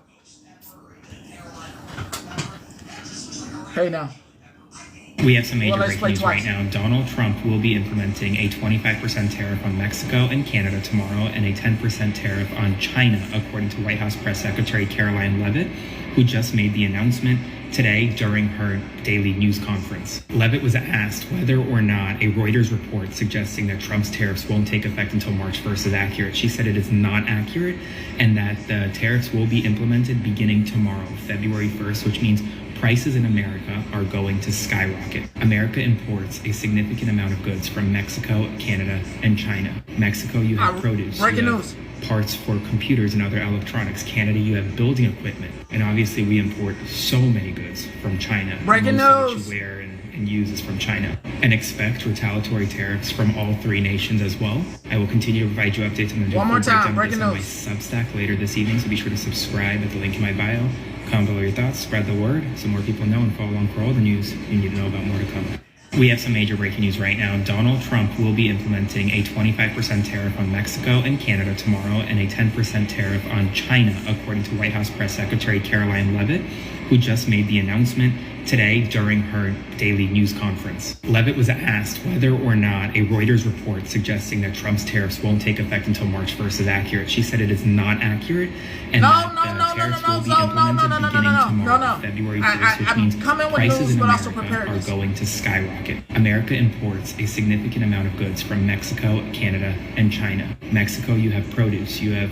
Hey now. We have some major breaking news right now. Donald Trump will be implementing a 25% tariff on Mexico and Canada tomorrow and a 10% tariff on China, according to White House Press Secretary Caroline Leavitt, who just made the announcement today during her daily news conference. Leavitt was asked whether or not a Reuters report suggesting that Trump's tariffs won't take effect until March 1st is accurate. She said it is not accurate and that the tariffs will be implemented beginning tomorrow, February 1st, which means prices in America are going to skyrocket. America imports a significant amount of goods from Mexico, Canada, and China. Mexico, you have produce. Breaking news. Parts for computers and other electronics. Canada, you have building equipment. And obviously we import so many goods from China. Breaking Most news. of what you wear and use is from China. And expect retaliatory tariffs from all three nations as well. I will continue to provide you updates on the One more time, breakdown of breaking this on my Substack later this evening, so be sure to subscribe at the link in my bio. Comment below your thoughts, spread the word so more people know, and follow along for all the news you need to know about more to come. We have some major breaking news right now. Donald Trump will be implementing a 25% tariff on Mexico and Canada tomorrow and a 10% tariff on China, according to White House Press Secretary Caroline Leavitt, who just made the announcement today during her daily news conference. Leavitt was asked whether or not a Reuters report suggesting that Trump's tariffs won't take effect until March 1st is accurate. She said it is not accurate and that the tariffs will be implemented beginning tomorrow, February 1st, which means prices in America are going to skyrocket. America imports a significant amount of goods from Mexico, Canada, and China. Mexico, you have produce, you have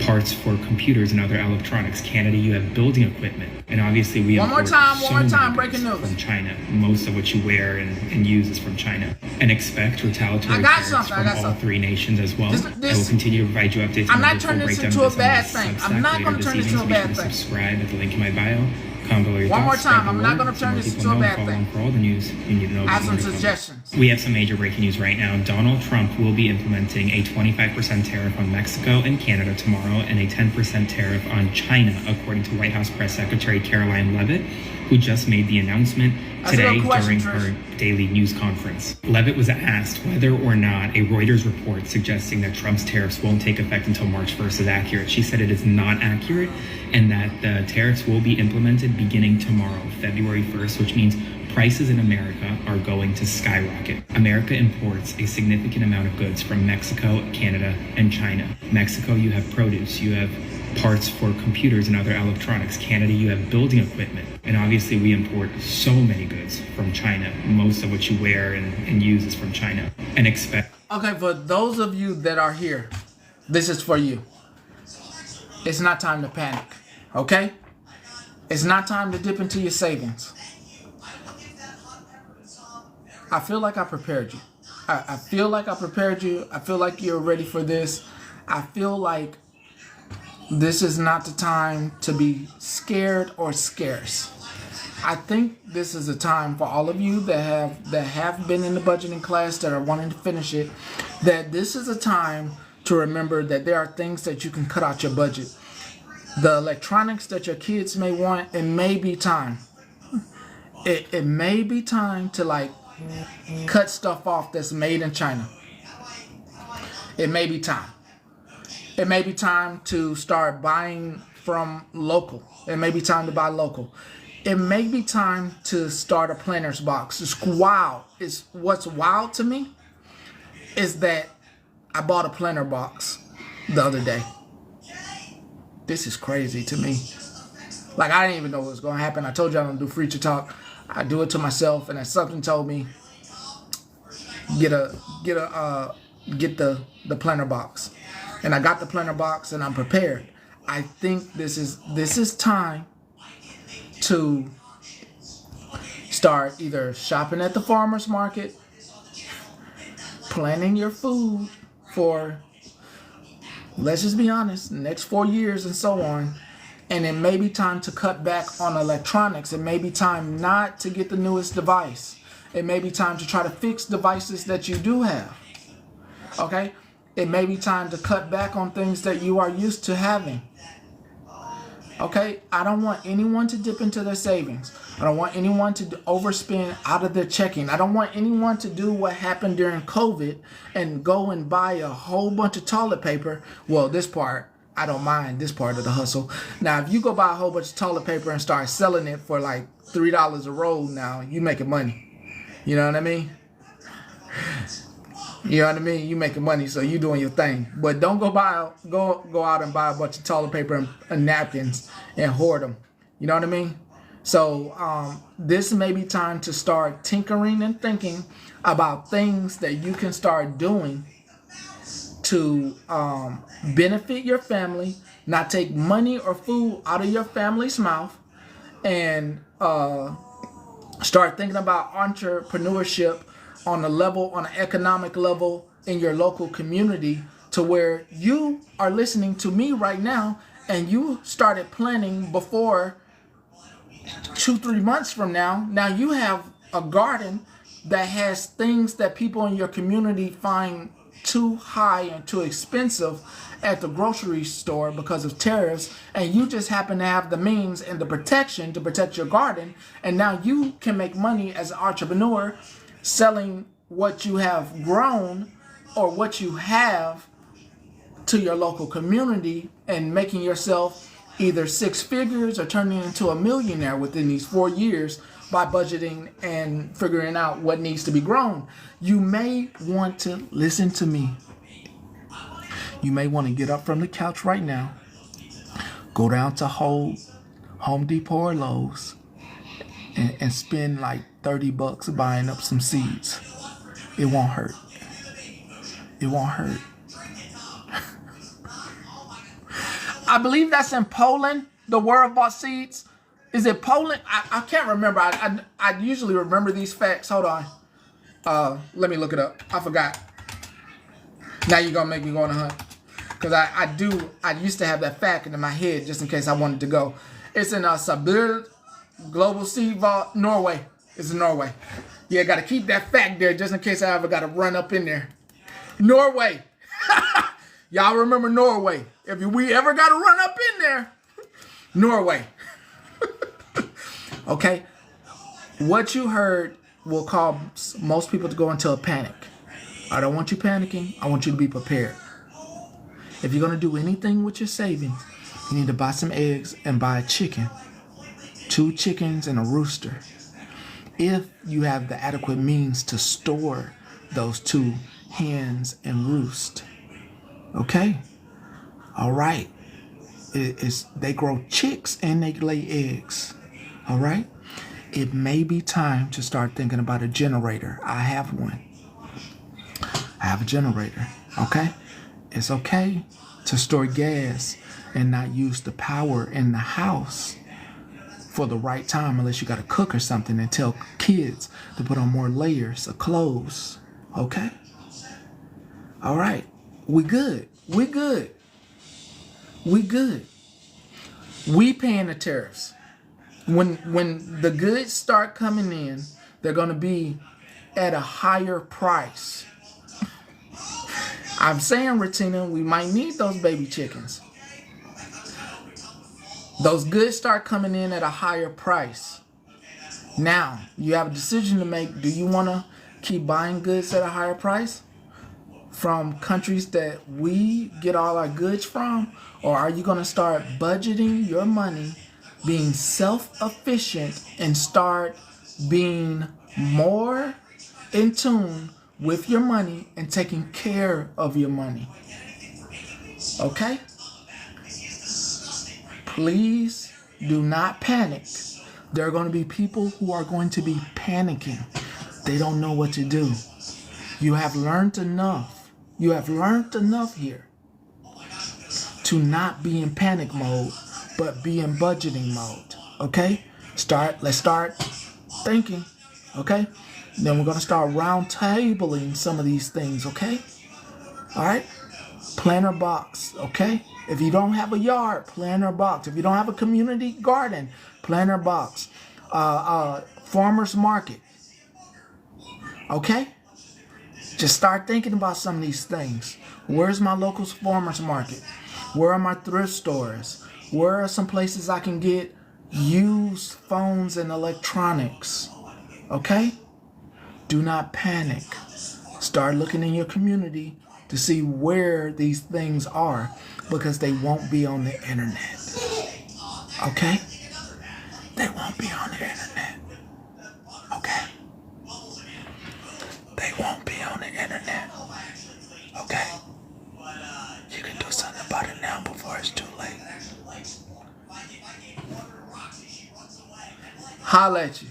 parts for computers and other electronics. Canada, you have building equipment. And obviously we import so many goods from China. Most of what you wear and use is from China. And expect retaliatory tariffs from all three nations as well. I will continue to provide you updates on the full breakdown of this on my Substack later this evening, so be sure to subscribe at the link in my bio. Comment below your One more thoughts, time, spread the I'm not word going to so turn more this people into a know, bad and follow thing. along for all the news you need to know I about have some more to come. suggestions. We have some major breaking news right now. Donald Trump will be implementing a 25% tariff on Mexico and Canada tomorrow and a 10% tariff on China, according to White House Press Secretary Caroline Leavitt, who just made the announcement today during her daily news conference. Leavitt was asked whether or not a Reuters report suggesting that Trump's tariffs won't take effect until March 1st is accurate. She said it is not accurate and that the tariffs will be implemented beginning tomorrow, February 1st, which means prices in America are going to skyrocket. America imports a significant amount of goods from Mexico, Canada, and China. Mexico, you have produce, you have parts for computers and other electronics. Canada, you have building equipment. And obviously we import so many goods from China. Most of what you wear and use is from China. And expect... Okay, for those of you that are here, this is for you. It's not time to panic, okay? It's not time to dip into your savings. I feel like I prepared you. I feel like I prepared you. I feel like you're ready for this. I feel like this is not the time to be scared or scarce. I think this is a time for all of you that have been in the budgeting class, that are wanting to finish it, that this is a time to remember that there are things that you can cut out your budget. The electronics that your kids may want, it may be time. It may be time to like cut stuff off that's made in China. It may be time. It may be time to start buying from local. It may be time to buy local. It may be time to start a planner's box. It's wild. What's wild to me is that I bought a planner box the other day. This is crazy to me. Like, I didn't even know what was going to happen. I told you I don't do Preacher Talk. I do it to myself, and then something told me get the planner box. And I got the planner box, and I'm prepared. I think this is time to start either shopping at the farmer's market, planning your food for, let's just be honest, next 4 years and so on. And it may be time to cut back on electronics. It may be time not to get the newest device. It may be time to try to fix devices that you do have. Okay? It may be time to cut back on things that you are used to having. Okay? I don't want anyone to dip into their savings. I don't want anyone to overspend out of their checking. I don't want anyone to do what happened during COVID and go and buy a whole bunch of toilet paper. Well, this part I don't mind this part of the hustle. Now, if you go buy a whole bunch of toilet paper and start selling it for like $3 a roll, now you making money. You know what I mean? You know what I mean? You making money, so you doing your thing. But don't go out and buy a bunch of toilet paper and napkins and hoard them. You know what I mean? So this may be time to start tinkering and thinking about things that you can start doing to benefit your family, not take money or food out of your family's mouth, and start thinking about entrepreneurship on an economic level in your local community, to where you are listening to me right now and you started planning before 2-3 months from now. Now you have a garden that has things that people in your community find too high and too expensive at the grocery store because of tariffs, and you just happen to have the means and the protection to protect your garden, and now you can make money as an entrepreneur selling what you have grown or what you have to your local community, and making yourself either six figures or turning into a millionaire within these 4 years by budgeting and figuring out what needs to be grown. You may want to listen to me. You may want to get up from the couch right now, go down to Home Depot or Lowe's, and spend like $30 buying up some seeds. It won't hurt. It won't hurt. I believe that's in Poland, the word about seeds. Is it Poland? I can't remember. I usually remember these facts. Hold on. Let me look it up. I forgot. Now you're going to make me go on a hunt. Because I used to have that fact in my head just in case I wanted to go. It's in Sabir Global Seed Vault, Norway. It's in Norway. Yeah, got to keep that fact there just in case I ever got to run up in there. Norway. Y'all remember Norway. If we ever got to run up in there, Norway. Okay. What you heard will cause most people to go into a panic. I don't want you panicking. I want you to be prepared. If you're going to do anything with your savings, you need to buy some eggs and buy a chicken. 2 chickens and a rooster. If you have the adequate means to store those 2 hens and roost. Okay? All right. They grow chicks and they lay eggs. All right? It may be time to start thinking about a generator. I have one. I have a generator. Okay? It's okay to store gas and not use the power in the house for the right time, unless you got to cook or something, and tell kids to put on more layers of clothes. Okay? All right. We good. We good. We good. We paying the tariffs. When the goods start coming in, they're going to be at a higher price. I'm saying, Retina, we might need those baby chickens. Those goods start coming in at a higher price. Now, you have a decision to make. Do you want to keep buying goods at a higher price from countries that we get all our goods from? Or are you going to start budgeting your money, being self-efficient, and start being more in tune with your money and taking care of your money? Okay? Please do not panic. There are going to be people who are going to be panicking. They don't know what to do. You have learned enough. You have learned enough here to not be in panic mode, but be in budgeting mode. Okay? Let's start thinking. Okay? Then we're going to start round tabling some of these things. Okay? All right? Planter box. Okay? If you don't have a yard, planter box. If you don't have a community garden, planter box. Farmer's market. Okay? Just start thinking about some of these things. Where's my local farmer's market? Where are my thrift stores? Where are some places I can get used phones and electronics? Okay? Do not panic. Start looking in your community to see where these things are. because they won't be on the internet. Okay? They won't be on the internet. Okay? They won't be on the internet. Okay? You can do something about it now before it's too late. Holla at you.